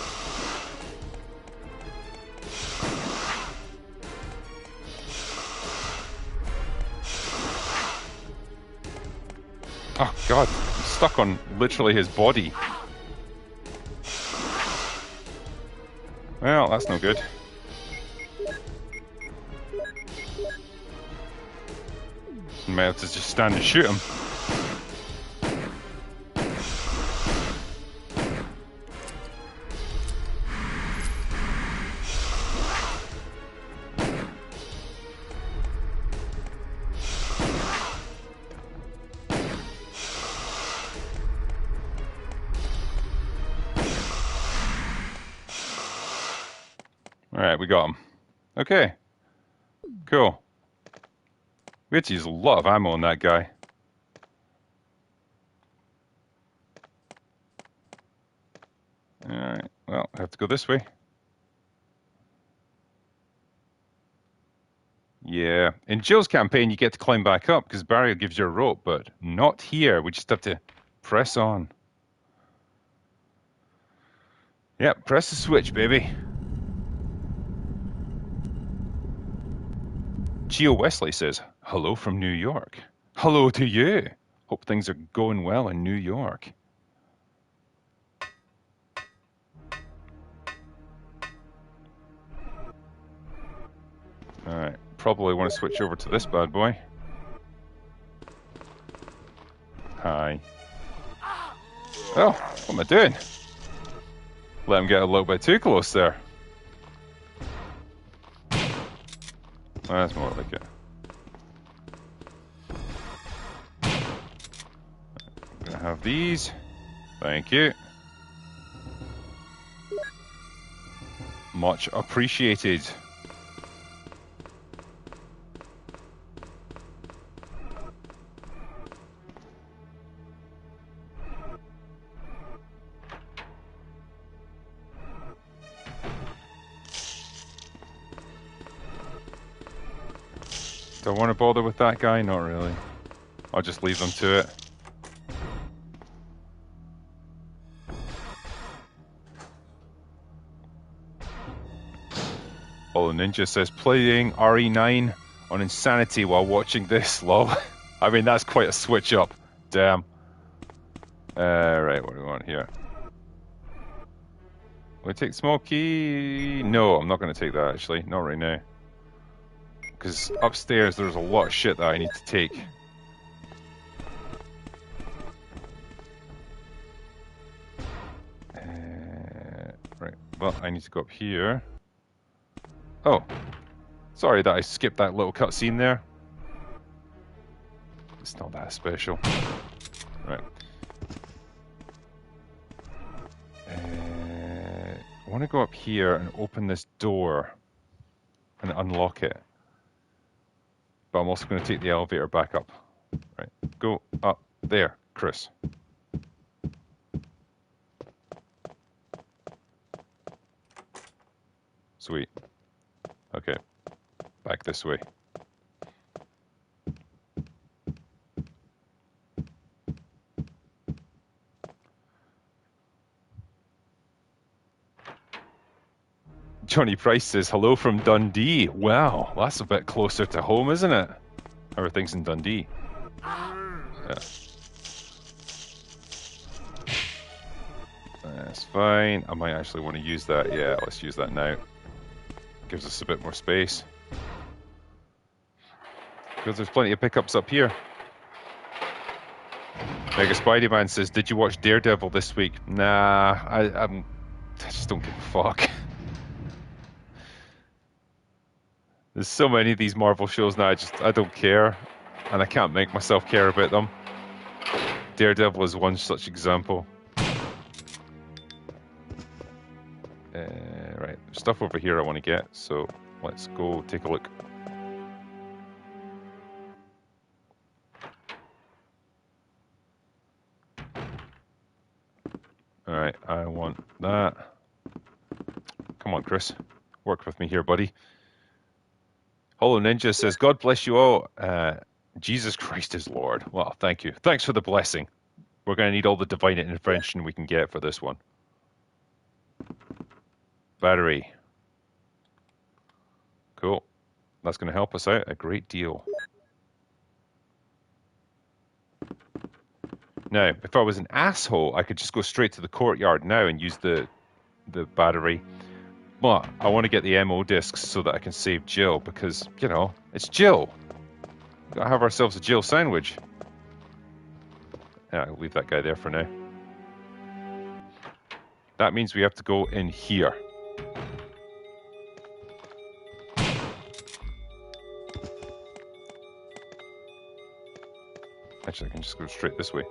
Oh god, I'm stuck on literally his body. Well, that's no good. I may have to just stand and shoot him. Alright, we got him. Okay. Cool. We had to use a lot of ammo on that guy. Alright, well, I have to go this way. Yeah. In Jill's campaign, you get to climb back up because Barrier gives you a rope, but not here. We just have to press on. Yep, press the switch, baby. Gio Wesley says, hello from New York. Hello to you. Hope things are going well in New York. Alright, probably want to switch over to this bad boy. Hi. Oh, what am I doing? Let him get a little bit too close there. That's more like it. I'm gonna have these. Thank you. Much appreciated. Do I want to bother with that guy? Not really. I'll just leave them to it. Hollow Ninja says, playing RE9 on Insanity while watching this, lol. I mean, that's quite a switch up. Damn. Right, what do we want here? Will I take small key? No, I'm not going to take that, actually. Not right now. Because upstairs there's a lot of shit that I need to take. Right, well, I need to go up here. Oh. Sorry that I skipped that little cutscene there. It's not that special. Right. I want to go up here and open this door and unlock it. But I'm also going to take the elevator back up. Right, go up there, Chris. Sweet. Okay, back this way. Johnny Price says, hello from Dundee. Wow, that's a bit closer to home, isn't it? How are things in Dundee? Yeah. That's fine. I might actually want to use that. Yeah, let's use that now. Gives us a bit more space. Because there's plenty of pickups up here. Mega Spidey-Man says, did you watch Daredevil this week? Nah, I just don't give a fuck. There's so many of these Marvel shows now, I don't care. And I can't make myself care about them. Daredevil is one such example. Right, there's stuff over here I want to get, so let's go take a look. Alright, I want that. Come on, Chris. Work with me here, buddy. Hollow Ninja says, God bless you all. Jesus Christ is Lord. Well, thank you. Thanks for the blessing. We're going to need all the divine intervention we can get for this one. Battery. Cool. That's going to help us out a great deal. Now, if I was an asshole, I could just go straight to the courtyard now and use the battery. But I want to get the MO discs so that I can save Jill because, you know, it's Jill. We've got to have ourselves a Jill sandwich. Yeah, I'll leave that guy there for now. That means we have to go in here. Actually, I can just go straight this way.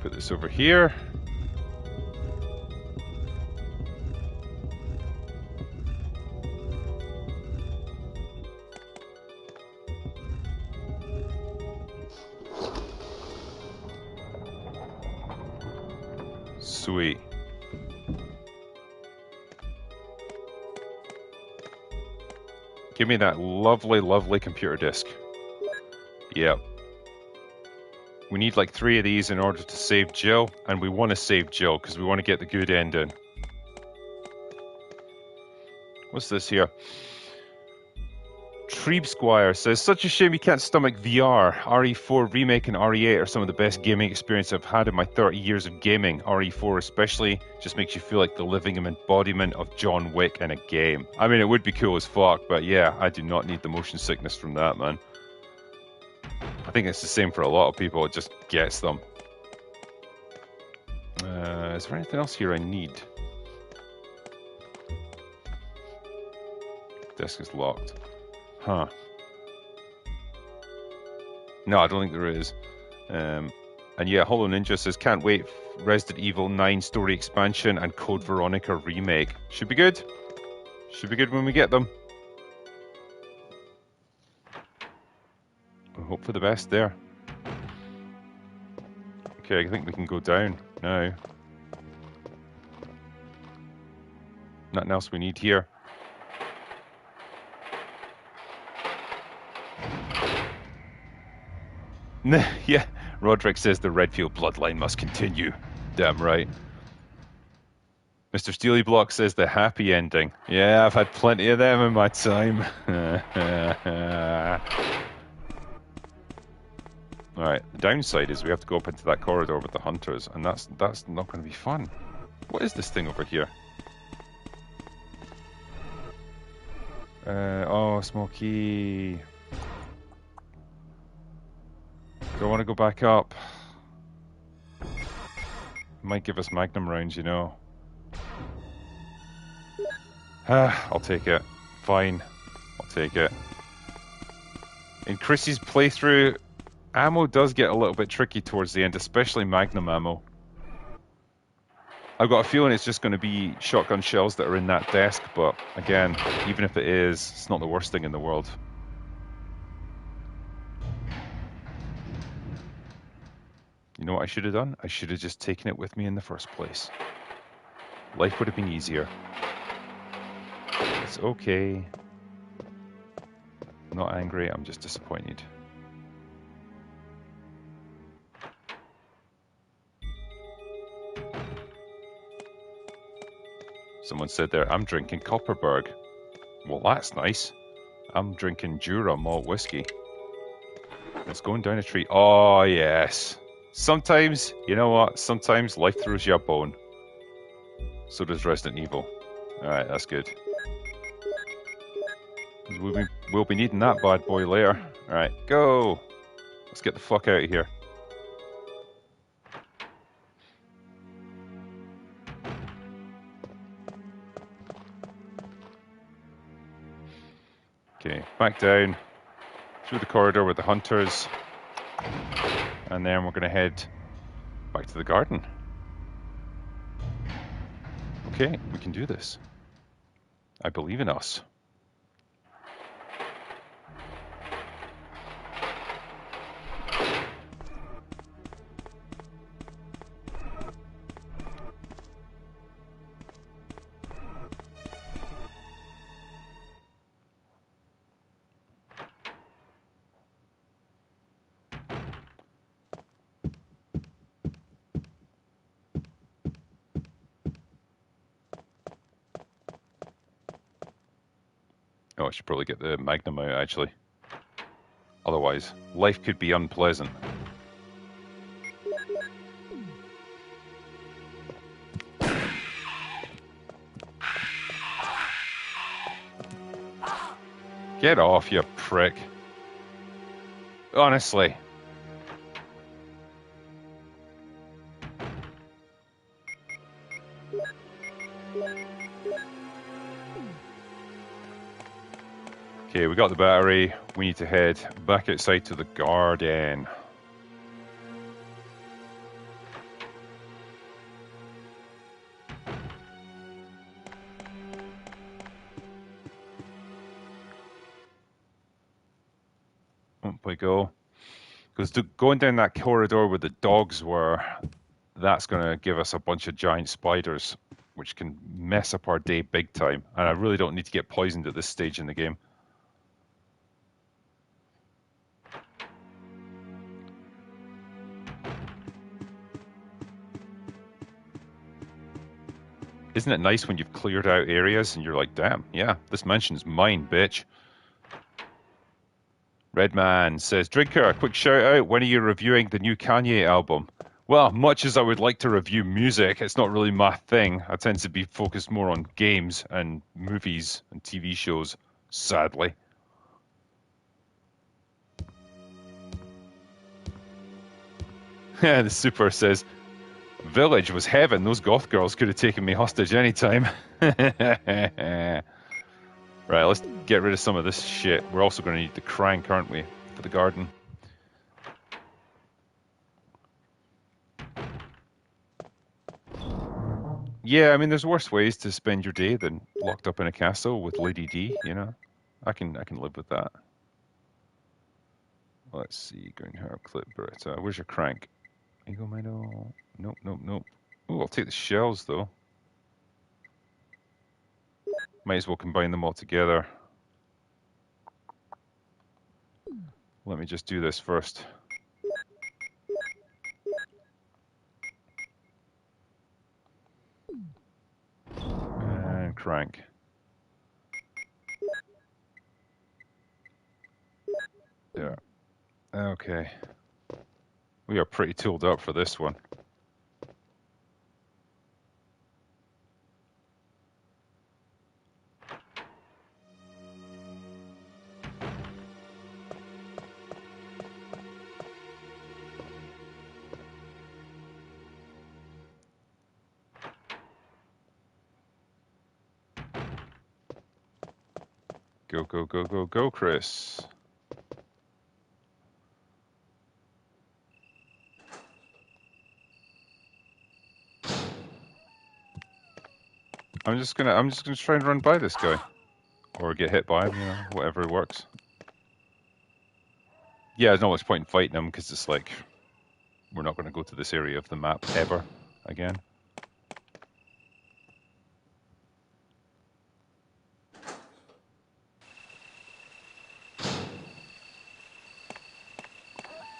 Put this over here. Sweet. Give me that lovely, lovely computer disk. Yep. We need like 3 of these in order to save Jill, and we want to save Jill because we want to get the good ending. What's this here? Treeb Squire says, such a shame you can't stomach VR. RE4 Remake and RE8 are some of the best gaming experience I've had in my 30 years of gaming. RE4 especially just makes you feel like the living embodiment of John Wick in a game. I mean, it would be cool as fuck, but yeah, I do not need the motion sickness from that, man. I think it's the same for a lot of people, it just gets them. Is there anything else here I need? Desk is locked. Huh. No, I don't think there is. And yeah, Hollow Ninja says, can't wait. Resident Evil 9 story expansion and Code Veronica remake. Should be good. Should be good when we get them. I hope for the best there. Okay, I think we can go down now. Nothing else we need here. Yeah, Roderick says the Redfield bloodline must continue. Damn right. Mr. Steelyblock says the happy ending. Yeah, I've had plenty of them in my time. Alright, the downside is we have to go up into that corridor with the hunters, and that's not going to be fun. What is this thing over here? Oh, small key. Do I want to go back up? Might give us magnum rounds, you know. I'll take it. Fine. I'll take it. In Chrissy's playthrough, ammo does get a little bit tricky towards the end, especially magnum ammo. I've got a feeling it's just going to be shotgun shells that are in that desk, but again, even if it is, it's not the worst thing in the world. You know what I should have done? I should have just taken it with me in the first place. Life would have been easier. It's okay. I'm not angry, I'm just disappointed. Someone said there, I'm drinking Copperberg. Well, that's nice. I'm drinking Jura malt whiskey. It's going down a tree. Oh, yes. Sometimes, you know what? Sometimes life throws you a bone. So does Resident Evil. Alright, that's good. We'll be needing that bad boy later. Alright, go! Let's get the fuck out of here. Okay, back down. Through the corridor with the hunters. And then we're going to head back to the garden. Okay, we can do this. I believe in us. Oh, I should probably get the magnum out, actually. Otherwise, life could be unpleasant. Get off, you prick. Honestly. Okay, we got the battery. We need to head back outside to the garden. Up we go. Because going down that corridor where the dogs were, that's going to give us a bunch of giant spiders, which can mess up our day big time. And I really don't need to get poisoned at this stage in the game. Isn't it nice when you've cleared out areas and you're like, damn, yeah, this mansion's mine, bitch. Redman says, Drinker, a quick shout out. When are you reviewing the new Kanye album? Well, much as I would like to review music, it's not really my thing. I tend to be focused more on games and movies and TV shows, sadly. The Super says, Village was heaven. Those goth girls could have taken me hostage anytime. Right, let's get rid of some of this shit. We're also going to need the crank, aren't we, for the garden? Yeah, I mean, there's worse ways to spend your day than locked up in a castle with Lady D, you know? I can live with that. Let's see, Green Herb Clip Beretta. Where's your crank? Eagle Mino. Nope, nope, nope. Ooh, I'll take the shells, though. Might as well combine them all together. Let me just do this first. crank. There. Okay. We are pretty tooled up for this one. Go, go, go, go, go, Chris. I'm just gonna try and run by this guy. Or get hit by him, you know, whatever works. Yeah, there's not much point in fighting him, because it's like, we're not going to go to this area of the map ever again.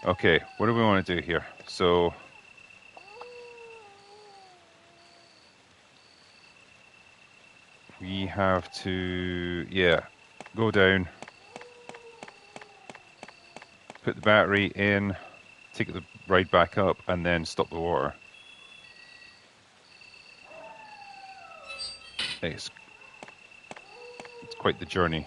Okay, what do we want to do here? So... we have to, yeah, go down, put the battery in, take the ride back up, and then stop the water. It's quite the journey.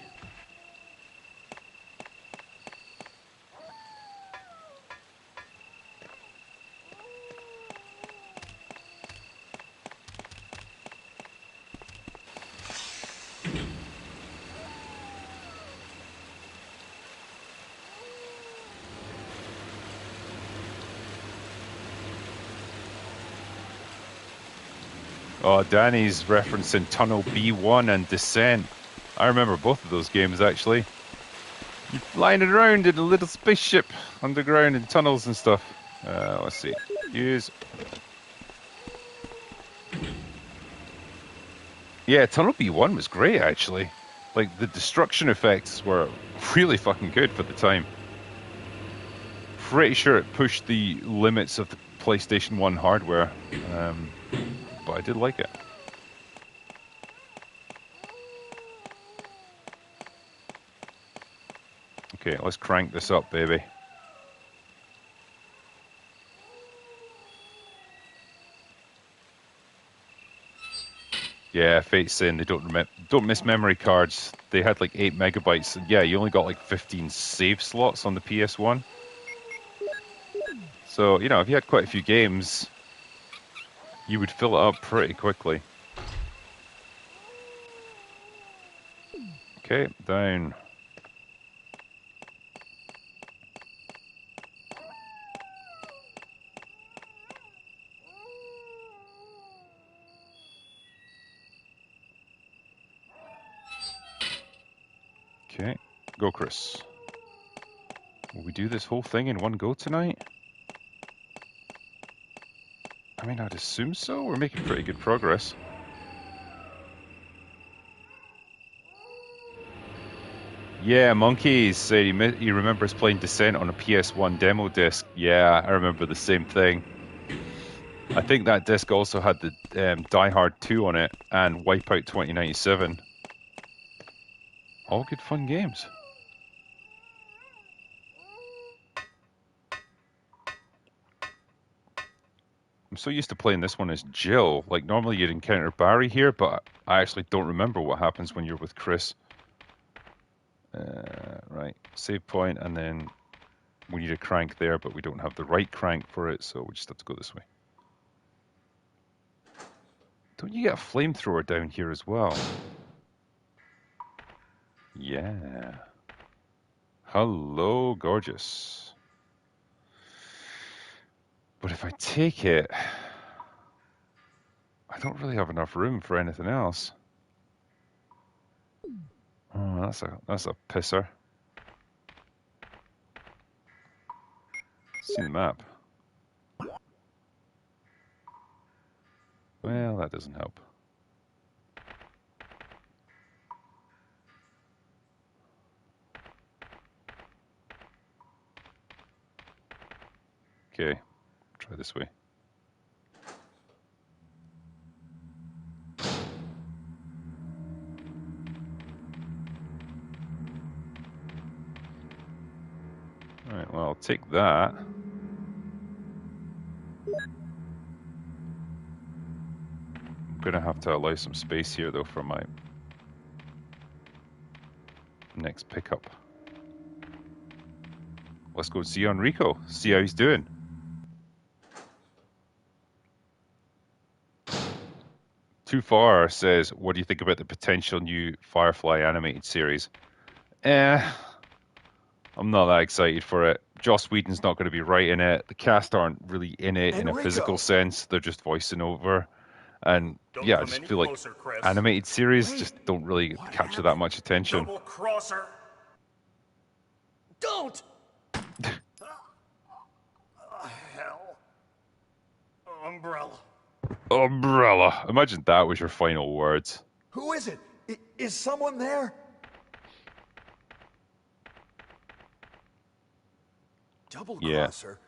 Oh, Danny's referencing Tunnel B1 and Descent. I remember both of those games, actually. You're flying around in a little spaceship underground in tunnels and stuff. Let's see. Use. Yeah, Tunnel B1 was great, actually. Like, the destruction effects were really fucking good for the time. Pretty sure it pushed the limits of the PlayStation 1 hardware. But I did like it. Okay, let's crank this up, baby. Yeah, Fate's saying they don't miss memory cards. They had like 8 megabytes. And yeah, you only got like 15 save slots on the PS1. So, you know, if you had quite a few games, you would fill it up pretty quickly. Okay, down. Okay, go Chris. Will we do this whole thing in one go tonight? I mean, I'd assume so. We're making pretty good progress. Yeah, Monkeys said he remembers playing Descent on a PS1 demo disc. Yeah, I remember the same thing. I think that disc also had the Die Hard 2 on it and Wipeout 2097. All good fun games. I'm so used to playing this one as Jill. Like, normally you'd encounter Barry here, but I actually don't remember what happens when you're with Chris. Right, save point, and then we need a crank there, but we don't have the right crank for it, so we just have to go this way. Don't you get a flamethrower down here as well? Yeah. Hello, gorgeous. But if I take it, I don't really have enough room for anything else. Oh, that's a pisser. See the map. Well, that doesn't help. Okay, try this way. take that. I'm gonna have to allow some space here though for my next pickup. Let's go see Enrico, see how he's doing. Too Far says, what do you think about the potential new Firefly animated series? I'm not that excited for it. Joss Whedon's not going to be writing it. The cast aren't really in it in a physical sense. They're just voicing over. And yeah, I just feel like animated series just don't really capture that much attention. Double crosser. Don't! Hell. Umbrella. Umbrella. Imagine that was your final words. Who is it? Is someone there? Double crosser?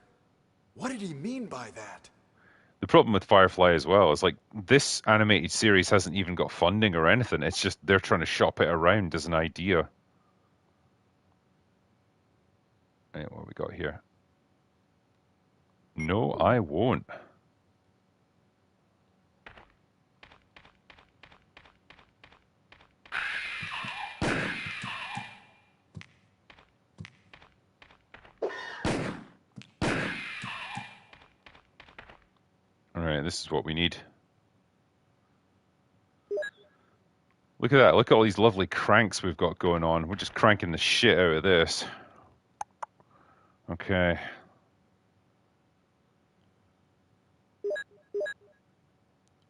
What did he mean by that? The problem with Firefly as well is like this animated series hasn't even got funding or anything. It's just they're trying to shop it around as an idea. Hey, what we got here? No, I won't. Alright, this is what we need. Look at that. Look at all these lovely cranks we've got going on. We're just cranking the shit out of this. Okay.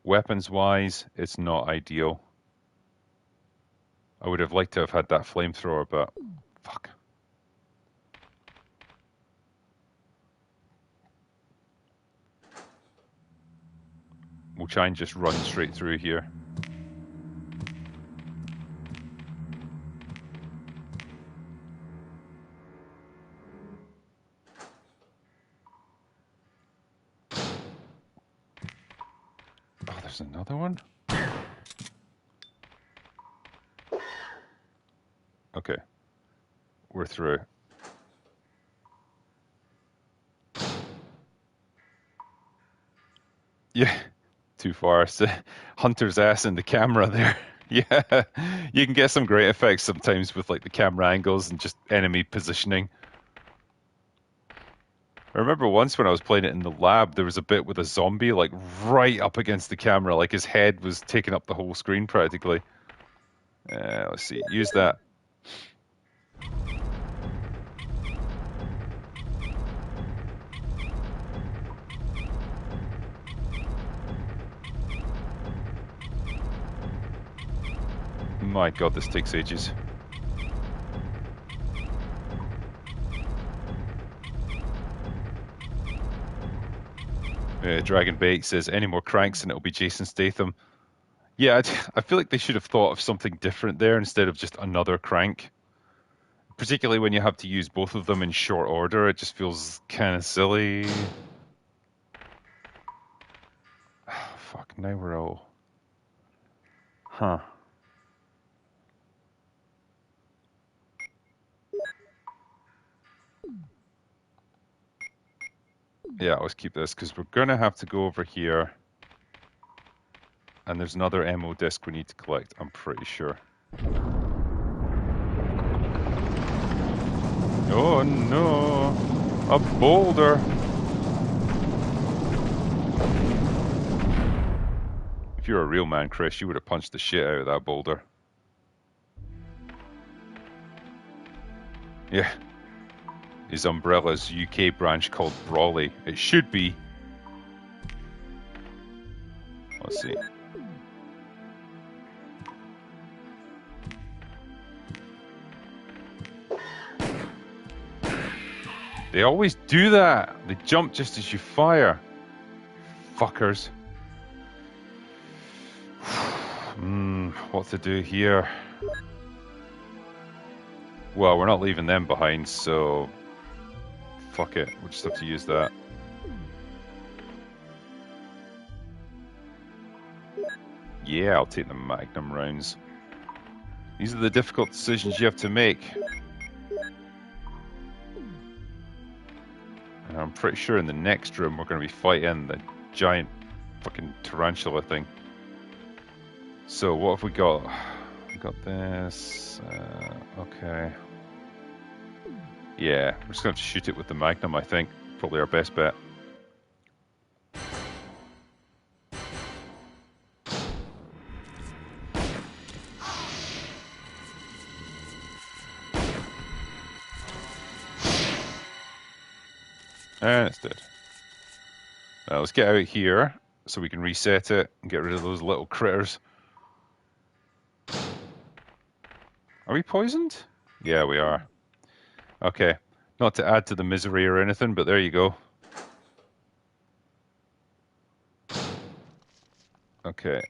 Weapons-wise, it's not ideal. I would have liked to have had that flamethrower, but fuck. We'll try and just run straight through here. Oh, there's another one? Okay. We're through. Yeah. Too far. Hunter's ass in the camera there. Yeah, you can get some great effects sometimes with like the camera angles and just enemy positioning. I remember once when I was playing it in the lab, there was a bit with a zombie like right up against the camera, like his head was taking up the whole screen practically. Let's see, use that. My god, this takes ages. Dragon Bait says, any more cranks and it'll be Jason Statham. Yeah, I feel like they should have thought of something different there instead of just another crank. Particularly when you have to use both of them in short order, it just feels kind of silly. Oh, fuck, now we're all... Huh. Yeah, let's keep this, because we're going to have to go over here. And there's another ammo disc we need to collect, I'm pretty sure. Oh no! A boulder! If you're a real man, Chris, you would have punched the shit out of that boulder. Yeah. Is Umbrella's UK branch called Brawley? It should be. Let's see. They always do that. They jump just as you fire. Fuckers. What to do here? Well, we're not leaving them behind, so... Fuck it, we'll just have to use that. Yeah, I'll take the Magnum rounds. These are the difficult decisions you have to make. I'm pretty sure in the next room we're going to be fighting the giant fucking tarantula thing. So what have we got? We got this. Okay. Yeah, we're just going to have to shoot it with the Magnum, I think. Probably our best bet. And it's dead. Now let's get out here so we can reset it and get rid of those little critters. Are we poisoned? Yeah, we are. Okay. Not to add to the misery or anything, but there you go. Okay.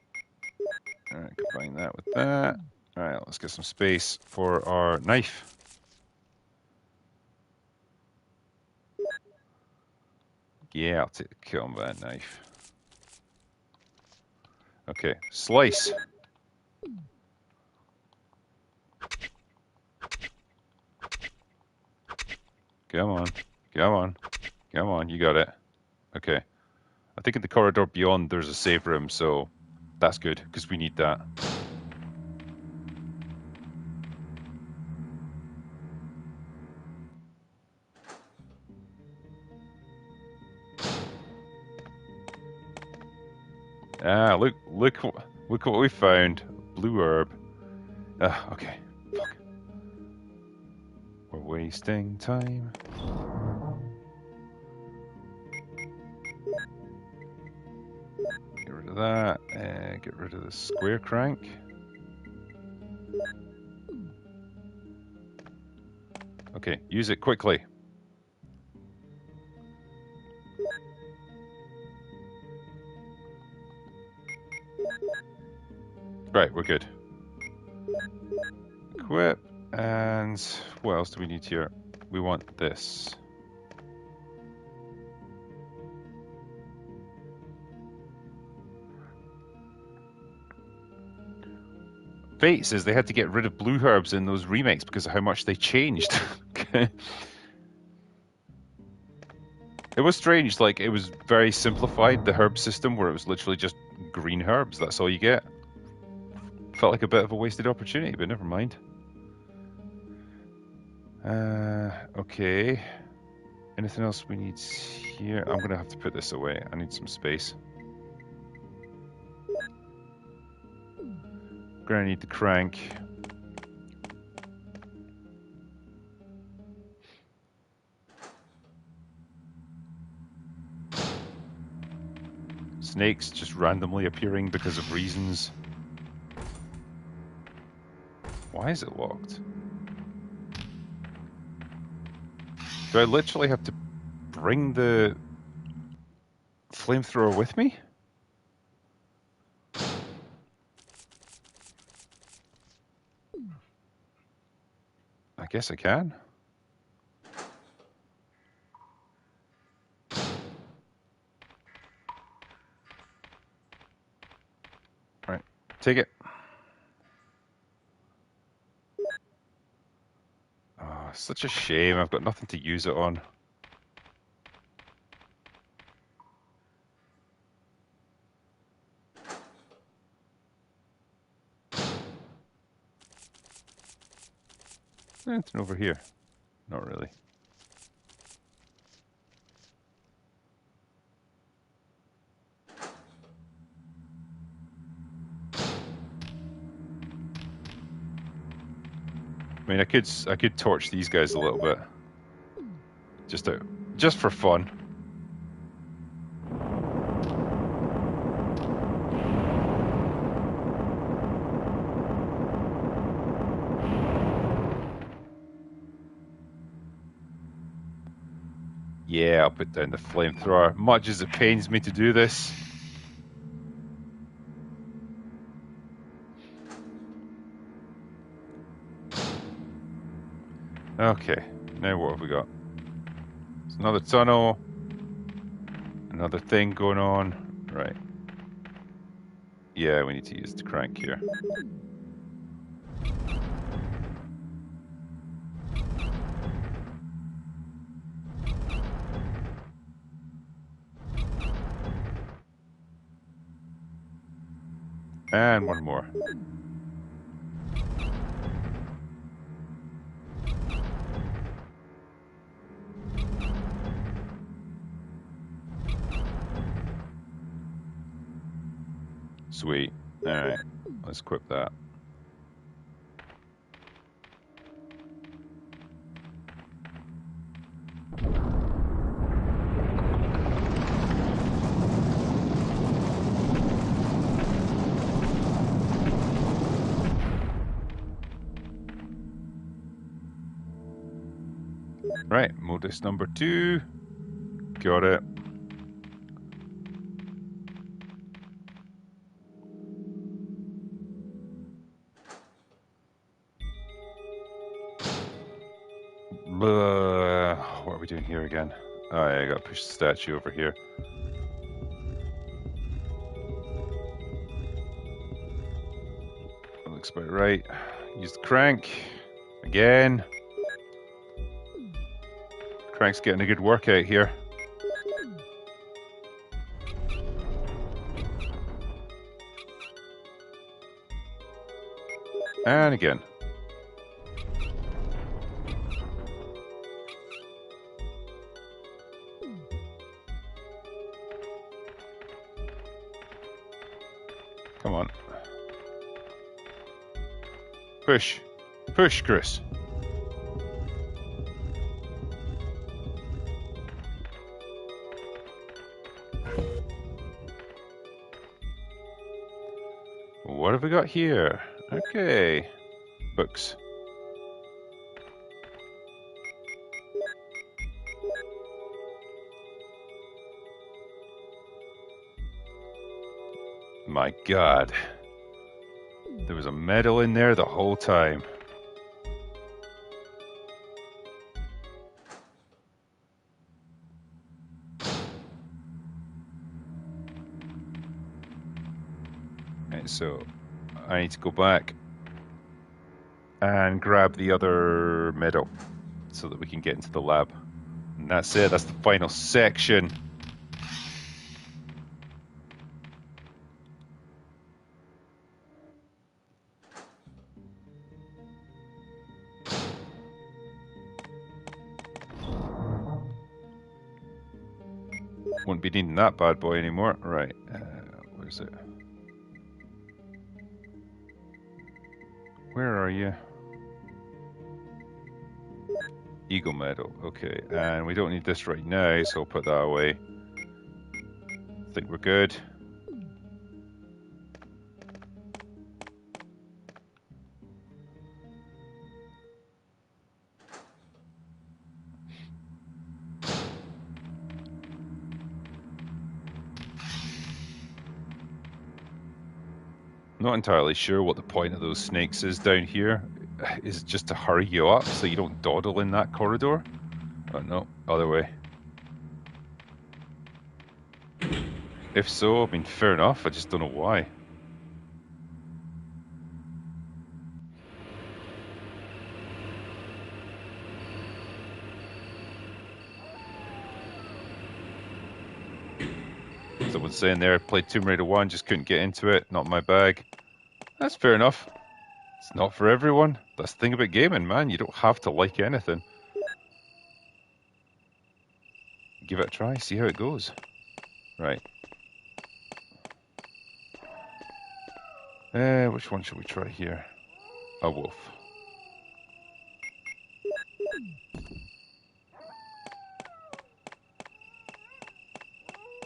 Alright, combine that with that. Alright, let's get some space for our knife. Yeah, I'll take the combat knife. Okay, slice. Come on, come on, come on, you got it. Okay. I think in the corridor beyond there's a save room, so that's good, because we need that. Ah, look what we found. Blue herb. Ah, okay. Fuck. We're wasting time. Get rid of that. Get rid of the square crank. Okay, use it quickly. Right, we're good. Equip, and what else do we need here? We want this. Fate says they had to get rid of blue herbs in those remakes because of how much they changed. It was strange, like, it was very simplified, the herb system, where it was literally just green herbs, that's all you get. Felt like a bit of a wasted opportunity, but never mind. Okay. Anything else we need here? I'm gonna have to put this away. I need some space. Gonna need the crank. Snakes just randomly appearing because of reasons. Why is it locked? Do I literally have to bring the flamethrower with me? I guess I can. Right, take it. Oh, such a shame. I've got nothing to use it on. Anything over here? Not really. I mean, I could torch these guys a little bit, just for fun. Yeah, I'll put down the flamethrower. Much as it pains me to do this. Okay, now what have we got? It's another tunnel. Another thing going on. Right. Yeah, we need to use the crank here. And one more. Sweet. Alright, let's equip that. Right, modus number 2. Got it. What are we doing here again? Oh yeah, I gotta push the statue over here. That looks about right. Use the crank. Again. Crank's getting a good workout here. And again. Come on. Push. Push, Chris. What have we got here? Okay. Books. My God. There was a medal in there the whole time. And so I need to go back and grab the other medal so that we can get into the lab. And that's it, that's the final section. Won't be needing that bad boy anymore. Right, where is it? Where are you? Eagle medal, okay. And we don't need this right now, so I'll put that away. I think we're good. Not entirely sure what the point of those snakes is down here. Is it just to hurry you up so you don't dawdle in that corridor? Oh no, other way. If so, I mean, fair enough, I just don't know why. Someone's saying there, played Tomb Raider 1, just couldn't get into it, not my bag. That's fair enough. It's not for everyone. That's the thing about gaming, man. You don't have to like anything. Give it a try, see how it goes. Right. Which one should we try here? A wolf.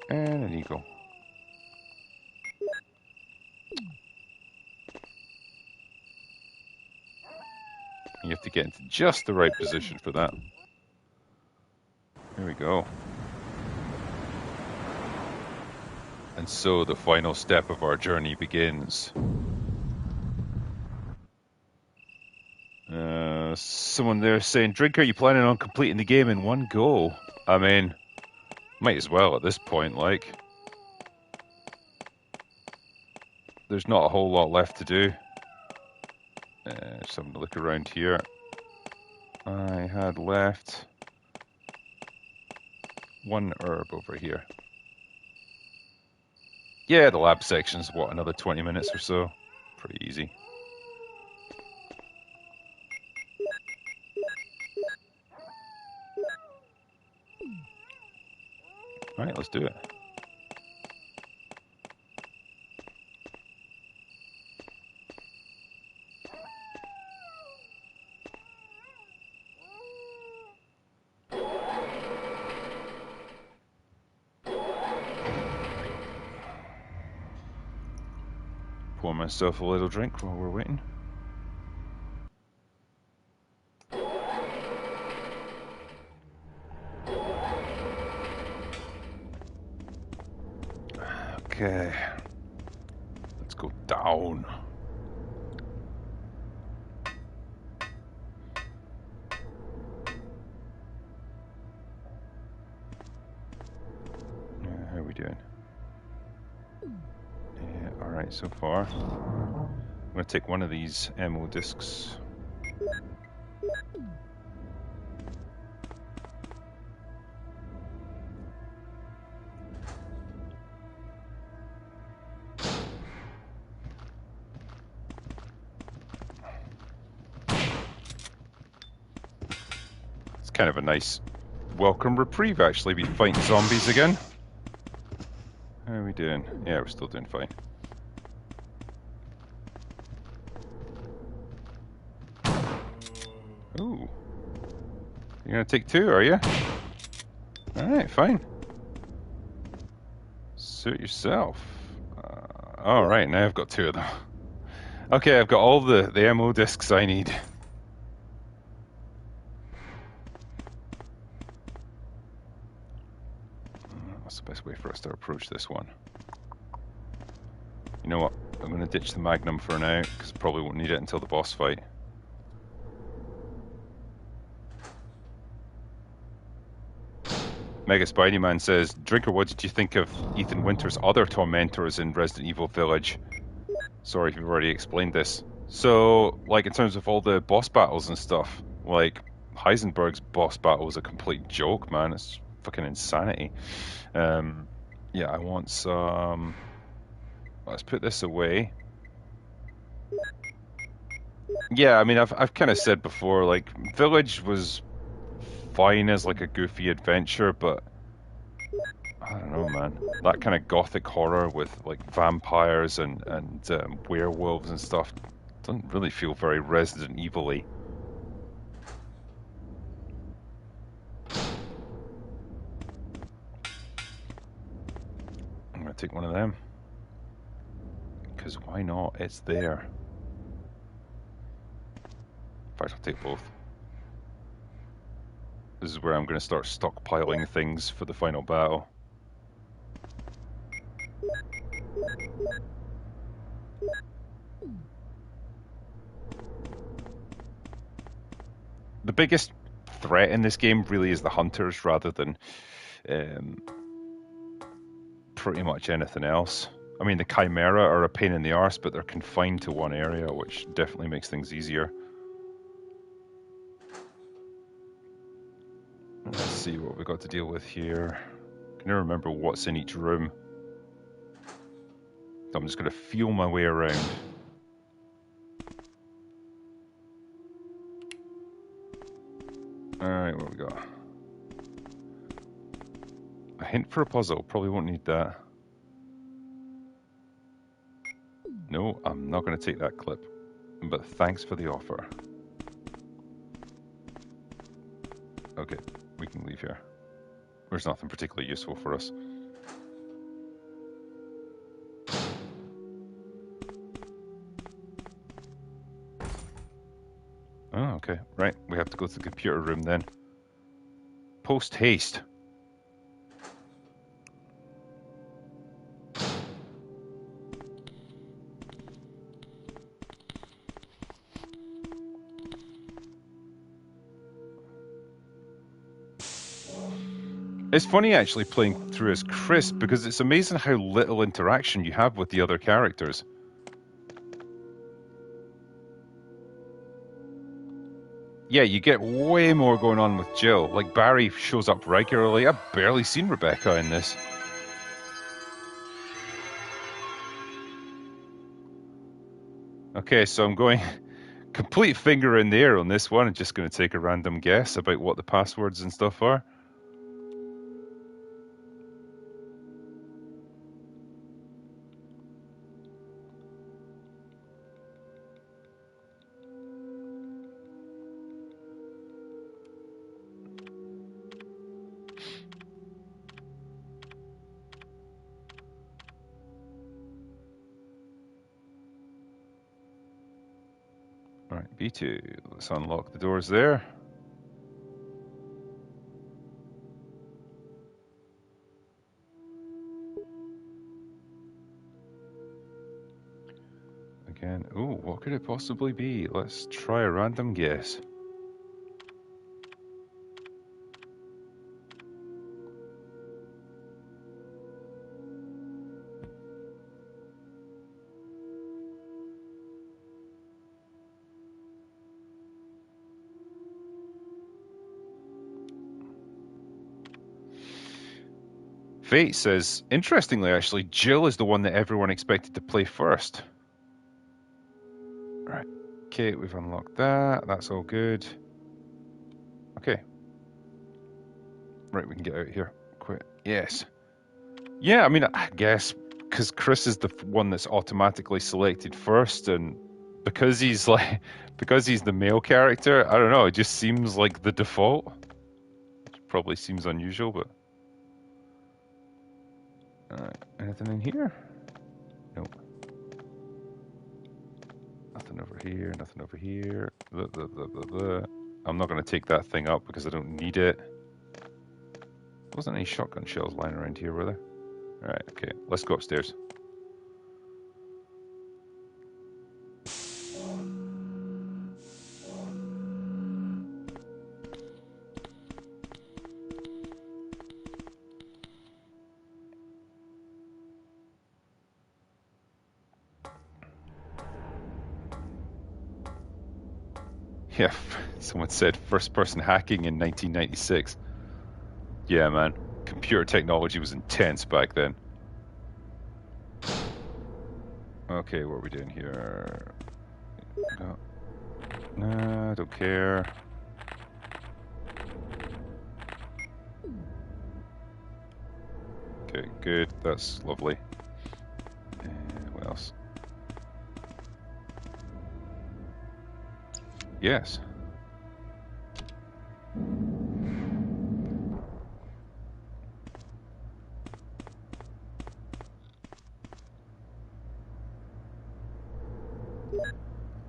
And an eagle. You have to get into just the right position for that. There we go. And so the final step of our journey begins. Someone there saying, Drink, are you planning on completing the game in one go? I mean, might as well at this point, like. There's not a whole lot left to do. Just having a look around here. I had left one herb over here. Yeah, the lab section's, what, another 20 minutes or so? Pretty easy. Alright, let's do it. Pour myself a little drink while we're waiting. Okay. Let's go down. How are we doing? Yeah, alright so far. I'm going to take one of these ammo discs. It's kind of a nice welcome reprieve, actually, be fighting zombies again. How are we doing? Yeah, we're still doing fine. Ooh. You're gonna take two, are you? Alright, fine. Suit yourself. Alright, now I've got two of them. Okay, I've got all the ammo discs I need. What's the best way for us to approach this one? You know what? I'm gonna ditch the Magnum for now, because probably won't need it until the boss fight. Mega Spidey Man says, Drinker, what did you think of Ethan Winters' other tormentors in Resident Evil Village? Sorry if you've already explained this. So, like, in terms of all the boss battles and stuff, like, Heisenberg's boss battle was a complete joke, man. It's fucking insanity. Yeah, I want some... Let's put this away. Yeah, I mean, I've kind of said before, like, Village was fine as like a goofy adventure, but I don't know, man. That kind of gothic horror with like vampires and werewolves and stuff doesn't really feel very Resident Evil-y. I'm gonna take one of them. Because why not? It's there. In fact, I'll take both. This is where I'm going to start stockpiling things for the final battle. The biggest threat in this game really is the hunters rather than pretty much anything else. I mean, the Chimera are a pain in the arse, but they're confined to one area, which definitely makes things easier. Let's see what we've got to deal with here. Can I remember what's in each room? So I'm just going to feel my way around. Alright, what we got? A hint for a puzzle. Probably won't need that. No, I'm not going to take that clip. But thanks for the offer. Okay, we can leave here. There's nothing particularly useful for us. Oh, okay. Right, we have to go to the computer room then. Post haste. It's funny actually playing through as Chris because it's amazing how little interaction you have with the other characters. Yeah, you get way more going on with Jill. Like, Barry shows up regularly. I've barely seen Rebecca in this. Okay, so I'm going complete finger in the air on this one. I'm just going to take a random guess about what the passwords and stuff are. Right, B2. Let's unlock the doors there. Again. Ooh, what could it possibly be? Let's try a random guess. Fate says, interestingly, actually, Jill is the one that everyone expected to play first. Right. Okay, we've unlocked that. That's all good. Okay. Right, we can get out of here. Quit. Yes. Yeah, I mean, I guess because Chris is the one that's automatically selected first, and because he's the male character, I don't know, it just seems like the default. Which probably seems unusual, but anything in here? Nope. Nothing over here, nothing over here. Blah, blah, blah, blah, blah. I'm not going to take that thing up because I don't need it. Wasn't any shotgun shells lying around here, were there? Alright, okay, let's go upstairs. Yeah, someone said first-person hacking in 1996. Yeah, man. Computer technology was intense back then. Okay, what are we doing here? No, nah, I don't care. Okay, good. That's lovely. What else? Yes.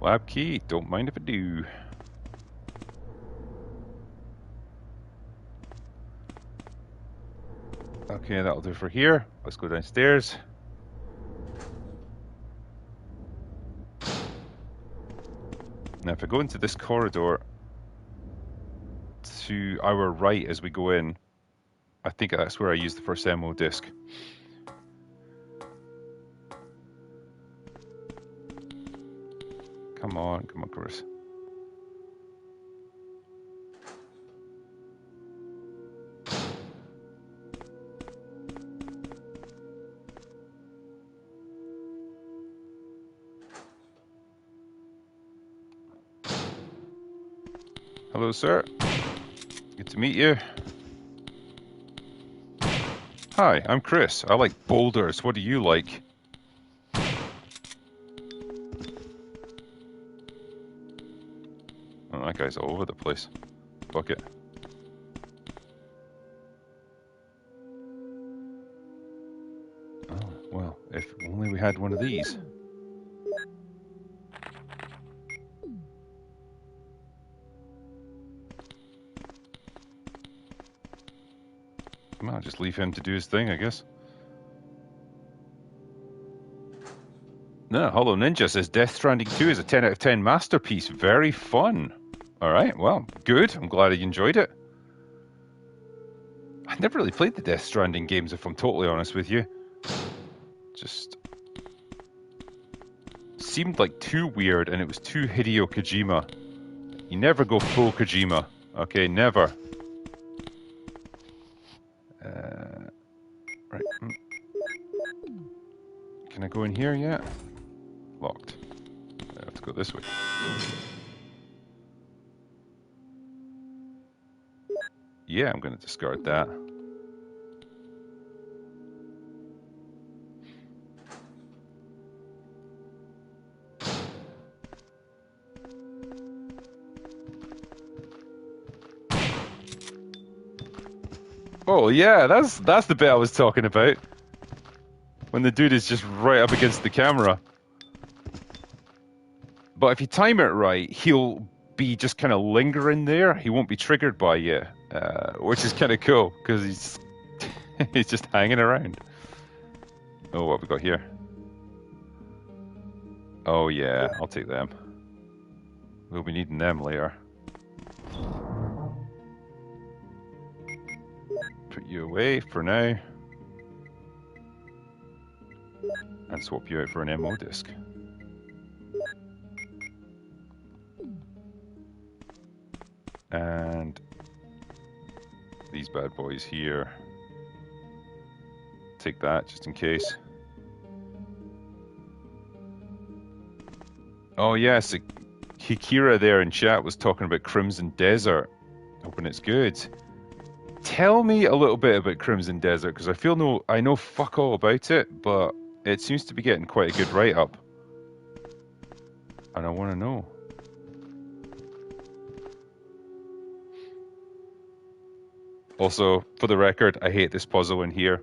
Lab key, don't mind if I do. Okay, that'll do for here. Let's go downstairs. Now, if I go into this corridor to our right as we go in, I think that's where I use the first ammo disc. Come on, Chris. Hello, sir. Good to meet you. Hi, I'm Chris. I like boulders. What do you like? Oh, that guy's all over the place. Fuck it. Oh, well, if only we had one of these. I'll just leave him to do his thing, I guess. No, Hollow Ninja says Death Stranding 2 is a 10 out of 10 masterpiece. Very fun. Alright, well, good. I'm glad you enjoyed it. I never really played the Death Stranding games, if I'm totally honest with you. Just seemed like too weird, and it was too Hideo Kojima. You never go full Kojima. Okay, never. Right. Can I go in here yet? Locked. go this way. Yeah, I'm going to discard that. Oh yeah, that's the bit I was talking about. When the dude is just right up against the camera. But if you time it right, he'll be just kind of lingering there. He won't be triggered by you, which is kind of cool because he's he's just hanging around. Oh, what have we got here? Oh yeah, I'll take them. We'll be needing them later. Put you away for now. And swap you out for an MO disc. And these bad boys here. Take that just in case. Oh yes, Hikira there in chat was talking about Crimson Desert. Hoping it's good. Tell me a little bit about Crimson Desert, because I know fuck all about it, but it seems to be getting quite a good write-up. And I want to know. Also, for the record, I hate this puzzle in here.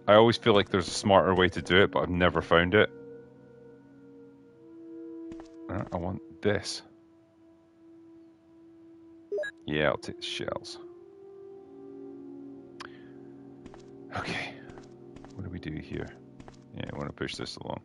I always feel like there's a smarter way to do it, but I've never found it. I want this. Yeah, I'll take the shells. Okay. What do we do here? Yeah, I want to push this along.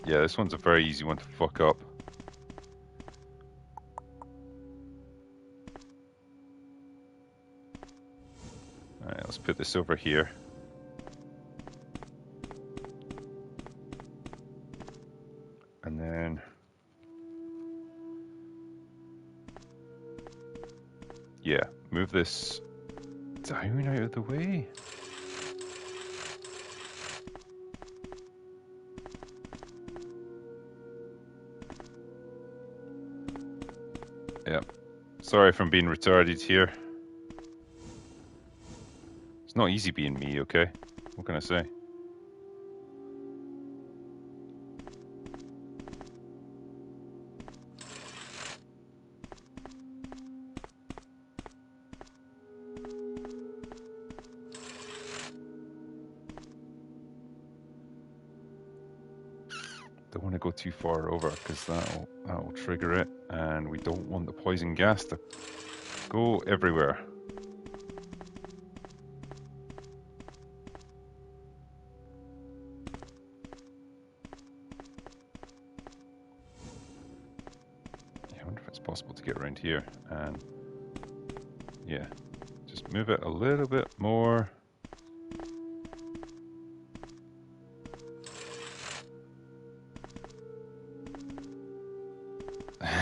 Yeah, this one's a very easy one to fuck up. Alright, let's put this over here. And then... yeah, move this down out of the way. Yep. Sorry if I'm being retarded here. It's not easy being me, okay? What can I say? Don't want to go too far over because that'll trigger it, and we don't want the poison gas to go everywhere. Yeah, I wonder if it's possible to get around here, and yeah, just move it a little bit more.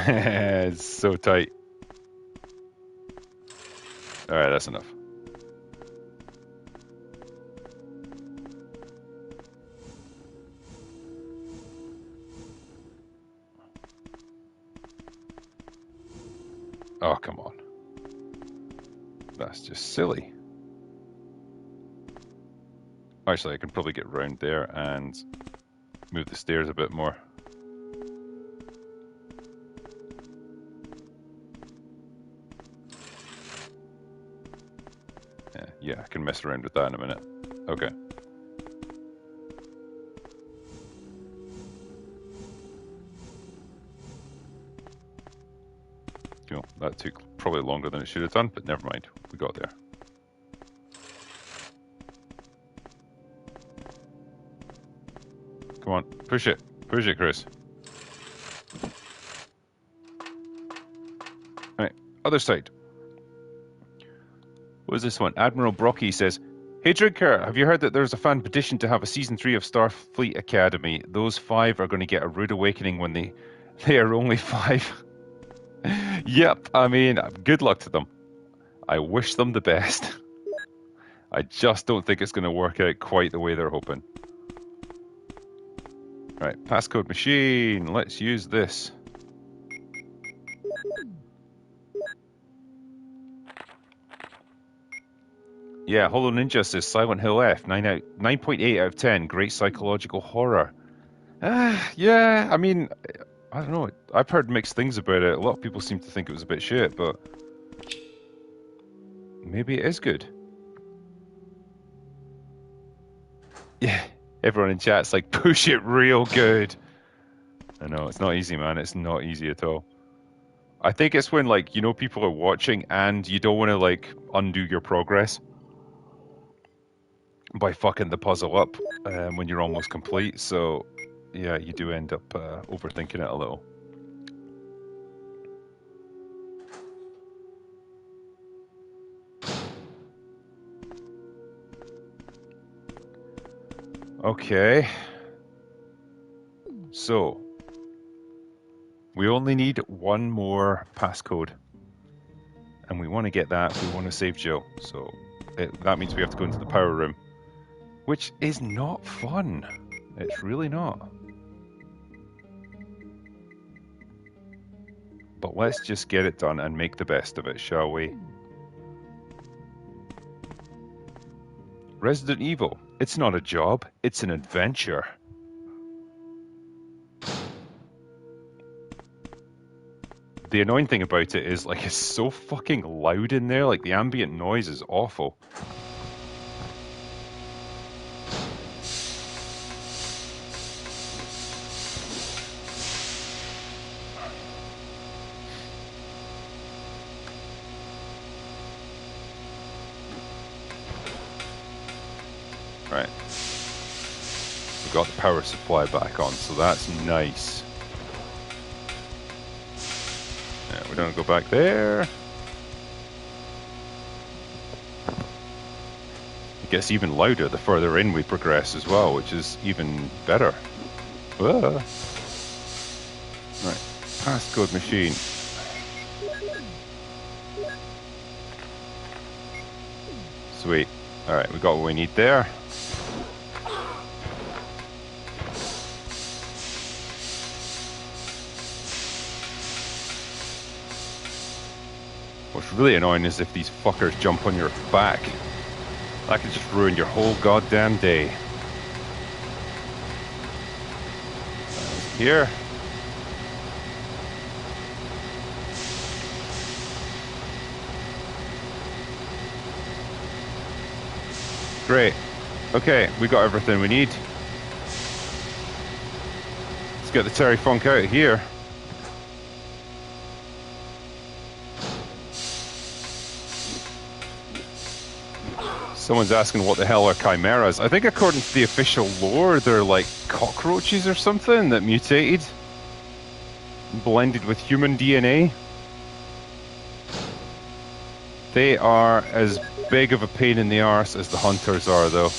It's so tight. Alright, that's enough. Oh, come on. That's just silly. Actually, I can probably get round there and move the stairs a bit more. Yeah, I can mess around with that in a minute. Okay. Cool. That took probably longer than it should have done, but never mind. We got there. Come on, push it. Push it, Chris. Right, other side. What is this one? Admiral Brocky says, Hey Drinker, have you heard that there's a fan petition to have a season 3 of Starfleet Academy? Those 5 are going to get a rude awakening when they are only 5. Yep, I mean, good luck to them. I wish them the best. I just don't think it's going to work out quite the way they're hoping. Right, passcode machine. Let's use this. Yeah, Hollow Ninja says Silent Hill F, 9.8 out of 10. Great psychological horror. Yeah, I mean, I don't know. I've heard mixed things about it. A lot of people seem to think it was a bit shit, but maybe it is good. Yeah, everyone in chat's like, push it real good. I know, it's not easy, man. It's not easy at all. I think it's when, like, you know, people are watching and you don't want to, like, undo your progress by fucking the puzzle up when you're almost complete. So, yeah, you do end up overthinking it a little. Okay. So, we only need one more passcode. And we want to get that if we want to save Jill. So, that means we have to go into the power room. Which is not fun. It's really not. But let's just get it done and make the best of it, shall we? Resident Evil. It's not a job, it's an adventure. The annoying thing about it is, like, it's so fucking loud in there. Like, the ambient noise is awful. Right. We got the power supply back on, so that's nice. Yeah, we don't go back there. It gets even louder the further in we progress as well, which is even better. Right, passcode machine. Sweet. Alright, we got what we need there. What's really annoying is if these fuckers jump on your back. That can just ruin your whole goddamn day. Here. Great. Okay, we got everything we need. Let's get the Terry Funk out of here. Someone's asking what the hell are chimeras. I think according to the official lore, they're like cockroaches or something that mutated, blended with human DNA. They are as big of a pain in the arse as the hunters are, though.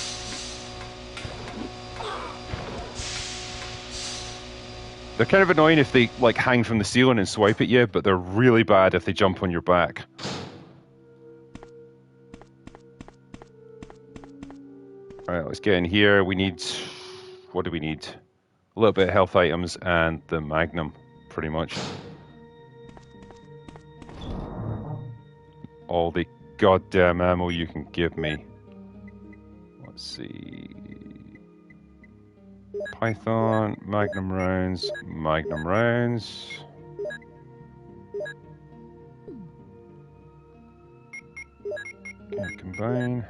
They're kind of annoying if they like hang from the ceiling and swipe at you, but they're really bad if they jump on your back. Alright, let's get in here. We need... what do we need? A little bit of health items and the Magnum, pretty much. All the goddamn ammo you can give me. Let's see... Python, Magnum rounds, Magnum rounds. Okay, combine.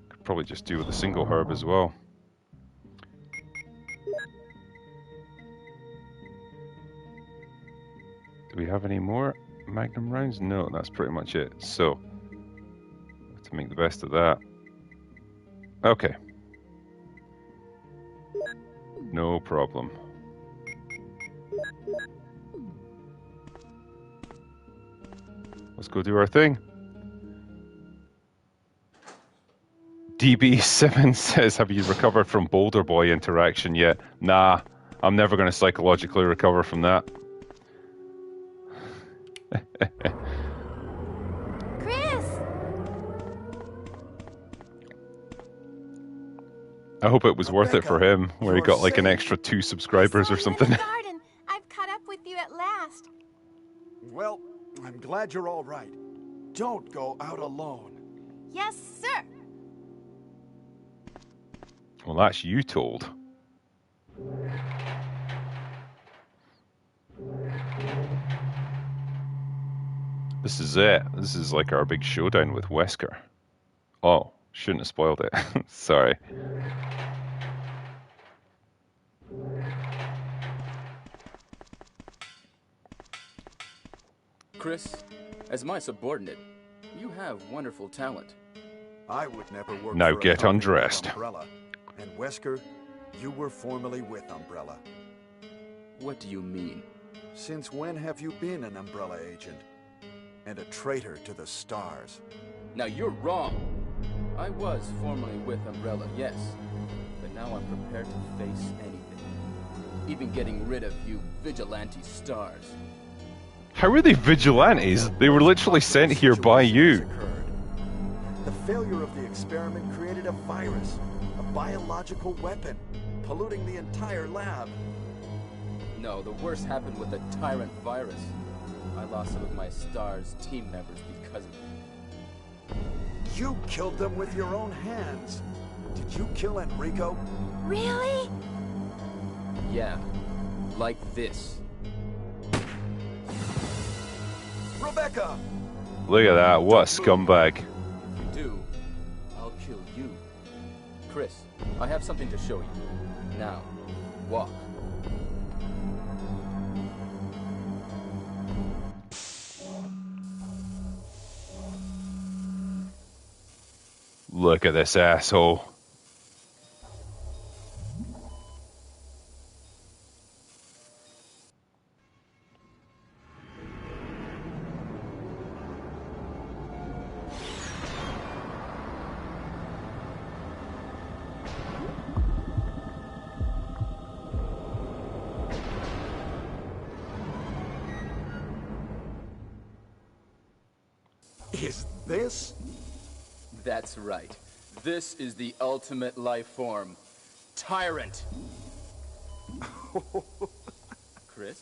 Could probably just do with a single herb as well. Do we have any more Magnum rounds? No, that's pretty much it. So, have to make the best of that. Okay. No problem. Let's go do our thing. DB Simmons says, have you recovered from Boulder Boy interaction yet? Nah, I'm never going to psychologically recover from that. Chris! I hope it was worth it for him, where he got like an extra 2 subscribers or I saw you in something. the garden. I've caught up with you at last. Well, I'm glad you're all right. Don't go out alone. Yes, sir. Well, that's you told. This is it. This is like our big showdown with Wesker. Oh, shouldn't have spoiled it. Sorry. Chris, as my subordinate, you have wonderful talent. I would never work Now for a get company like undressed. Umbrella. And Wesker, you were formerly with Umbrella. What do you mean? Since when have you been an Umbrella agent? And a traitor to the stars? Now you're wrong. I was formerly with Umbrella, yes. But now I'm prepared to face anything. Even getting rid of you vigilante stars. How are they vigilantes? They were literally sent here by you. The failure of the experiment created a virus, a biological weapon, polluting the entire lab. No, the worst happened with the Tyrant virus. I lost some of my STARS team members because of it. You killed them with your own hands. Did you kill Enrico? Really? Yeah, like this. Rebecca! Look at that, what a scumbag. If you do, I'll kill you. Chris, I have something to show you. Now, walk. Look at this asshole. Is this? That's right. This is the ultimate life form. Tyrant. Chris?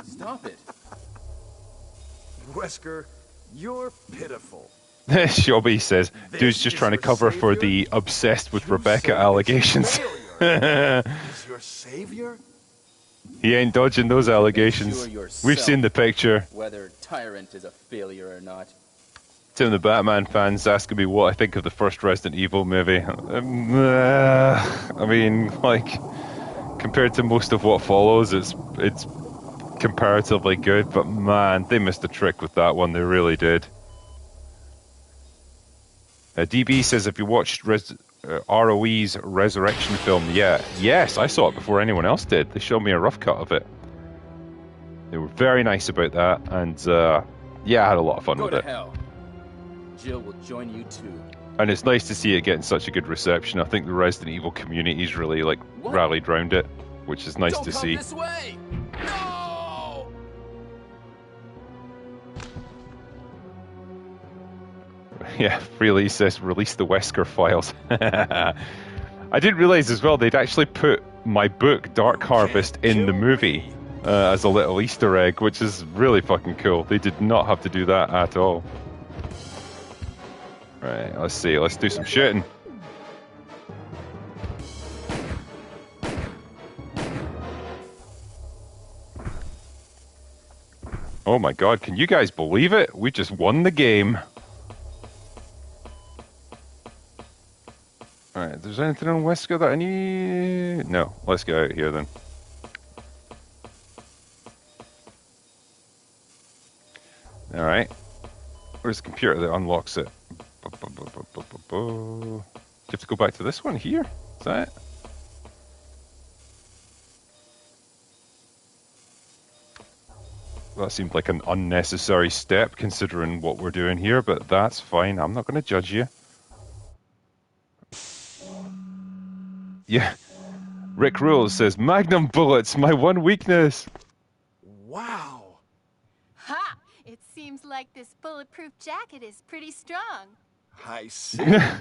Stop it. Wesker, you're pitiful. Shelby says, dude's This just is trying to your cover for savior? the obsessed with You Rebecca said it's allegations. failure. Is your savior? He ain't dodging those allegations. Sure yourself We've seen the picture. whether Tyrant is a failure or not. Tim the Batman fans asking me what I think of the first Resident Evil movie. I mean, like, compared to most of what follows, it's comparatively good, but man, they missed a trick with that one. They really did. DB says, if you watched ROE's Resurrection film, yes, I saw it before anyone else did. They showed me a rough cut of it. They were very nice about that, and yeah, I had a lot of fun Go with to it. hell. Jill will join you too. And it's nice to see it getting such a good reception. I think the Resident Evil community's really like What? rallied round it, which is nice Don't to come see. this way! No! Yeah, Freely says release the Wesker files. I didn't realize as well they'd actually put my book Dark Harvest in the movie as a little Easter egg, which is really fucking cool. They did not have to do that at all. Right, let's see. Let's do some shooting. Oh my god, can you guys believe it? We just won the game. Alright, there's anything on Wesker that I need? No, let's get out of here then. Alright. Where's the computer that unlocks it? Do you have to go back to this one here? Is that it? That seemed like an unnecessary step considering what we're doing here, but that's fine. I'm not going to judge you. Yeah. Rick Rules says, Magnum bullets, my one weakness. Wow. Ha! It seems like this bulletproof jacket is pretty strong. I see. I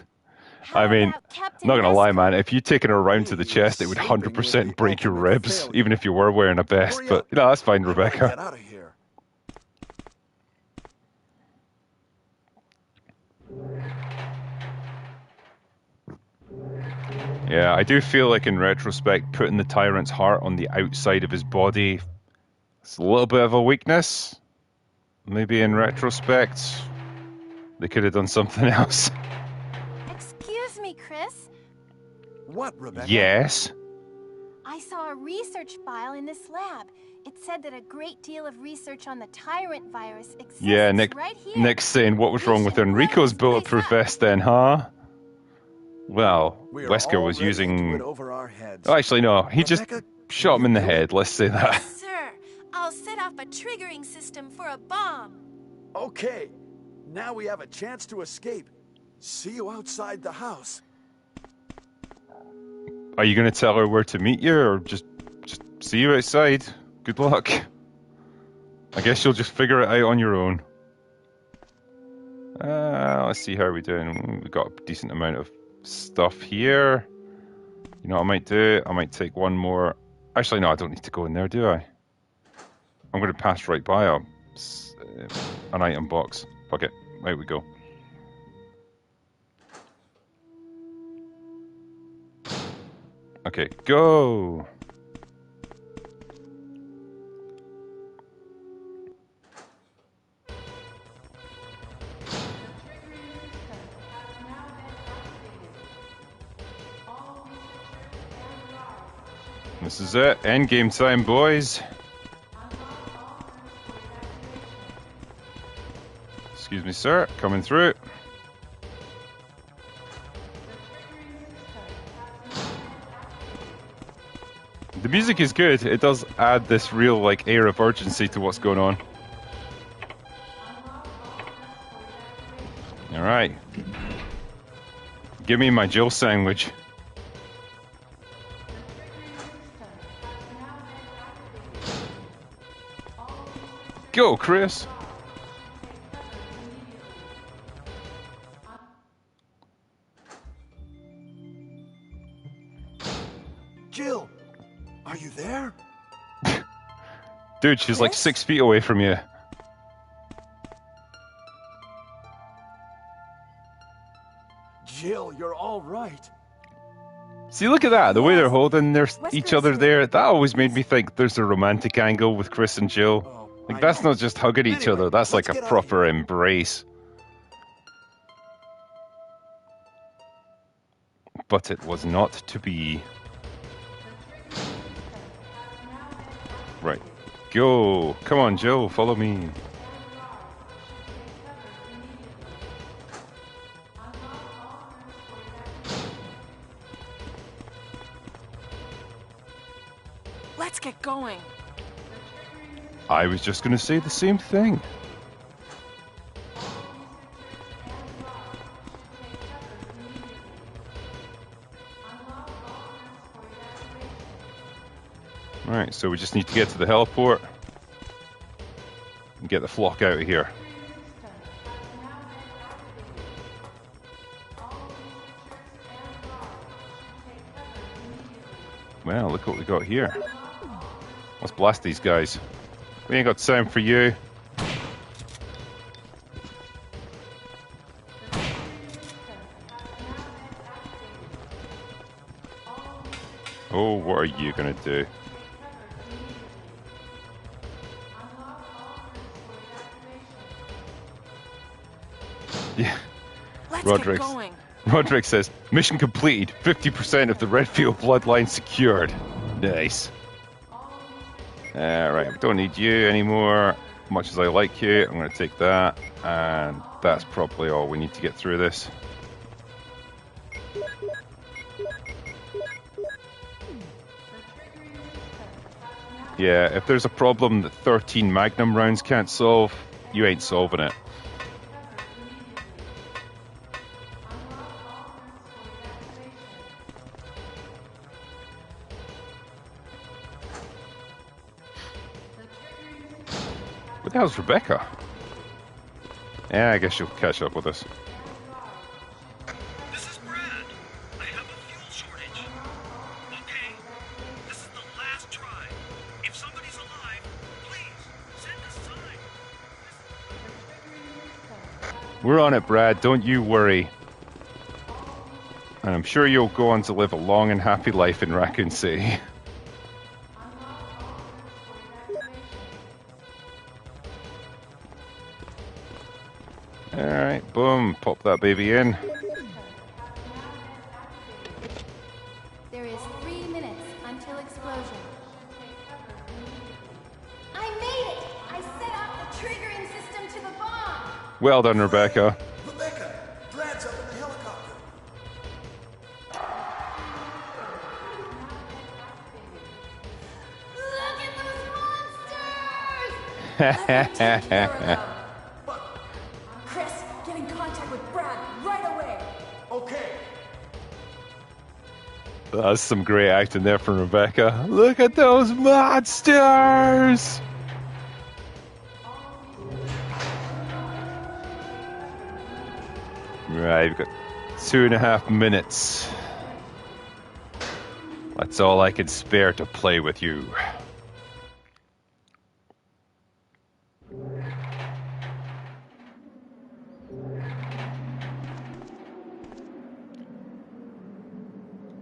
How mean, about Captain not gonna lie, Wesker? man. If you take it around to the He chest, is it would sleeping with 100% the break your ultimate ribs, failure. even if you were wearing a vest. Hurry But up. that's fine, I gotta Rebecca. get out of here. Yeah, I do feel like in retrospect, putting the tyrant's heart on the outside of his body, it's a little bit of a weakness. Maybe in retrospect, they could have done something else. Excuse me, Chris. What, Rebecca? Yes. I saw a research file in this lab. It said that a great deal of research on the tyrant virus exists Yeah, Nick. right here. Nick's saying, what was We wrong with should blow Enrico's this place bulletproof up. vest then, huh? Well, We are Wesker was already into using... it over our heads. Oh, actually, no. He just Rebecca, shot him can in you the do it? head. Let's say that. Yes, sir. I'll set off a triggering system for a bomb. Okay. Now we have a chance to escape. See you outside the house. Are you going to tell her where to meet you, or just see you outside? Good luck. I guess you'll just figure it out on your own. Let's see how we're doing. We've got a decent amount of stuff here. You know what I might do? I might take one more. Actually, no, I don't need to go in there, do I? I'm going to pass right by an item box. Fuck it. Out we go. Okay, go! This is it. End game time, boys. Excuse me, sir. Coming through. The music is good. It does add this real like air of urgency to what's going on. All right. Give me my Jill sandwich. Go, Chris. Jill, are you there? Dude, she's like Chris? 6 feet away from you. Jill, you're all right. See, look at that. The way they're holding each Wesker's other here. there. That always made me think there's a romantic angle with Chris and Jill. Oh, Like, I that's know. not just hugging each Anyway, other. That's like let's a get out of proper here. embrace. But it was not to be. Right. Go. Come on, Jill. Follow me. Let's get going. I was just going to say the same thing. Alright, so we just need to get to the heliport and get the flock out of here. Well, look what we got here. Let's blast these guys. We ain't got time for you. Oh, what are you gonna do? Yeah. Let's Roderick's- get going. Roderick says, mission completed. 50% of the Redfield bloodline secured. Nice. Alright, we don't need you anymore. Much as I like you, I'm going to take that. And that's probably all we need to get through this. Yeah, if there's a problem that 13 Magnum rounds can't solve, you ain't solving it. What the hell's Rebecca? Yeah, I guess she'll catch up with us. This is Brad. I have a fuel shortage. Okay, this is the last try. If somebody's alive, please send a sign. We're on it, Brad. Don't you worry. And I'm sure you'll go on to live a long and happy life in Raccoon City. Alright, boom. Pop that baby in. There is 3 minutes until explosion. I made it! I set off the triggering system to the bomb! Well done, Rebecca. Rebecca, Brad's up in the helicopter. Look at those monsters! Chris, get in contact with Brad right away. Okay. That's some great acting there from Rebecca. Look at those monsters! Right, we've got 2.5 minutes. That's all I can spare to play with you.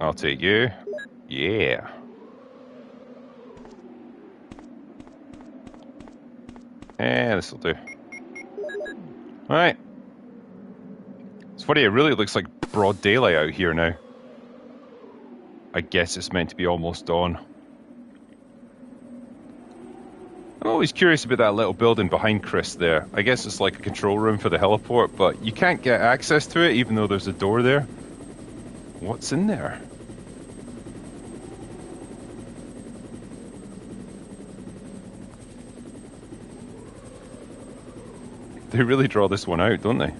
I'll take you. Yeah. And this'll do. Alright. It's funny, it really looks like broad daylight out here now. I guess it's meant to be almost dawn. I'm always curious about that little building behind Chris there. I guess it's like a control room for the heliport, but you can't get access to it even though there's a door there. What's in there? They really draw this one out, don't they?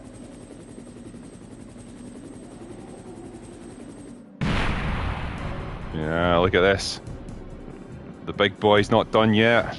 Yeah, look at this. The big boy's not done yet.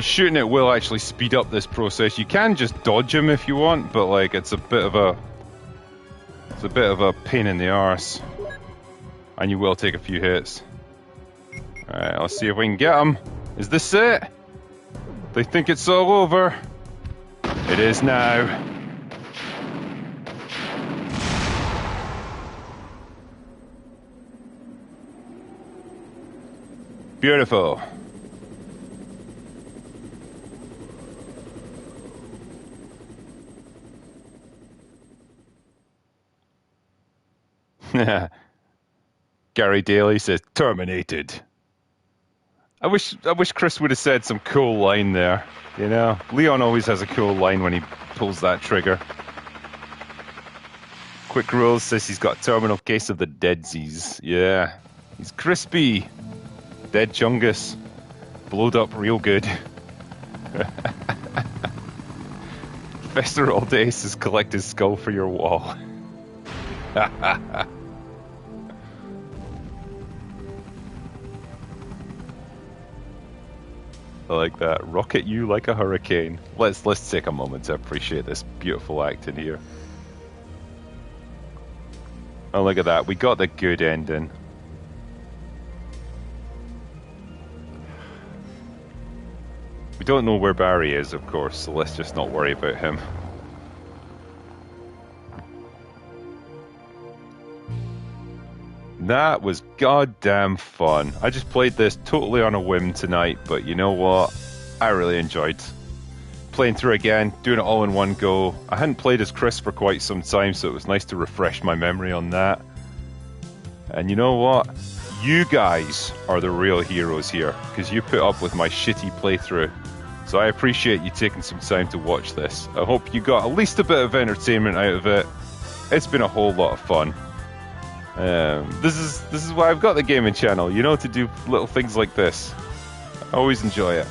Shooting it will actually speed up this process. You can just dodge him if you want, but like it's a bit of a pain in the arse, and you will take a few hits. All right, let's see if we can get him. Is this it? They think it's all over. It is now. Beautiful. Gary Daly says terminated. I wish Chris would have said some cool line there. You know, Leon always has a cool line when he pulls that trigger. Quick Rules says he's got a terminal case of the deadsies. Yeah, he's crispy. Dead Chungus. Blowed up real good. Fester all day says collect his skull for your wall. I like that. Rocket you like a hurricane. Let's take a moment to appreciate this beautiful acting here. Oh, look at that. We got the good ending. We don't know where Barry is, of course, so let's just not worry about him. That was goddamn fun. I just played this totally on a whim tonight, but you know what? I really enjoyed playing through again, doing it all in one go. I hadn't played as Chris for quite some time, so it was nice to refresh my memory on that. And you know what? You guys are the real heroes here, because you put up with my shitty playthrough. So I appreciate you taking some time to watch this. I hope you got at least a bit of entertainment out of it. It's been a whole lot of fun. This is why I've got the gaming channel, you know, to do little things like this. I always enjoy it.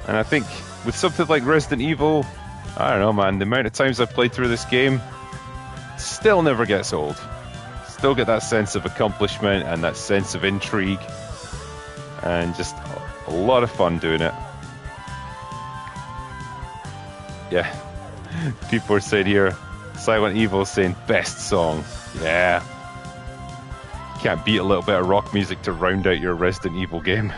And I think with something like Resident Evil, I don't know, man, the amount of times I've played through this game still never gets old. Still get that sense of accomplishment and that sense of intrigue. And just a lot of fun doing it. Yeah. People are saying here, Silent Evil saying best song. Yeah. Can't beat a little bit of rock music to round out your Resident Evil game.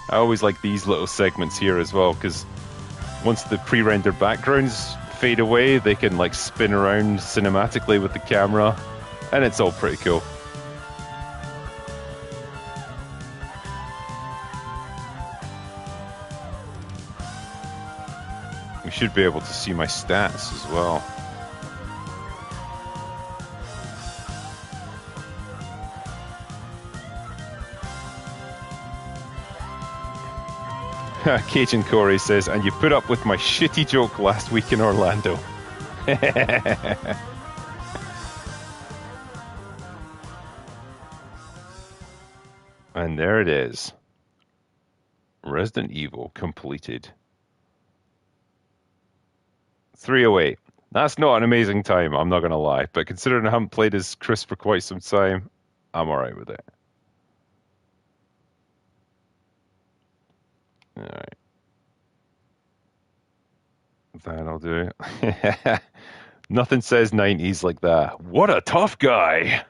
I always like these little segments here as well, because once the pre-rendered backgrounds fade away, they can like spin around cinematically with the camera, and it's all pretty cool. We should be able to see my stats as well. Cajun Corey says, and you put up with my shitty joke last week in Orlando. And there it is. Resident Evil completed. 308. That's not an amazing time, I'm not going to lie. But considering I haven't played as Chris for quite some time, I'm alright with it. Alright. That'll do. Nothing says 90s like that. What a tough guy!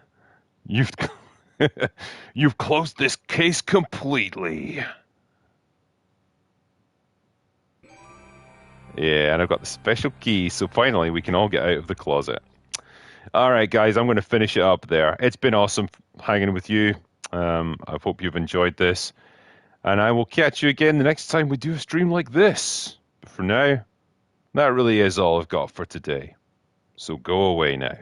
You've closed this case completely. Yeah, and I've got the special key, so finally we can all get out of the closet. Alright guys, I'm going to finish it up there. It's been awesome hanging with you. I hope you've enjoyed this. And I will catch you again the next time we do a stream like this. But for now, that really is all I've got for today. So go away now.